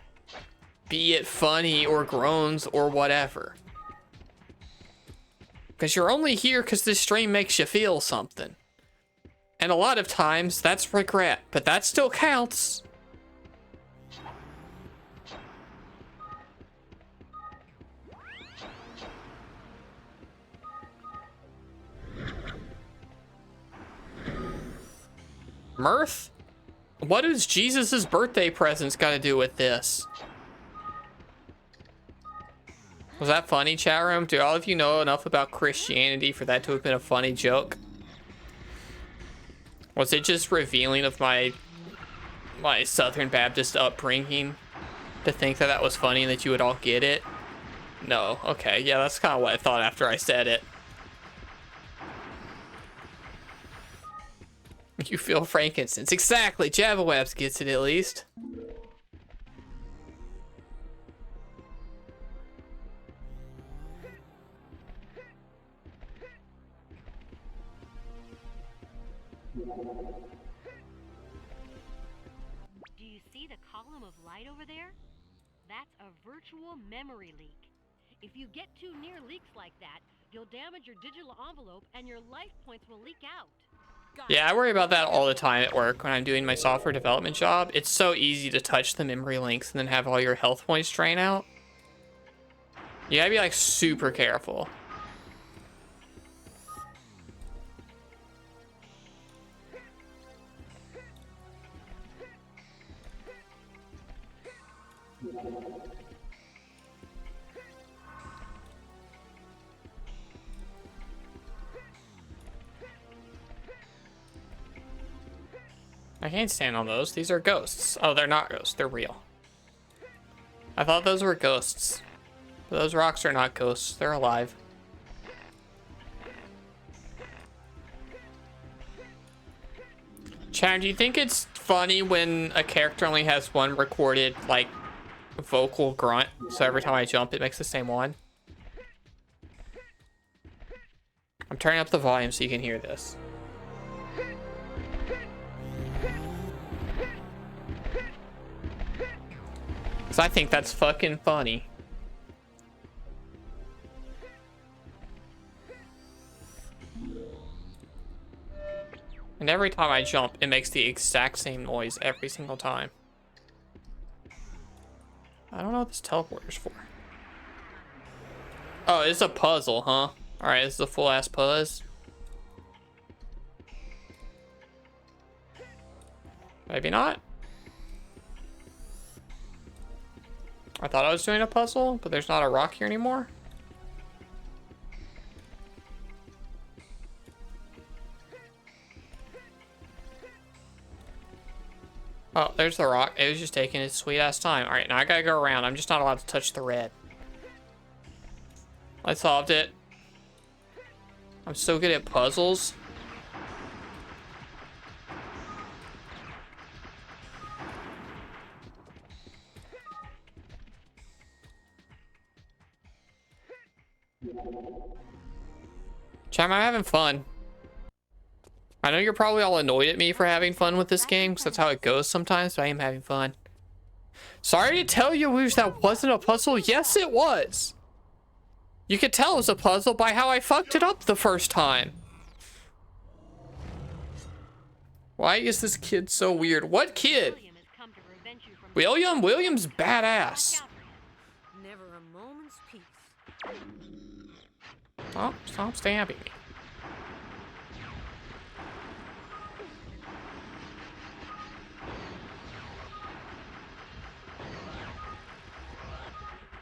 Be it funny or groans or whatever. Because you're only here because this stream makes you feel something. And a lot of times, that's regret. But that still counts. Mirth? What does Jesus' birthday presents got to do with this? Was that funny, chat room? Do all of you know enough about Christianity for that to have been a funny joke? Was it just revealing of my Southern Baptist upbringing to think that that was funny and that you would all get it? No. Okay. Yeah, that's kind of what I thought after I said it. You feel frankincense. Exactly. Java Webs gets it at least. Do you see the column of light over there? That's a virtual memory leak. If you get too near leaks like that, you'll damage your digital envelope and your life points will leak out. Yeah, I worry about that all the time at work when I'm doing my software development job. It's so easy to touch the memory links and then have all your health points drain out. You gotta be like super careful. I can't stand on those. These are ghosts. Oh, they're not ghosts. They're real. I thought those were ghosts. But those rocks are not ghosts. They're alive. Chan, do you think it's funny when a character only has one recorded, like, vocal grunt? So every time I jump, it makes the same one? I'm turning up the volume so you can hear this. Because I think that's fucking funny. And every time I jump, it makes the exact same noise every single time. I don't know what this teleporter's for. Oh, it's a puzzle, huh? Alright, this is a full-ass puzz. Maybe not. I thought I was doing a puzzle, but there's not a rock here anymore. Oh, there's the rock. It was just taking its sweet ass time. Alright, now I gotta go around. I'm just not allowed to touch the red. I solved it. I'm so good at puzzles. Cham, I'm having fun. I know you're probably all annoyed at me for having fun with this game, because that's how it goes sometimes, but I am having fun. Sorry to tell you, Woosh, that wasn't a puzzle. Yes, it was. You could tell it was a puzzle by how I fucked it up the first time. Why is this kid so weird? What kid? William? William's badass. Never a moment's peace. Oh, stop stabbing me.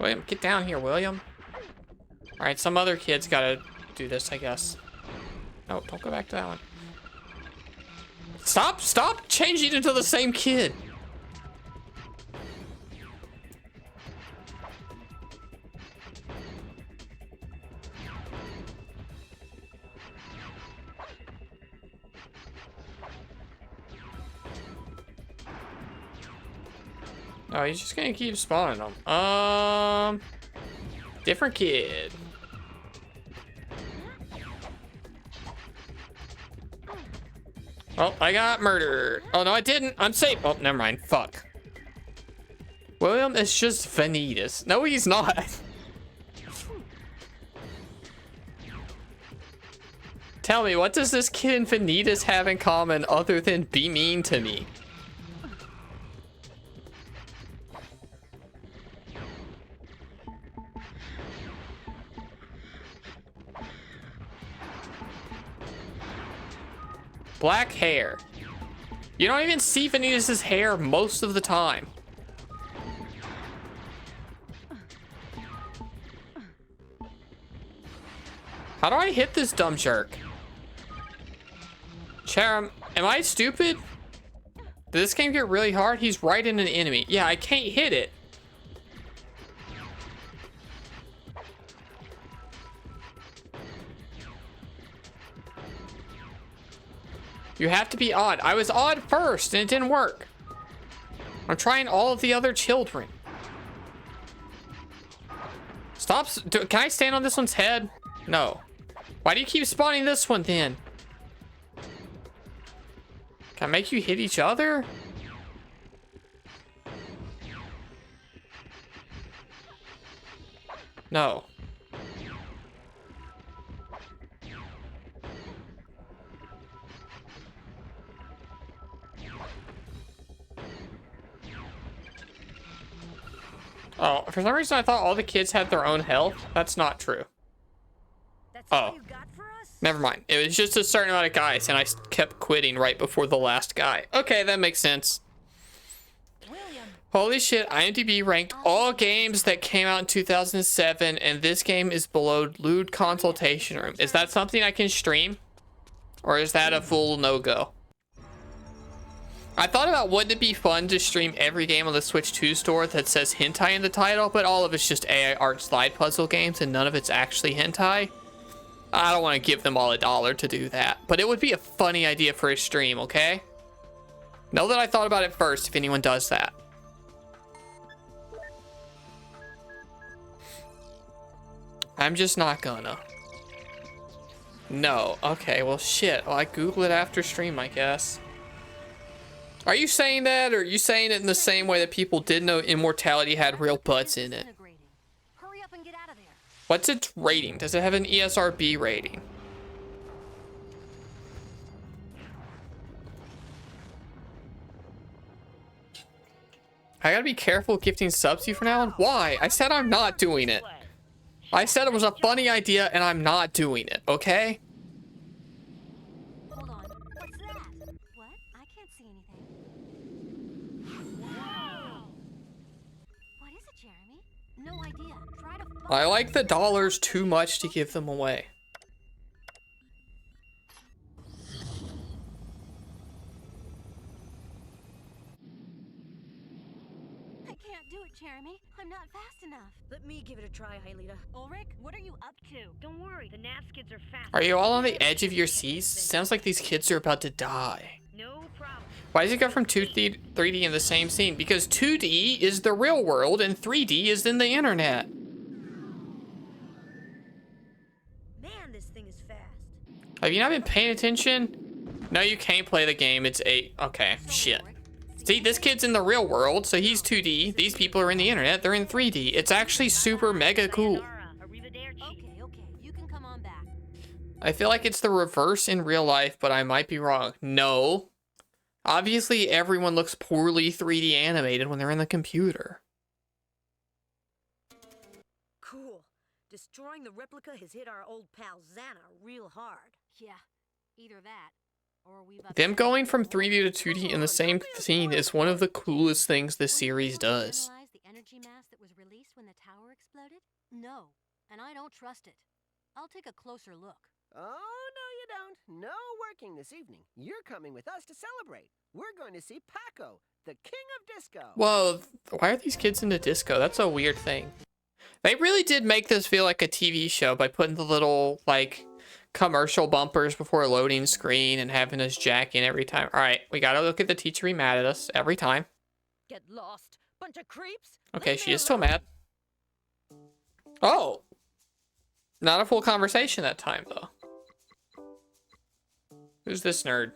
William, get down here, William. Alright, some other kid's gotta do this, I guess. No, don't go back to that one. Stop changing into the same kid. Oh, he's just gonna keep spawning them. Different kid. Oh, I got murdered. Oh, no, I didn't. I'm safe. Oh, never mind. Fuck. William is just Vanitas. No, he's not. Tell me, what does this kid and Vanitas have in common other than be mean to me? Black hair. You don't even see Vanitas' hair most of the time. How do I hit this dumb jerk? Charum, am I stupid? Did this game get really hard? He's right in an enemy. Yeah, I can't hit it. You have to be odd. I was odd first and it didn't work. I'm trying all of the other children. Stop. Can I stand on this one's head? No. Why do you keep spawning this one then? Can I make you hit each other? No. Oh, for some reason I thought all the kids had their own health. That's not true. Oh. Never mind. It was just a certain amount of guys, and I kept quitting right before the last guy. Okay, that makes sense. Holy shit, IMDb ranked all games that came out in 2007, and this game is below Lewd Consultation Room. Is that something I can stream? Or is that a full no-go? I thought about wouldn't it be fun to stream every game on the Switch 2 store that says hentai in the title, but all of it's just AI art slide puzzle games and none of it's actually hentai. I don't want to give them all $1 to do that, but it would be a funny idea for a stream, okay? Know that I thought about it first if anyone does that. I'm just not gonna. No. Okay, well, shit. Well, I Google it after stream, I guess. Are you saying that, or are you saying it in the same way that people didn't know immortality had real butts in it? Hurry up and get out of there. What's its rating? Does it have an ESRB rating? I gotta be careful gifting subs to you from now on. Why? I said I'm not doing it. I said it was a funny idea and I'm not doing it, okay? Hold on. What's that? What? I can't see anything. Wow. What is it, Jeremy? No idea. Try to find I like the dollars too much to give them away. I can't do it, Jeremy. I'm not fast enough. Let me give it a try, Hylita. Ulrich, what are you up to? Don't worry, the NAS kids are fast. Are you all on the edge of your seats? Sounds like these kids are about to die. No problem. Why does it go from 2D, 3D in the same scene? Because 2D is the real world and 3D is in the internet. Man, this thing is fast. Have you not been paying attention? No, you can't play the game. It's 8. Okay, shit. See, this kid's in the real world, so he's 2D. These people are in the internet. They're in 3D. It's actually super mega cool. Okay. You can come on back. I feel like it's the reverse in real life, but I might be wrong. No. Obviously, everyone looks poorly 3D animated when they're in the computer. Cool. Destroying the replica has hit our old pal Xana real hard. Yeah, either that, or we've Them going from 3D to 2D in the same scene is one of the coolest things this series does. Analyze the energy mass that was released when the tower exploded? No, and I don't trust it. I'll take a closer look. Oh, no, you don't. No working this evening. You're coming with us to celebrate. We're going to see Paco, the king of disco. Whoa, why are these kids into disco? That's a weird thing. They really did make this feel like a TV show by putting the little, like, commercial bumpers before a loading screen and having us jack in every time. All right, we gotta look at the teacher be mad at us every time. Get lost. Bunch of creeps. Okay, Leave she me is still alone. mad. Oh. Not a full conversation that time, though. Who's this nerd?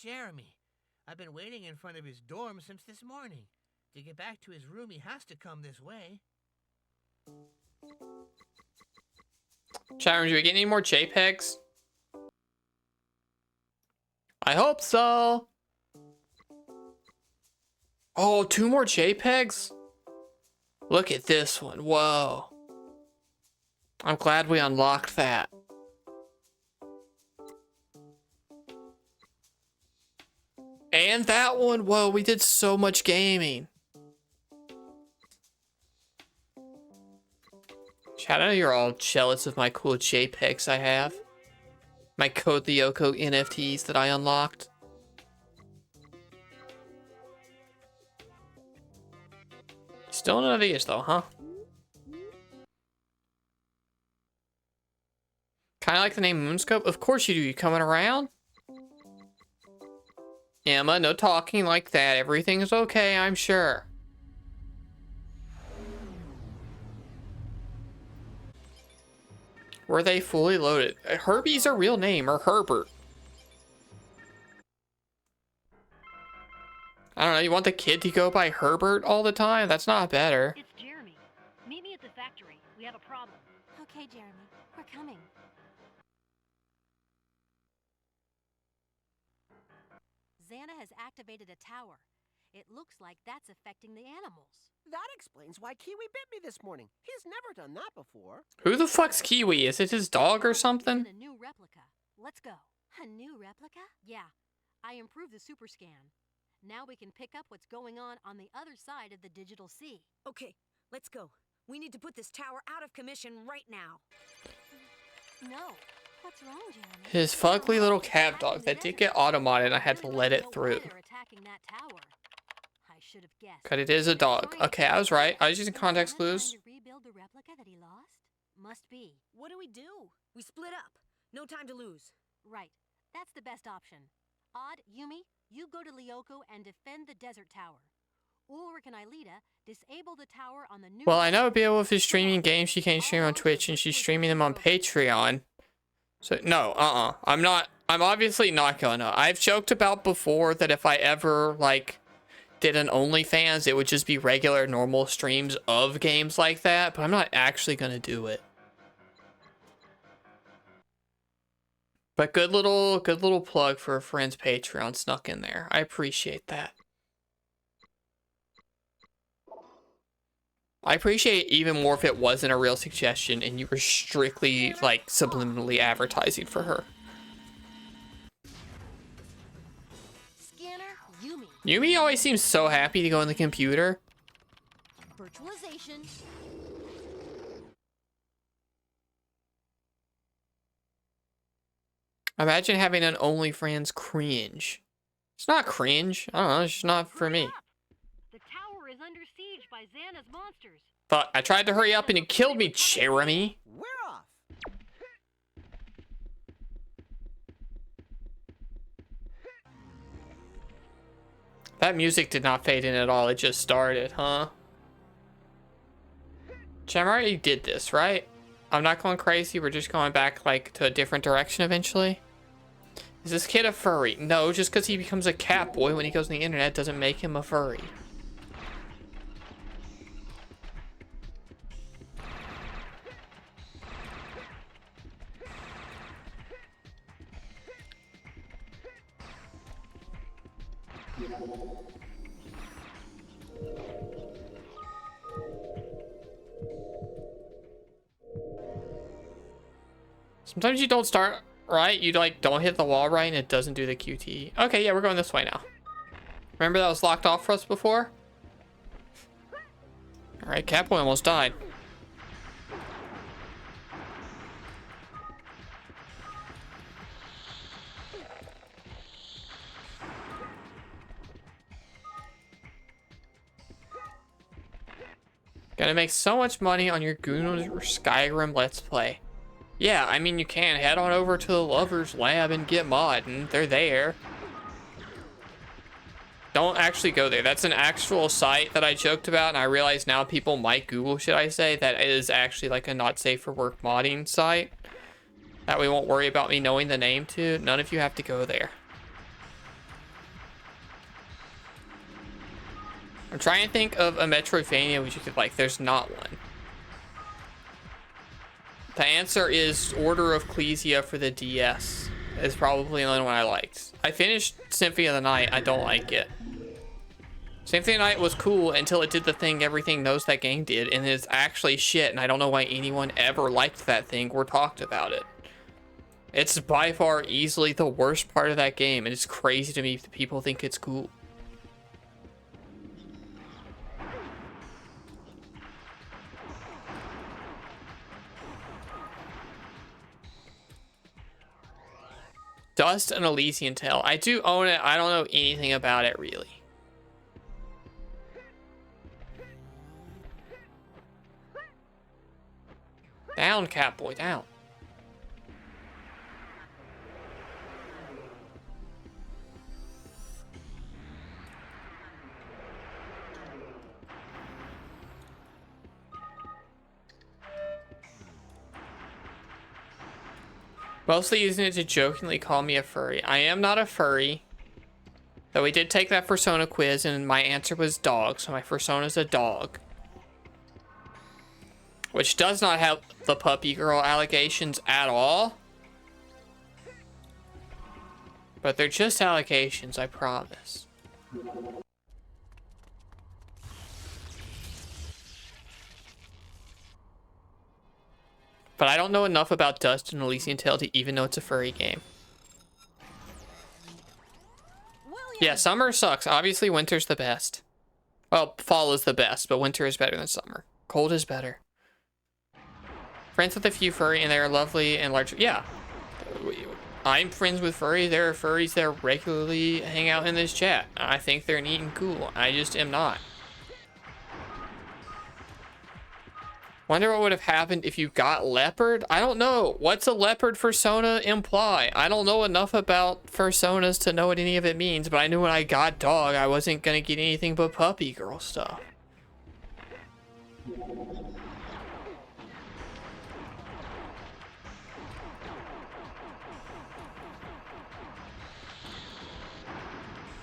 Jeremy. I've been waiting in front of his dorm since this morning. To get back to his room, he has to come this way. Chat room, do we get any more JPEGs? I hope so. Oh, 2 more JPEGs? Look at this one. Whoa. I'm glad we unlocked that. And that one. Whoa, we did so much gaming. Chat, I know you're all jealous of my cool JPEGs I have. My Code Lyoko NFTs that I unlocked. Still none of these though, huh? Kind of like the name Moonscope? Of course you do. You coming around? Emma, no talking like that. Everything's okay, I'm sure. Were they fully loaded? Herbie's a real name, or Herbert. I don't know, you want the kid to go by Herbert all the time? That's not better. It's Jeremy. Meet me at the factory. We have a problem. Okay, Jeremy, we're coming. Xana has activated a tower. It looks like that's affecting the animals. That explains why Kiwi bit me this morning. He's never done that before. Who the fuck's Kiwi? Is it his dog or something? A new replica. Let's go. A new replica? Yeah. I improved the super scan. Now we can pick up what's going on the other side of the digital sea. Okay, let's go. We need to put this tower out of commission right now. No. What's wrong, Jeremy? His fugly little cat dog that did get automated and I had to let it through. They're attacking that tower. I should have guessed. Cause it is a dog. Okay, I was right. I was using context clues. Trying to rebuild the replica that he lost? Must be. What do? We split up. No time to lose. Right. That's the best option. Odd, Yumi, you go to Lyoko and defend the desert tower. Ulrich and Aelita disable the tower on the new... Well, I know Bill with his streaming games she can't stream on Twitch and she's streaming them on Patreon. So, no, I'm obviously not gonna. I've joked about before that if I ever, like, did an OnlyFans, it would just be regular, normal streams of games like that, but I'm not actually gonna do it. But good little plug for a friend's Patreon snuck in there. I appreciate that. I appreciate it even more if it wasn't a real suggestion and you were strictly, like, subliminally advertising for her. Scanner, Yumi. Yumi always seems so happy to go on the computer. Virtualization. Imagine having an OnlyFans cringe. It's not cringe. I don't know, it's just not for me. The tower is under siege by Xana's monsters. Fuck, I tried to hurry up and it killed me, Jeremy. We're off. That music did not fade in at all, it just started, huh? Chem, I already did this, right? I'm not going crazy, we're just going back, like, to a different direction eventually. Is this kid a furry? No, just because he becomes a cat boy when he goes on the internet doesn't make him a furry. Sometimes you don't start right, you like don't hit the wall right and it doesn't do the QT. Okay, yeah, we're going this way now. Remember that was locked off for us before? Alright, Catboy almost died. Gonna make so much money on your Goon or Skyrim Let's Play. Yeah, I mean, you can head on over to the Lover's Lab and get modding. They're there. Don't actually go there. That's an actual site that I joked about, and I realize now people might Google, should I say, that is actually like a not safe for work modding site. That we won't worry about me knowing the name to. None of you have to go there. I'm trying to think of a Metroidvania which you could like. There's not one. The answer is Order of Ecclesia for the DS. It's probably the only one I liked. I finished Symphony of the Night. I don't like it. Symphony of the Night was cool until it did the thing everything knows that game did, and it's actually shit, and I don't know why anyone ever liked that thing or talked about it. It's by far easily the worst part of that game, and it's crazy to me if people think it's cool. Dust and Elysian Tale. I do own it. I don't know anything about it, really. Down, Catboy, down. Mostly using it to jokingly call me a furry. I am not a furry. Though we did take that persona quiz and my answer was dog, so my persona is a dog. Which does not have the puppy girl allegations at all. But they're just allegations, I promise. But I don't know enough about Dust and Elysian Tale to even know it's a furry game. Yeah, summer sucks. Obviously, winter's the best. Well, fall is the best, but winter is better than summer. Cold is better. Friends with a few furry, and they are lovely and large. Yeah. I'm friends with furry. There are furries that regularly hang out in this chat. I think they're neat and cool. I just am not. Wonder what would have happened if you got leopard? I don't know. What's a leopard persona imply? I don't know enough about personas to know what any of it means, but I knew when I got dog, I wasn't gonna get anything but puppy girl stuff.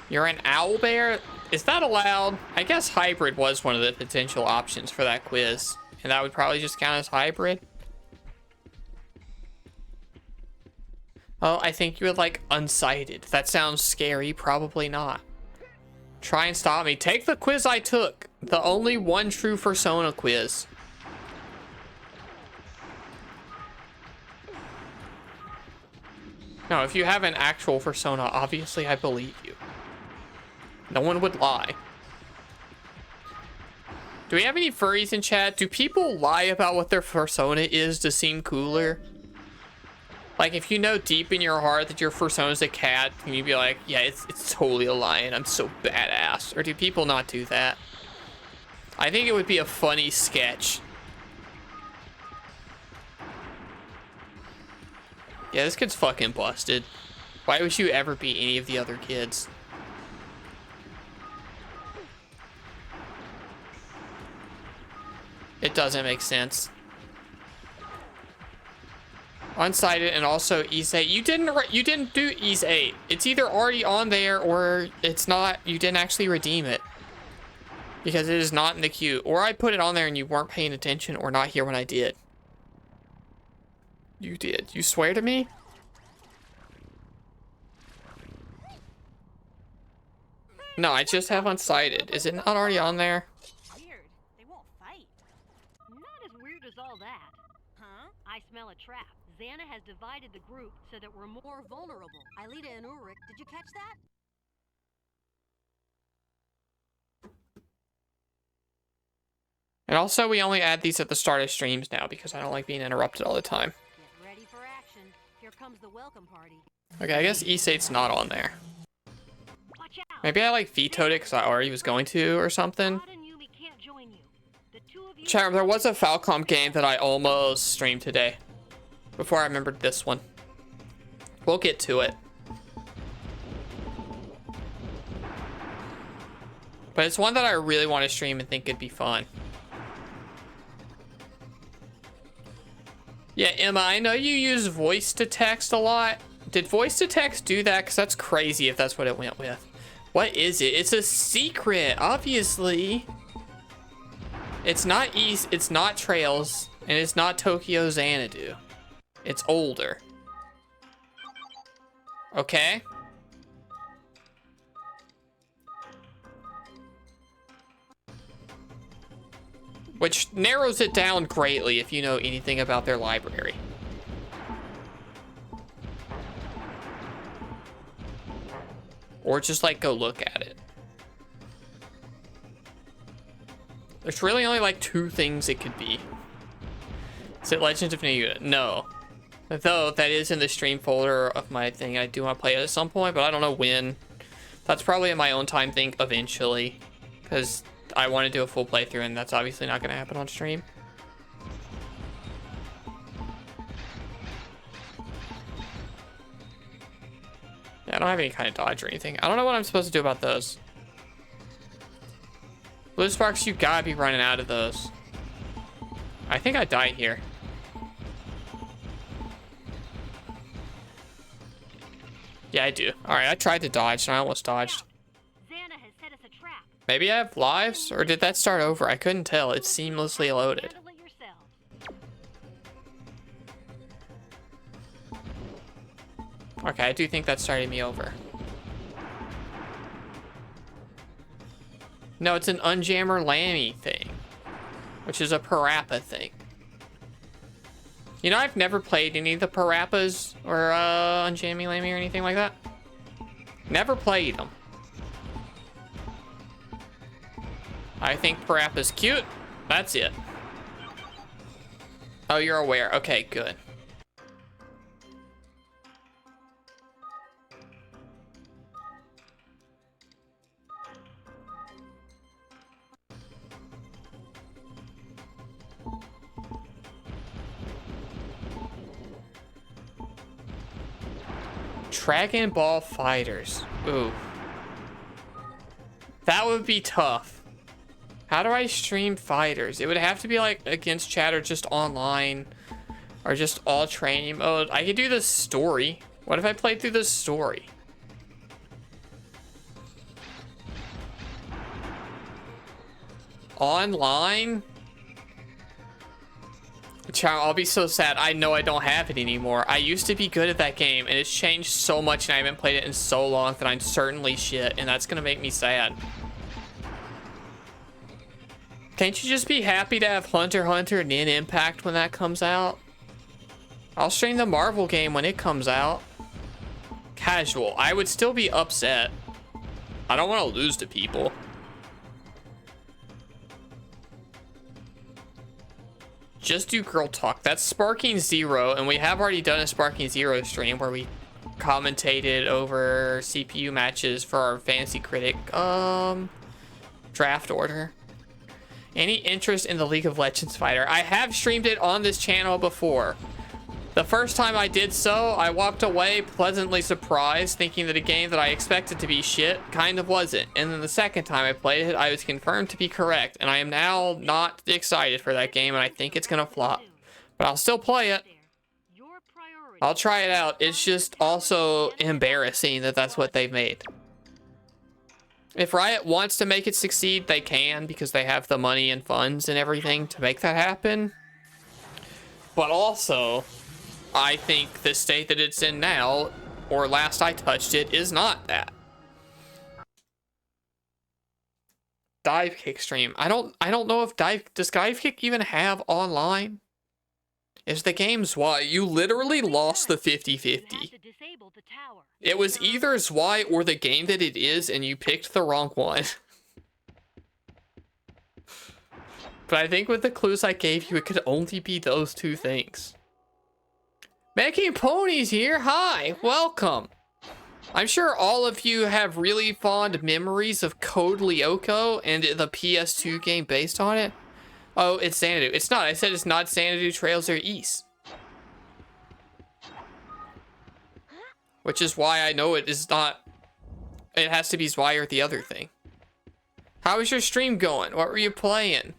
You're an owl bear? Is that allowed? I guess hybrid was one of the potential options for that quiz. And that would probably just count as hybrid. Oh, I think you would like unsighted. That sounds scary. Probably not. Try and stop me. Take the quiz I took. The only one true persona quiz. No, if you have an actual persona, obviously I believe you. No one would lie. Do we have any furries in chat? Do people lie about what their persona is to seem cooler? Like, if you know deep in your heart that your persona's a cat, can you be like, yeah, it's totally a lion. I'm so badass. Or do people not do that? I think it would be a funny sketch. Yeah, this kid's fucking busted. Why would you ever be any of the other kids? It doesn't make sense. Unsighted and also Ease 8. You didn't do Ease 8. It's either already on there or it's not. You didn't actually redeem it. Because it is not in the queue. Or I put it on there and you weren't paying attention or not here when I did. You did. You swear to me? No, I just have Unsighted. Is it not already on there? All that. Huh? I smell a trap. Xana has divided the group so that we're more vulnerable. Aelita and Ulrich, did you catch that? And also, we only add these at the start of streams now because I don't like being interrupted all the time. Get ready for action. Here comes the welcome party. Okay, I guess E8's not on there. Watch out. Maybe I like vetoed it because I already was going to or something. Chat, there was a Falcom game that I almost streamed today. Before I remembered this one. We'll get to it. But it's one that I really want to stream and think it'd be fun. Yeah, Emma, I know you use voice to text a lot. Did voice to text do that? Because that's crazy if that's what it went with. What is it? It's a secret, obviously. It's not East, it's not Trails, and it's not Tokyo Xanadu. It's older. Okay. Which narrows it down greatly if you know anything about their library. Or just like go look at it. There's really only like 2 things it could be. Is it Legends of New? No. Though that is in the stream folder of my thing. I do want to play it at some point, but I don't know when. That's probably in my own time thing eventually. Because I want to do a full playthrough and that's obviously not going to happen on stream. Yeah, I don't have any kind of dodge or anything. I don't know what I'm supposed to do about those. Blue Sparks, you gotta be running out of those. I think I died here. Yeah, I do. Alright, I tried to dodge and I almost dodged. Xana has set us a trap. Maybe I have lives? Or did that start over? I couldn't tell. It's seamlessly loaded. Handle it yourselves. Okay, I do think that started me over. No, it's an Unjammer Lammy thing. Which is a Parappa thing. You know, I've never played any of the Parappas or Unjammy Lammy or anything like that. Never played them. I think Parappa's cute. That's it. Oh, you're aware. Okay, good. Dragon Ball Fighters. Ooh. That would be tough. How do I stream fighters? It would have to be like against chat or just online. Or just all training mode. I could do the story. What if I played through the story? Online? Child, I'll be so sad. I know I don't have it anymore. I used to be good at that game, and it's changed so much, and I haven't played it in so long that I'm certainly shit, and that's gonna make me sad. Can't you just be happy to have Hunter x Hunter and then Impact when that comes out? I'll stream the Marvel game when it comes out. Casual. I would still be upset. I don't want to lose to people. Just do girl talk. That's Sparking Zero, and we have already done a Sparking Zero stream where we commentated over CPU matches for our Fantasy Critic draft order. Any interest in the League of Legends fighter? I have streamed it on this channel before. The first time I did so, I walked away pleasantly surprised, thinking that a game that I expected to be shit kind of wasn't. And then the second time I played it, I was confirmed to be correct. And I am now not excited for that game, and I think it's gonna flop. But I'll still play it. Your priority. I'll try it out. It's just also embarrassing that that's what they've made. If Riot wants to make it succeed, they can, because they have the money and funds and everything to make that happen. But also, I think the state that it's in now, or last I touched it, is not that. Dive Kick stream. I don't know if does Dive Kick even have online? Is the game Zwei? You literally lost the 50-50. It was either Zwei or the game that it is, and you picked the wrong one. But I think with the clues I gave you, it could only be those 2 things. Making Ponies here. Hi, welcome. I'm sure all of you have really fond memories of Code Lyoko and the PS2 game based on it. Oh, it's Xanadu. It's not. I said it's not Xanadu, Trails, or East. Which is why I know it is not. It has to be Zwei or the other thing. How was your stream going? What were you playing?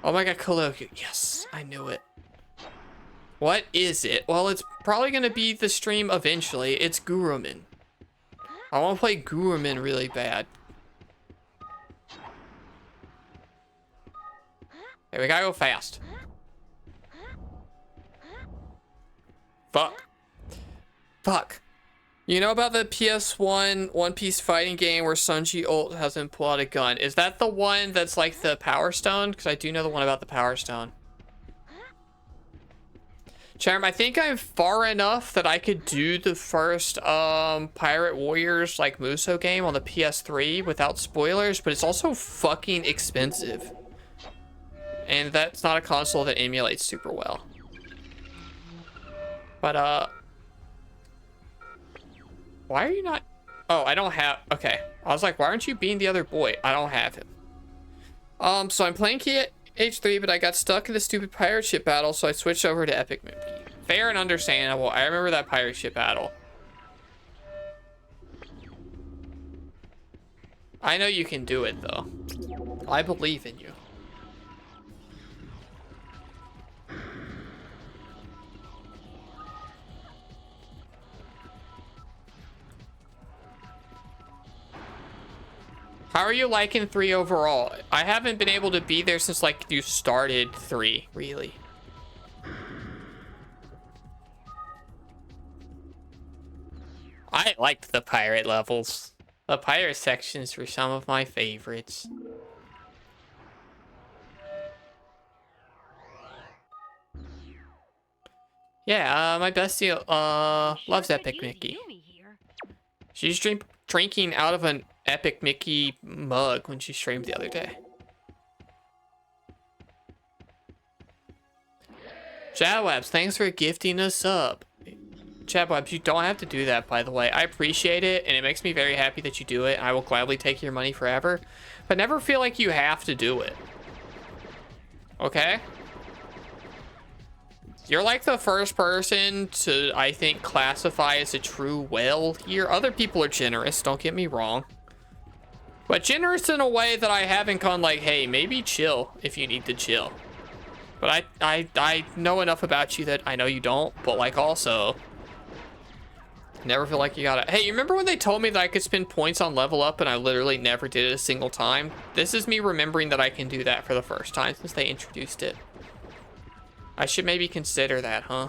Oh my god, Koloku. Yes, I knew it. What is it? Well, it's probably going to be the stream eventually. It's Gurumin. I want to play Guruman really bad. Hey, we gotta go fast. Fuck. Fuck. You know about the PS1 One Piece fighting game where Sanji ult has him pull out a gun? Is that the one that's like the Power Stone? Because I do know the one about the Power Stone. Charm, I think I'm far enough that I could do the first Pirate Warriors like Muso game on the PS3 without spoilers, but it's also fucking expensive. And that's not a console that emulates super well. But why are you not? Oh, I don't have. Okay, I was like, why aren't you being the other boy? I don't have him. So I'm playing KH3, but I got stuck in the stupid pirate ship battle, so I switched over to Epic Monkey. Fair and understandable. I remember that pirate ship battle. I know you can do it though. I believe in you. How are you liking 3 overall? I haven't been able to be there since like you started 3, really. I liked the pirate levels. The pirate sections were some of my favorites. Yeah, my bestie loves Epic Mickey. She's drinking out of an Epic Mickey mug when she streamed the other day. Chadwabs, thanks for gifting a sub. Chadwabs, you don't have to do that, by the way. I appreciate it, and it makes me very happy that you do it. I will gladly take your money forever, but never feel like you have to do it. Okay? You're like the first person to, I think, classify as a true whale here. Other people are generous, don't get me wrong. But generous in a way that I haven't gone like, hey, maybe chill if you need to chill. But I know enough about you that I know you don't, but like also, never feel like you gotta. Hey, you remember when they told me that I could spend points on level up and I literally never did it a single time? This is me remembering that I can do that for the first time since they introduced it. I should maybe consider that, huh?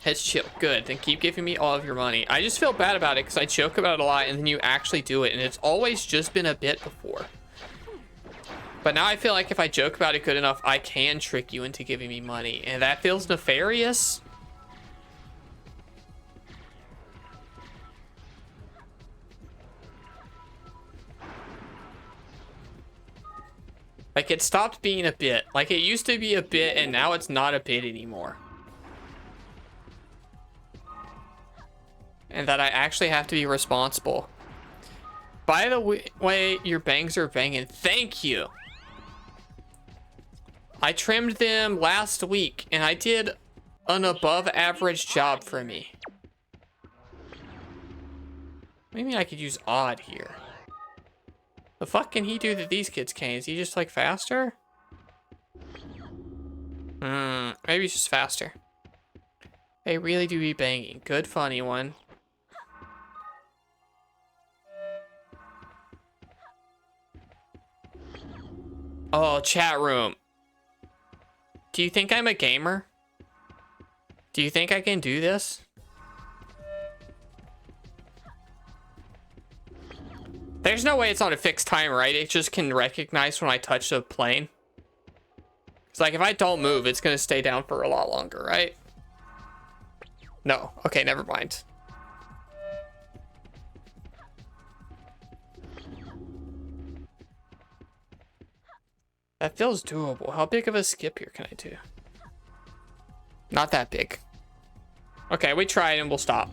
It's chill. Good. Then keep giving me all of your money. I just feel bad about it because I joke about it a lot and then you actually do it. And it's always just been a bit before. But now I feel like if I joke about it good enough, I can trick you into giving me money. And that feels nefarious. Like, it stopped being a bit. Like, it used to be a bit, and now it's not a bit anymore. And that I actually have to be responsible. By the way, your bangs are banging. Thank you. I trimmed them last week, and I did an above-average job for me. Maybe I could use odd here. The fuck can he do that these kids can't? Is he just like faster? Maybe he's just faster. They really do be banging. Good funny one. Oh, chat room. Do you think I'm a gamer? Do you think I can do this? There's no way it's on a fixed time, right? It just can recognize when I touch the plane. It's like if I don't move, it's gonna stay down for a lot longer, right? No. Okay, never mind. That feels doable. How big of a skip here can I do? Not that big. Okay, we try it and we'll stop.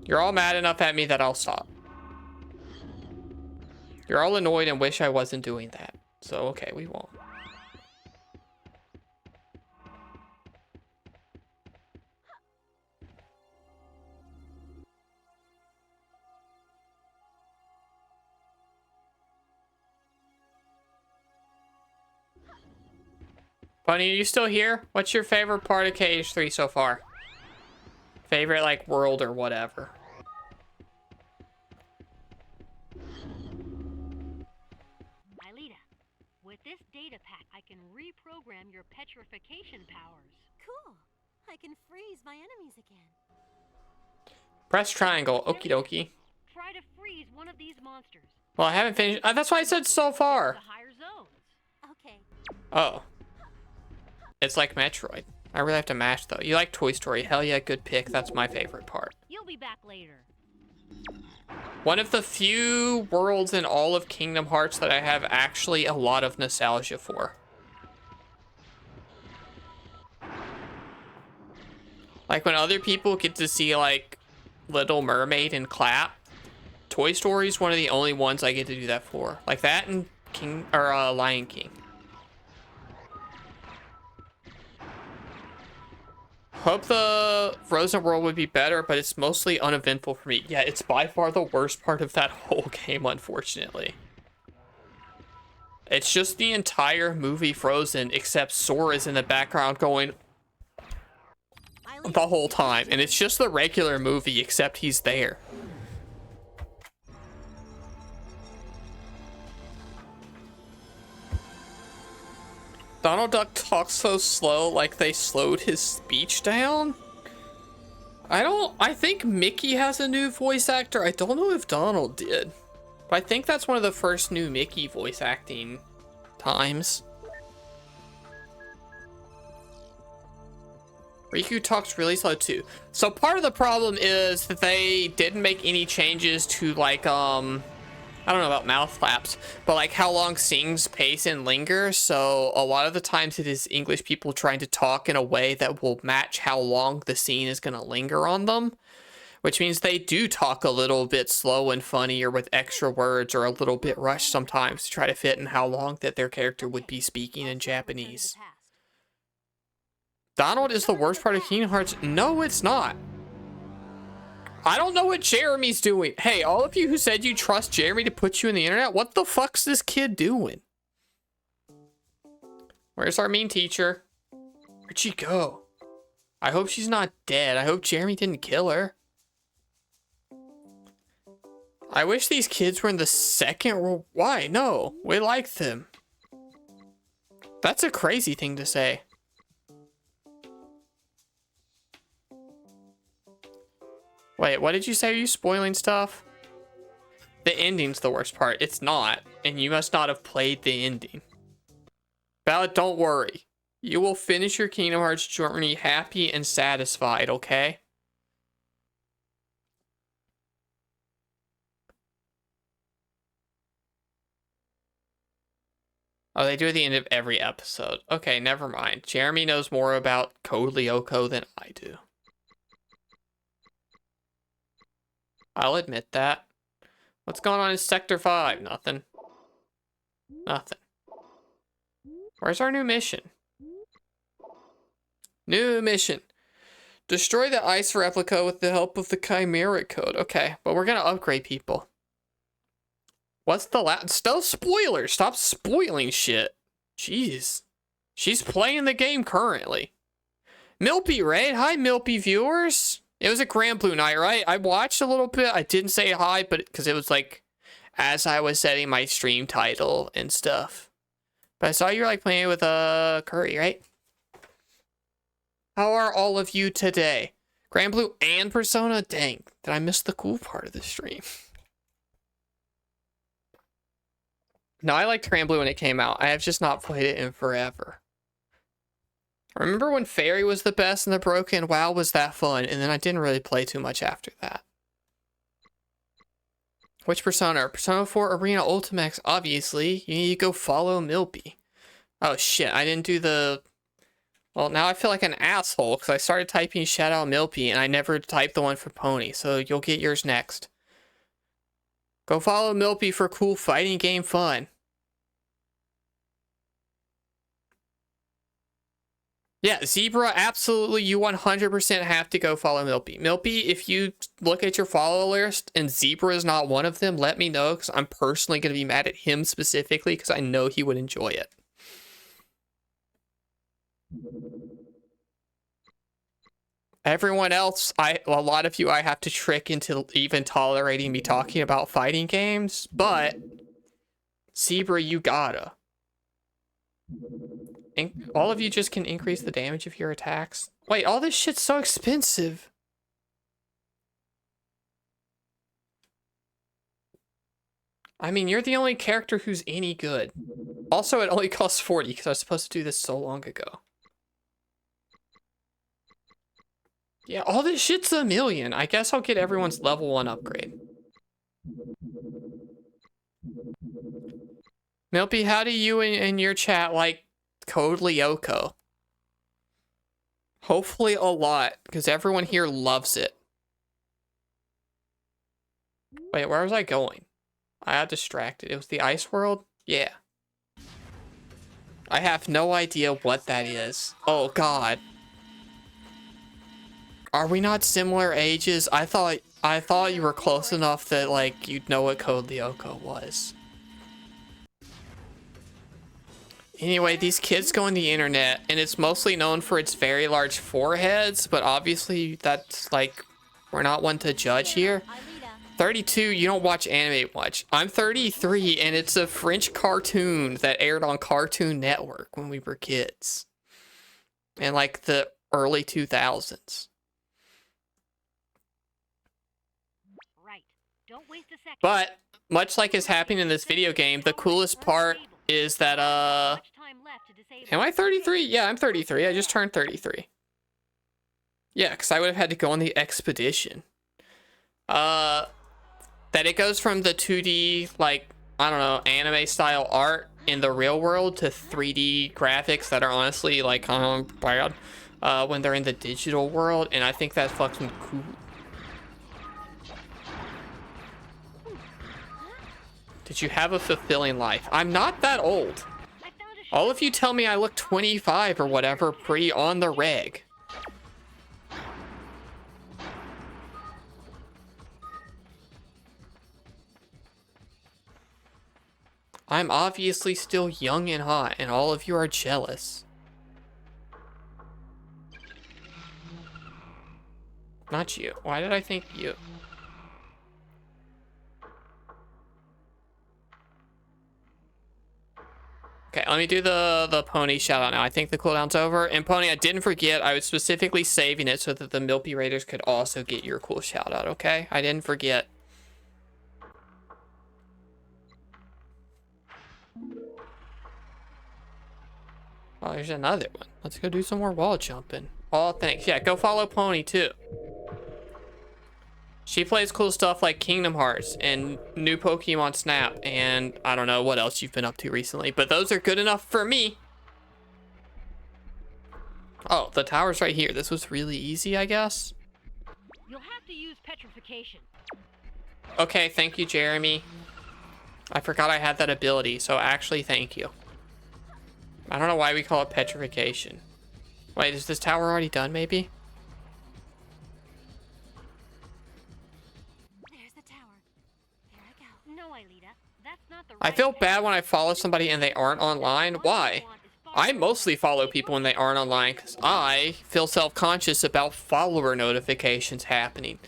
You're all mad enough at me that I'll stop. You're all annoyed and wish I wasn't doing that. So, okay, we won't. Bunny, are you still here? What's your favorite part of KH3 so far? Favorite, like, world or whatever. Aelita, with this data pack, I can reprogram your petrification powers. Cool. I can freeze my enemies again. Press triangle. Okie dokie. Try to freeze one of these monsters. Well, I haven't finished. That's why I said so far. The higher zones. Okay. Oh. It's like Metroid. I really have to mash, though. You like Toy Story. Hell yeah, good pick. That's my favorite part. You'll be back later. One of the few worlds in all of Kingdom Hearts that I have actually a lot of nostalgia for. Like when other people get to see like Little Mermaid and clap, Toy Story is one of the only ones I get to do that for. Like that and Lion King. Hope the Frozen world would be better, but it's mostly uneventful for me. Yeah, it's by far the worst part of that whole game, unfortunately. It's just the entire movie Frozen, except Sora's in the background going the whole time. And it's just the regular movie, except he's there. Donald Duck talks so slow, like they slowed his speech down. I think Mickey has a new voice actor. I don't know if Donald did. But I think that's one of the first new Mickey voice acting times. Riku talks really slow too. So part of the problem is that they didn't make any changes to like, I don't know about mouth flaps, but like how long sings, pace, and linger. So a lot of the times it is English people trying to talk in a way that will match how long the scene is going to linger on them, which means they do talk a little bit slow and funny or with extra words or a little bit rushed sometimes to try to fit in how long that their character would be speaking in Japanese. Donald is the worst part of Kingdom Hearts. No, it's not. I don't know what Jeremy's doing. Hey, all of you who said you trust Jeremy to put you in the internet, what the fuck's this kid doing? Where's our mean teacher? Where'd she go? I hope she's not dead. I hope Jeremy didn't kill her. I wish these kids were in the second world. Why? No, we like them. That's a crazy thing to say. Wait, what did you say? Are you spoiling stuff? The ending's the worst part. It's not, and you must not have played the ending. Ballad, don't worry. You will finish your Kingdom Hearts journey happy and satisfied, okay? Oh, they do at the end of every episode. Okay, never mind. Jeremy knows more about Code Lyoko than I do. I'll admit that. What's going on in Sector 5? Nothing. Nothing. Where's our new mission? New mission. Destroy the ice replica with the help of the Chimeric code. Okay, but we're gonna upgrade people. What's the Stop spoilers! Stop spoiling shit. Jeez. She's playing the game currently. Milpy Raid. Hi, Milpy viewers. It was a Grand Blue night, right? I watched a little bit. I didn't say hi, but because it was like as I was setting my stream title and stuff. But I saw you were like playing with Curry, right? How are all of you today? Grand Blue and Persona? Dang, did I miss the cool part of the stream? No, I liked Grand Blue when it came out. I have just not played it in forever. Remember when Fairy was the best and the Broken? WoW was that fun, and then I didn't really play too much after that. Which Persona? Persona 4 Arena Ultimax, obviously. You need to go follow Milpy. Oh shit, I didn't do the... Well, now I feel like an asshole, because I started typing shout out Milpy, and I never typed the one for Pony, so you'll get yours next. Go follow Milpy for cool fighting game fun. Yeah, Zebra, absolutely, you 100% have to go follow Milpy. Milpy, if you look at your follow list and Zebra is not one of them, let me know, because I'm personally going to be mad at him specifically, because I know he would enjoy it. Everyone else, a lot of you I have to trick into even tolerating me talking about fighting games, but Zebra, you gotta. All of you just can increase the damage of your attacks. Wait, all this shit's so expensive. I mean, you're the only character who's any good. Also, it only costs 40 because I was supposed to do this so long ago. Yeah, all this shit's $1 million. I guess I'll get everyone's level 1 upgrade. Milpy, how do you in your chat like Code Lyoko? Hopefully a lot, because everyone here loves it. Wait, where was I going? I got distracted. It was the ice world? Yeah. I have no idea what that is. Oh, God. Are we not similar ages? I thought you were close enough that, like, you'd know what Code Lyoko was. Anyway, these kids go on the internet, and it's mostly known for its very large foreheads, but obviously that's, like, we're not one to judge here. 32, you don't watch anime much. I'm 33, and it's a French cartoon that aired on Cartoon Network when we were kids. In, like, the early 2000s. Right. Don't waste a second. But, much like is happening in this video game, the coolest part is that, am I 33? Yeah, I'm 33. I just turned 33. Yeah, because I would have had to go on the expedition. That it goes from the 2D, like, I don't know, anime style art in the real world to 3D graphics that are honestly, like, bad when they're in the digital world, and I think that's fucking cool. Did you have a fulfilling life? I'm not that old. All of you tell me I look 25 or whatever, pretty on the reg. I'm obviously still young and hot, and all of you are jealous. Not you. Why did I think you? Okay, let me do the Pony shout out now. I think the cooldown's over. And Pony, I didn't forget, I was specifically saving it so that the Milpy Raiders could also get your cool shout out, okay? I didn't forget. Oh, there's another one. Let's go do some more wall jumping. Oh, thanks. Yeah, go follow Pony too. She plays cool stuff like Kingdom Hearts and new Pokemon Snap, and I don't know what else you've been up to recently, but those are good enough for me. Oh, the tower's right here. This was really easy, I guess. You'll have to use petrification. Okay, thank you, Jeremy. I forgot I had that ability, so actually thank you. I don't know why we call it petrification. Wait, is this tower already done, maybe? There's the tower. There I go. No, Aelita, that's not the I right feel path. bad when I follow somebody and they aren't online. Why? I mostly follow people when they aren't online because I feel self-conscious about follower notifications happening.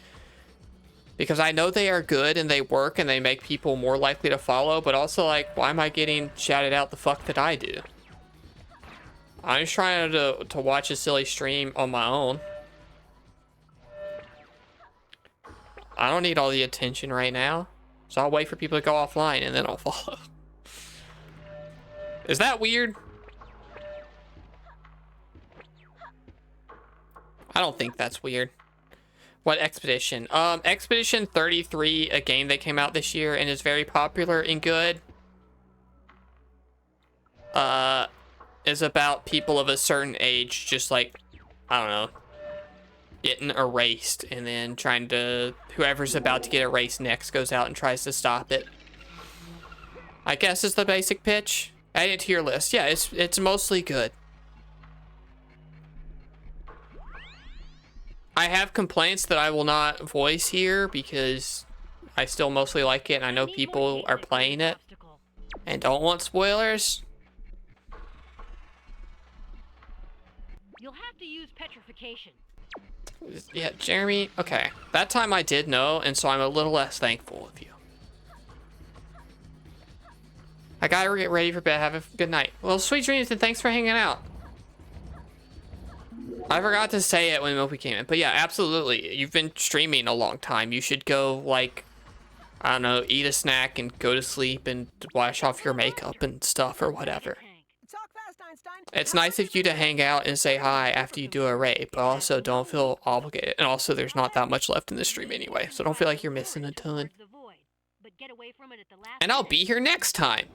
Because I know they are good and they work and they make people more likely to follow, but also, like, why am I getting shouted out the fuck that I do? I'm just trying to watch a silly stream on my own. I don't need all the attention right now, so I'll wait for people to go offline and then I'll follow. Is that weird? I don't think that's weird. What expedition? Expedition 33, a game that came out this year and is very popular and good. Is about people of a certain age just, like, I don't know, getting erased and then trying to, whoever's about to get erased next goes out and tries to stop it. I guess is the basic pitch. Add it to your list. Yeah, it's mostly good. I have complaints that I will not voice here because I still mostly like it and I know people are playing it and don't want spoilers. You'll have to use petrification. Yeah, Jeremy, okay. That time I did know, and so I'm a little less thankful of you. I gotta get ready for bed. Have a good night. Well, sweet dreams, and thanks for hanging out. I forgot to say it when Milky came in, but yeah, absolutely. You've been streaming a long time. You should go, like, I don't know, eat a snack and go to sleep and wash off your makeup and stuff or whatever. Talk fast, Einstein. It's nice of you to hang out and say hi after you do a raid, but also don't feel obligated. And also, there's not that much left in the stream anyway, so don't feel like you're missing a ton. And I'll be here next time.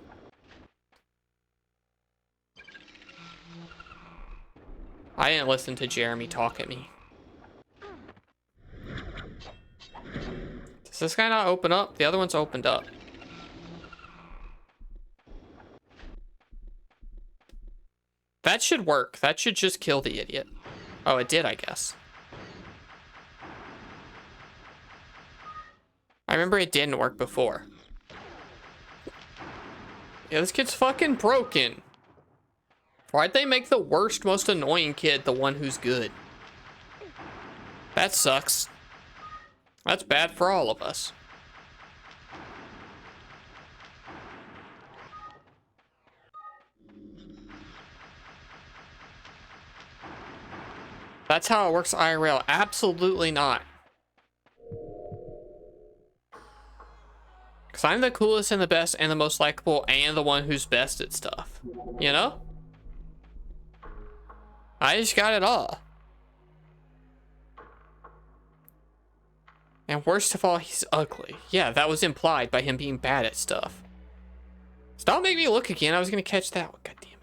I didn't listen to Jeremy talk at me. Does this guy not open up? The other one's opened up. That should work. That should just kill the idiot. Oh, it did, I guess. I remember it didn't work before. Yeah, this kid's fucking broken. Why'd they make the worst, most annoying kid the one who's good? That sucks. That's bad for all of us. That's how it works IRL. Absolutely not. Because I'm the coolest and the best and the most likable and the one who's best at stuff. You know? I just got it all. And worst of all, he's ugly. Yeah, that was implied by him being bad at stuff. Stop making me look again. I was going to catch that one. God damn it.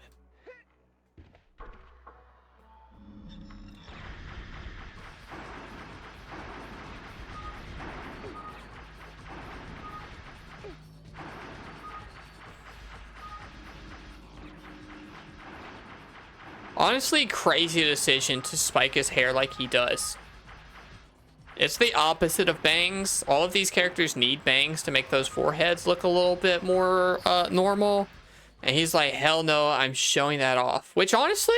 Honestly, crazy decision to spike his hair like he does. It's the opposite of bangs. All of these characters need bangs to make those foreheads look a little bit more normal. And he's like, hell no, I'm showing that off. Which honestly,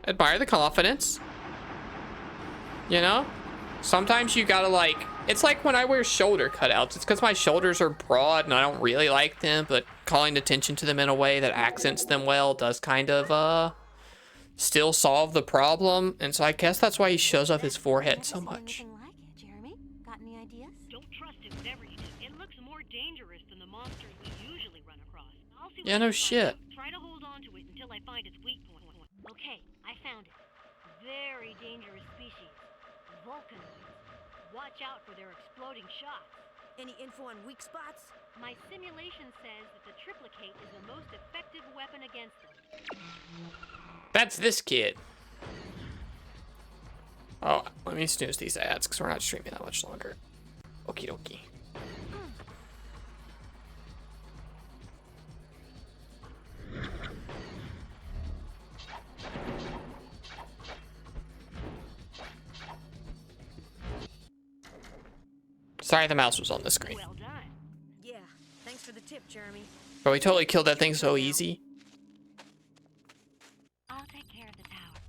admire the confidence. You know? Sometimes you gotta like, it's like when I wear shoulder cutouts. It's because my shoulders are broad and I don't really like them, but calling attention to them in a way that accents them well does kind of still solve the problem. And so I guess that's why he shows off his forehead so much. Jeremy, got any ideas? Don't trust it, whatever you do. It looks more dangerous than the monsters we usually run across. I'll see what Yeah, no I can find shit. out. Try to hold on to it until I find its weak point. Okay, I found it. Very dangerous species. Vulcanoids. Watch out for their exploding shots. Any info on weak spots? My simulation says that the triplicate is the most effective weapon against them. That's this kid. Oh, let me snooze these ads because we're not streaming that much longer. Okie dokie. Sorry, the mouse was on the screen. Well done. Yeah, thanks for the tip, Jeremy. But we totally killed that thing so easy. I'll take care of the tower.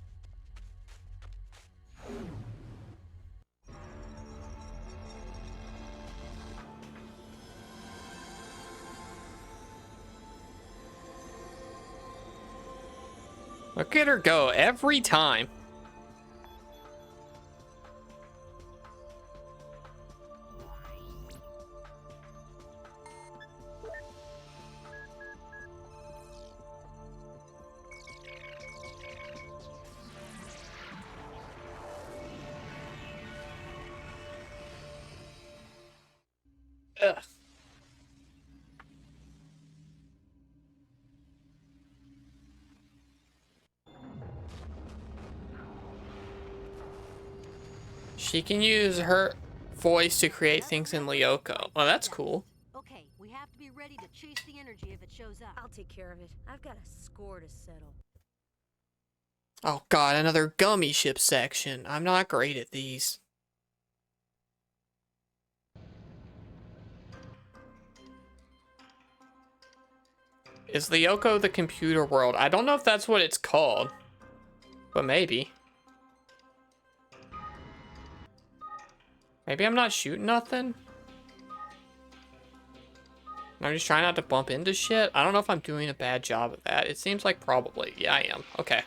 Look at her go every time. Ugh. She can use her voice to create things in Lyoko. Well, that's cool. Okay, we have to be ready to chase the energy if it shows up. I'll take care of it. I've got a score to settle. Oh god, another gummy ship section. I'm not great at these. Is Lyoko the computer world? I don't know if that's what it's called. but maybe. Maybe I'm not shooting nothing. I'm just trying not to bump into shit. I don't know if I'm doing a bad job of that. It seems like probably. Yeah, I am. Okay.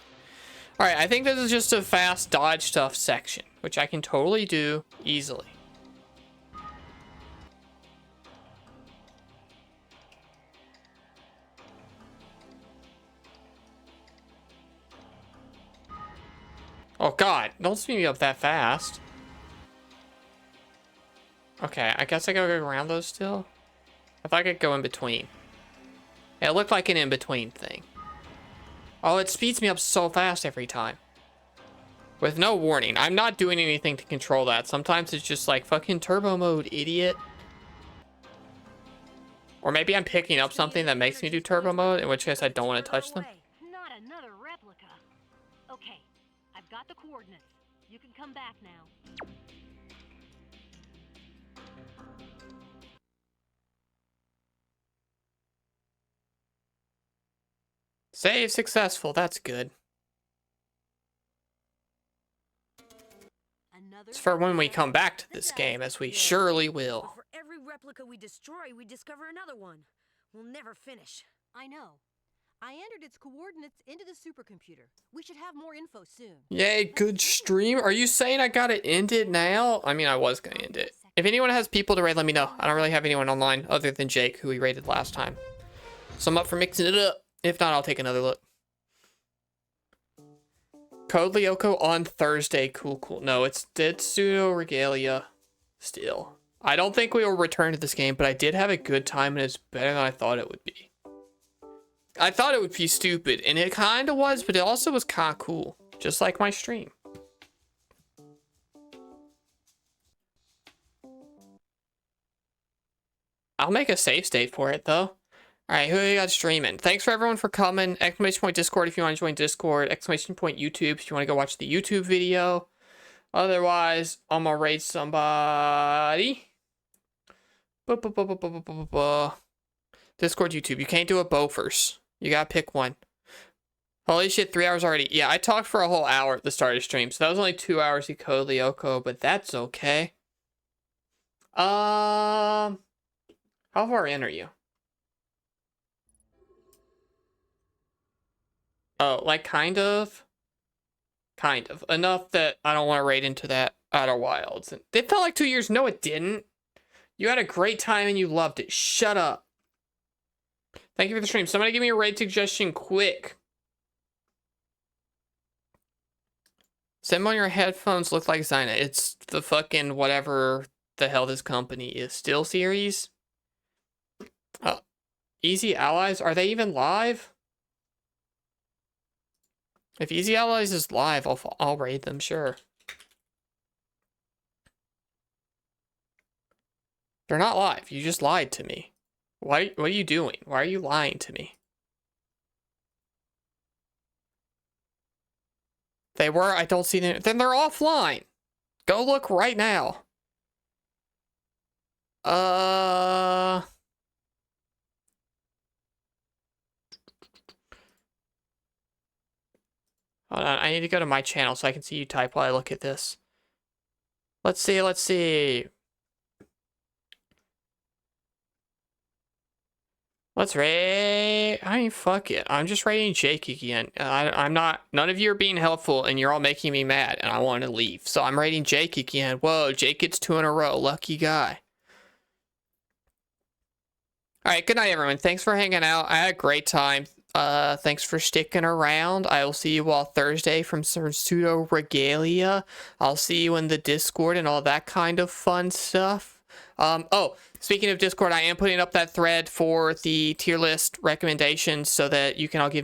Alright, I think this is just a fast dodge stuff section, which I can totally do easily. Oh god, don't speed me up that fast. Okay, I guess I gotta go around those still. If I could go in between. It looked like an in-between thing. Oh, it speeds me up so fast every time. With no warning. I'm not doing anything to control that. Sometimes it's just like fucking turbo mode, idiot. Or maybe I'm picking up something that makes me do turbo mode, in which case I don't want to touch them. Not another replica. Okay, I've got the coordinates. You can come back now. Save successful, that's good. Another It's for when we replica? come back to this That's game, as we good. surely But will. for every replica we destroy, we discover another one. We'll never finish. I know. I entered its coordinates into the supercomputer. We should have more info soon. Yay, good stream. Are you saying I gotta end it now? I mean, I was gonna end it. If anyone has people to raid, let me know. I don't really have anyone online other than Jake, who we raided last time. So I'm up for mixing it up. If not, I'll take another look. Code Lyoko on Thursday. Cool. No, it's Pseudo Regalia still. I don't think we will return to this game, but I did have a good time, and it's better than I thought it would be. I thought it would be stupid, and it kind of was, but it also was kind of cool. Just like my stream. I'll make a save state for it, though. Alright, who you got streaming? Thanks for everyone for coming. Exclamation point Discord if you want to join Discord. Exclamation point YouTube if you want to go watch the YouTube video. Otherwise, I'm gonna raid somebody. Discord, YouTube. You can't do a both first. You gotta pick one. Holy shit, 3 hours already. Yeah, I talked for a whole hour at the start of the stream, so that was only 2 hours of Code Lyoko, but that's okay. How far in are you? Oh, like kind of? Kind of. Enough that I don't want to raid into that Outer Wilds. It felt like 2 years. No, it didn't. You had a great time and you loved it. Shut up. Thank you for the stream. Somebody give me a raid suggestion quick. Send on your headphones look like Zyna. It's the fucking whatever the hell this company is. Still series? Easy Allies? Are they even live? If Easy Allies is live, I'll raid them, sure. They're not live. You just lied to me. What are you doing? Why are you lying to me? They were. I don't see them. Then they're offline. Go look right now. Hold on, I need to go to my channel so I can see you type while I look at this. Let's see. Let's raid. I mean, fuck it. I'm just raiding Jake again. I'm not. None of you are being helpful, and you're all making me mad, and I want to leave. So I'm raiding Jake again. Whoa, Jake gets 2 in a row. Lucky guy. All right, good night, everyone. Thanks for hanging out. I had a great time. Thanks for sticking around. I will see you all Thursday from Pseudo Regalia. I'll see you in the Discord and all that kind of fun stuff. Oh, speaking of Discord, I am putting up that thread for the tier list recommendations so that you can all give me